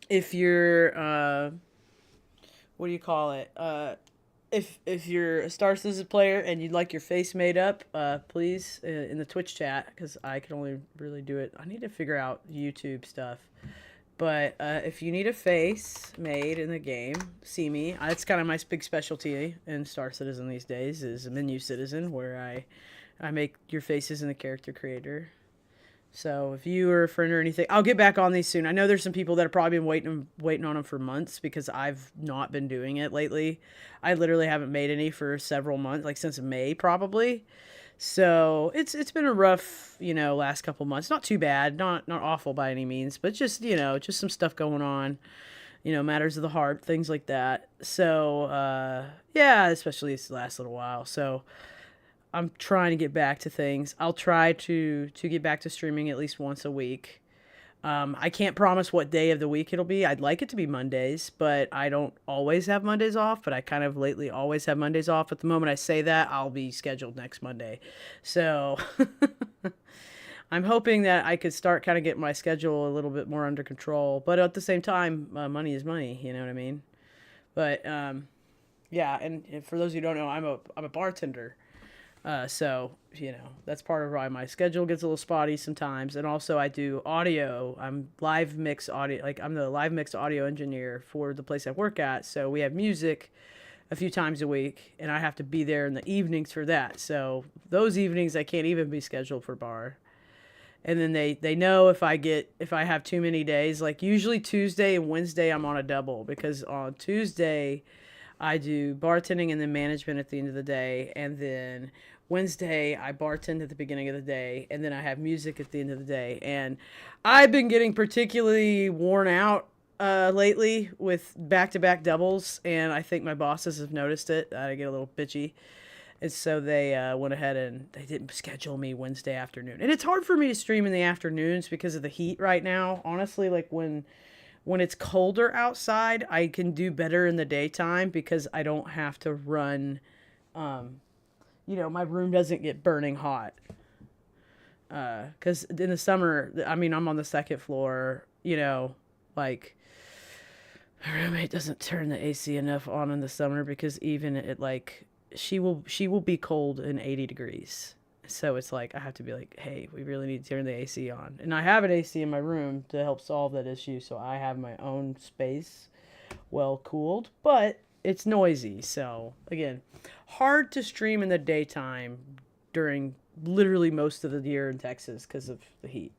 If you're what do you call it? If you're a Star Citizen player and you'd like your face made up, please in the Twitch chat, because I can only really do it. I need to figure out YouTube stuff. But if you need a face made in the game, see me. It's kind of my big specialty in Star Citizen these days is Menu Citizen, where I make your faces in the character creator. So if you are a friend or anything, I'll get back on these soon. I know there's some people that have probably been waiting on them for months, because I've not been doing it lately. I literally haven't made any for several months, like since May probably. So it's been a rough, last couple months. Not too bad, not awful by any means, but just, just some stuff going on, matters of the heart, things like that. So, yeah, especially this last little while. So I'm trying to get back to things. I'll try to get back to streaming at least once a week. I can't promise what day of the week it'll be. I'd like it to be Mondays, but I don't always have Mondays off, but I kind of lately always have Mondays off. At the moment I say that, I'll be scheduled next Monday. So I'm hoping that I could start kind of getting my schedule a little bit more under control. But at the same time, money is money, you know what I mean? But yeah, and for those who don't know, I'm a bartender. So, that's part of why my schedule gets a little spotty sometimes. And also I do audio. I'm live mix audio. I'm the live mix audio engineer for the place I work at. So we have music a few times a week, and I have to be there in the evenings for that. So those evenings I can't even be scheduled for bar. And then they know if I have too many days, like usually Tuesday and Wednesday I'm on a double, because on Tuesday I do bartending and then management at the end of the day, and then Wednesday I bartend at the beginning of the day, and then I have music at the end of the day. And I've been getting particularly worn out lately with back-to-back doubles, and I think my bosses have noticed it. I get a little bitchy, and so they went ahead and they didn't schedule me Wednesday afternoon. And it's hard for me to stream in the afternoons because of the heat right now. Honestly, like when it's colder outside, I can do better in the daytime because I don't have to run, my room doesn't get burning hot. Because in the summer, I'm on the second floor, my roommate doesn't turn the AC enough on in the summer, because even she will be cold in 80 degrees. So it's like, I have to be like, hey, we really need to turn the AC on. And I have an AC in my room to help solve that issue. So I have my own space, well cooled, but it's noisy. So again, hard to stream in the daytime during literally most of the year in Texas because of the heat.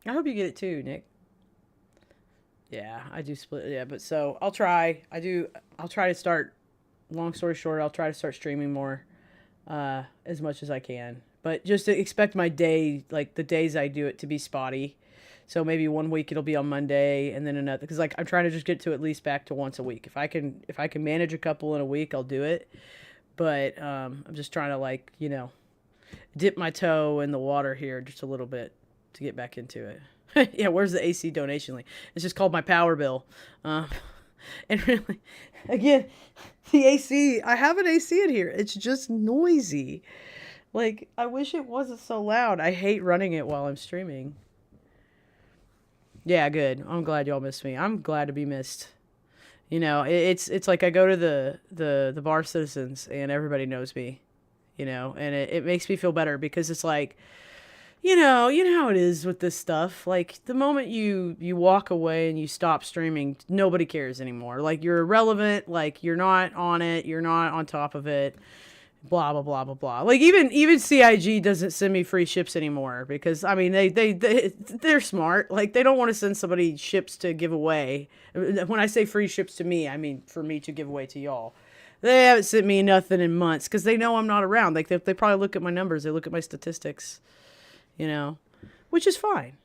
I hope you get it too, Nick. Yeah, I do split. Yeah, but so I'll try. I'll try to start. Long story short, I'll try to start streaming more, as much as I can. But just to expect my day, like the days I do it, to be spotty. So maybe one week it'll be on Monday, and then another, because I'm trying to just get to at least back to once a week. If I can manage a couple in a week, I'll do it. But I'm just trying to dip my toe in the water here just a little bit to get back into it. Yeah, where's the AC donation link? It's just called my power bill. And really, again, the AC, I have an AC in here. It's just noisy. I wish it wasn't so loud. I hate running it while I'm streaming. Yeah, good. I'm glad y'all missed me. I'm glad to be missed. It's like I go to the Bar Citizens and everybody knows me, and it makes me feel better, because it's like, you know how it is with this stuff. Like the moment you walk away and you stop streaming, nobody cares anymore. Like you're irrelevant. Like you're not on it. You're not on top of it. Blah blah blah blah blah. Like even CIG doesn't send me free ships anymore because I mean they're smart. Like they don't want to send somebody ships to give away. When I say free ships to me, I mean for me to give away to y'all. They haven't sent me nothing in months because they know I'm not around. Like they probably look at my numbers. They look at my statistics. You know, which is fine.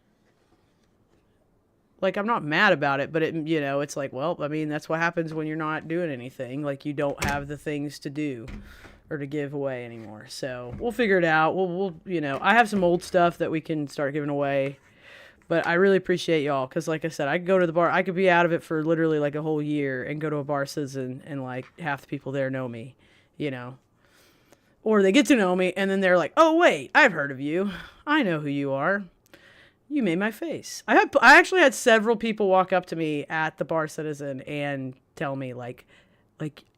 Like, I'm not mad about it, but it's like, well, I mean, that's what happens when you're not doing anything. Like, you don't have the things to do or to give away anymore. So we'll figure it out. We'll I have some old stuff that we can start giving away, but I really appreciate y'all. Cause like I said, I could go to the bar. I could be out of it for literally like a whole year and go to a bar Citizen and like half the people there know me, or they get to know me, and then they're like, oh, wait, I've heard of you. I know who you are. You made my face. I actually had several people walk up to me at the Bar Citizen and tell me, like,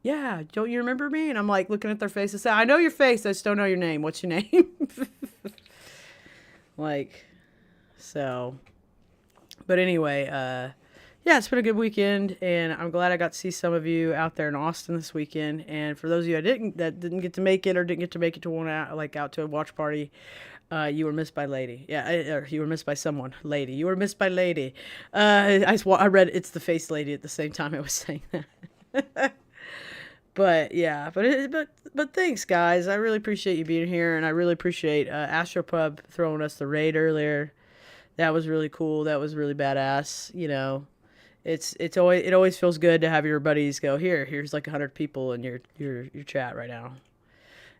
yeah, don't you remember me? And I'm, like, looking at their face and say, I know your face. I just don't know your name. What's your name? So. But anyway, yeah, it's been a good weekend, and I'm glad I got to see some of you out there in Austin this weekend. And for those of you that didn't get to make it or didn't get to make it to one out to a watch party, you were missed by lady. Yeah, or you were missed by someone. Lady, you were missed by lady. I read it's the face lady at the same time I was saying that. But yeah, but thanks guys. I really appreciate you being here, and I really appreciate Astropub throwing us the raid earlier. That was really cool. That was really badass. It always feels good to have your buddies go, here's like 100 people in your chat right now.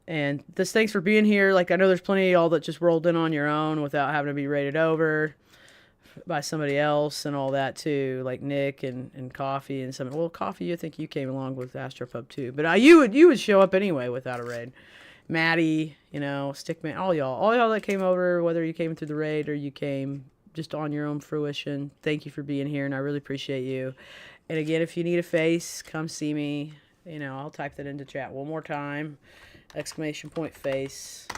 And thanks for being here. Like, I know there's plenty of y'all that just rolled in on your own without having to be rated over by somebody else and all that too, like Nick and Coffee and some. Well, Coffee, I think you came along with Astropub too, but you would show up anyway without a raid. Maddie, Stickman, all y'all that came over, whether you came through the raid or you came just on your own fruition. Thank you for being here, and I really appreciate you. And again, if you need a face, come see me. I'll type that into chat one more time. ! Face.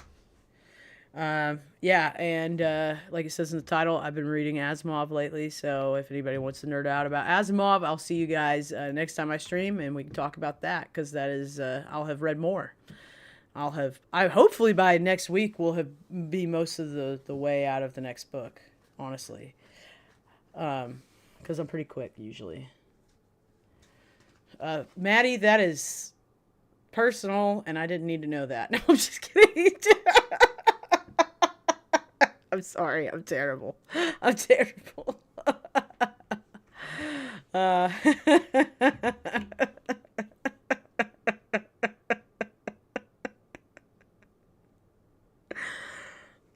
Yeah, and like it says in the title, I've been reading Asimov lately, so if anybody wants to nerd out about Asimov, I'll see you guys next time I stream, and we can talk about that, because that is, I'll have read more. Hopefully by next week, we'll be most of the way out of the next book, honestly. Because I'm pretty quick, usually. Maddie, that is personal, and I didn't need to know that. No, I'm just kidding. I'm sorry. I'm terrible. I'm terrible.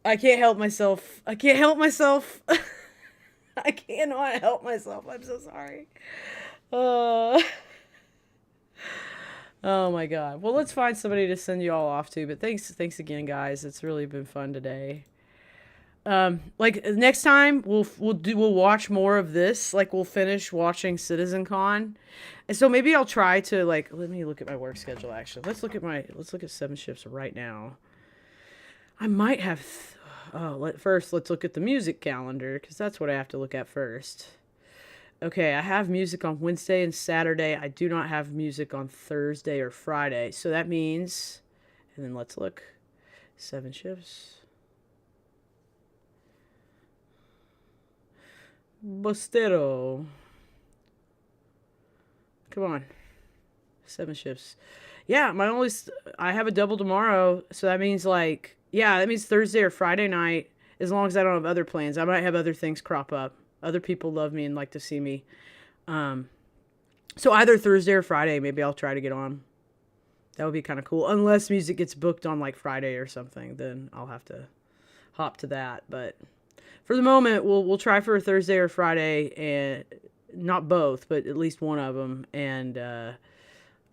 I can't help myself. I cannot help myself. I'm so sorry. Oh my God. Well, let's find somebody to send you all off to. But thanks again, guys. It's really been fun today. Like next time we'll watch more of this. Like we'll finish watching Citcon, and so maybe I'll try to let me look at my work schedule. Actually, let's look at 7 shifts right now. I might have. First let's look at the music calendar, because that's what I have to look at first. Okay, I have music on Wednesday and Saturday. I do not have music on Thursday or Friday. So that means, and then let's look, 7 shifts. Bostero. Come on. 7 shifts. Yeah, I have a double tomorrow. So that means that means Thursday or Friday night, as long as I don't have other plans. I might have other things crop up. Other people love me and like to see me. So either Thursday or Friday, maybe I'll try to get on. That would be kind of cool. Unless music gets booked on Friday or something, then I'll have to hop to that. But for the moment, we'll try for a Thursday or Friday, and not both, but at least one of them. And I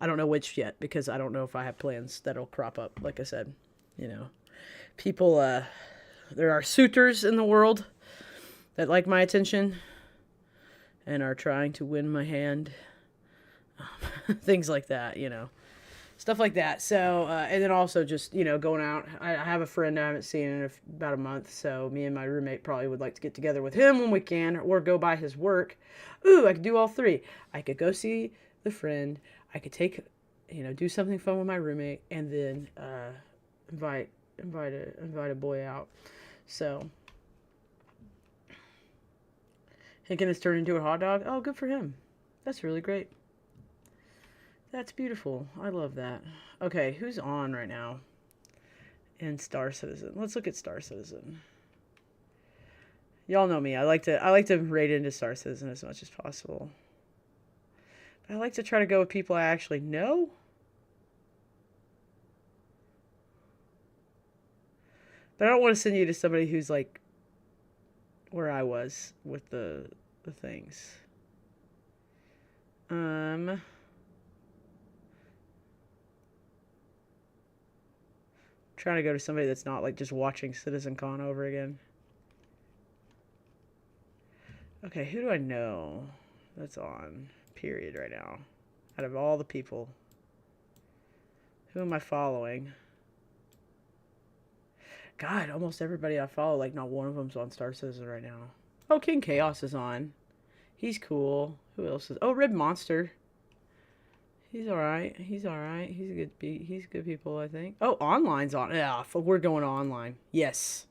don't know which yet, because I don't know if I have plans that'll crop up. Like I said, people, there are suitors in the world that like my attention and are trying to win my hand. Things like that, stuff like that. So, and then also just, you know, going out. I have a friend I haven't seen in about a month, so me and my roommate probably would like to get together with him when we can, or go by his work. Ooh, I could do all three. I could go see the friend. I could take, you know, do something fun with my roommate, and then invite a boy out. So, Hinkin has turned into a hot dog. Oh, good for him. That's really great. That's beautiful. I love that. Okay, who's on right now in Star Citizen? Let's look at Star Citizen. Y'all know me. I like to raid into Star Citizen as much as possible. But I like to try to go with people I actually know. But I don't want to send you to somebody who's like where I was with the things. Trying to go to somebody that's not like just watching CitizenCon over again. Okay, who do I know that's on period right now? Out of all the people. Who am I following? God, almost everybody I follow, like not one of them's on Star Citizen right now. Oh, King Chaos is on. He's cool. Who else is? Oh, Red Monster. He's alright. He's alright. He's good people, I think. Oh, online's on. Yeah, we're going online. Yes.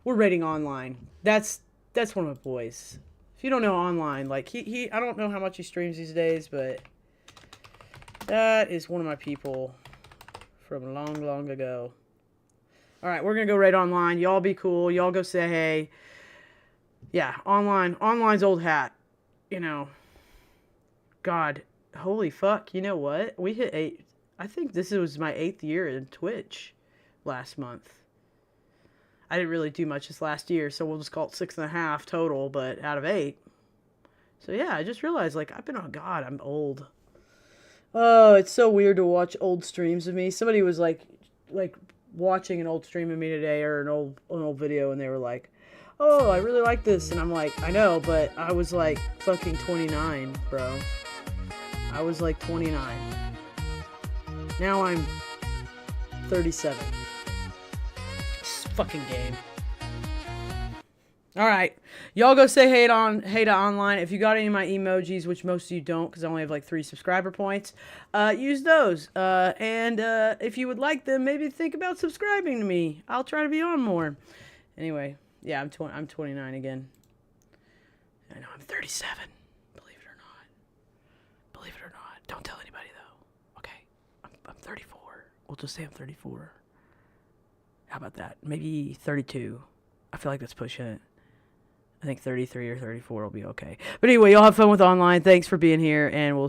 We're rating online. That's one of my boys. If you don't know online, like I don't know how much he streams these days, but that is one of my people from long, long ago. Alright, we're gonna go raid online. Y'all be cool. Y'all go say hey. Yeah, online's old hat. You know. God. Holy fuck, you know what? We hit 8. I think this was my 8th year in Twitch last month. I didn't really do much this last year, so we'll just call it 6.5 total, but out of 8. So yeah, I just realized, like, I've been on, God, I'm old. Oh, it's so weird to watch old streams of me. Somebody was like watching an old stream of me today, or an old video, and they were like, oh, I really like this, and I'm like, I know, but I was like fucking 29, bro. I was like 29. Now I'm 37. This fucking game. Alright. Y'all go say hey to online. If you got any of my emojis, which most of you don't because I only have like 3 subscriber points, use those. And if you would like them, maybe think about subscribing to me. I'll try to be on more. Anyway, yeah, I'm 29 again. I know, I'm 37. Don't tell anybody, though. Okay? I'm 34. We'll just say I'm 34. How about that? Maybe 32. I feel like that's pushing it. I think 33 or 34 will be okay. But anyway, y'all have fun with online. Thanks for being here, and we'll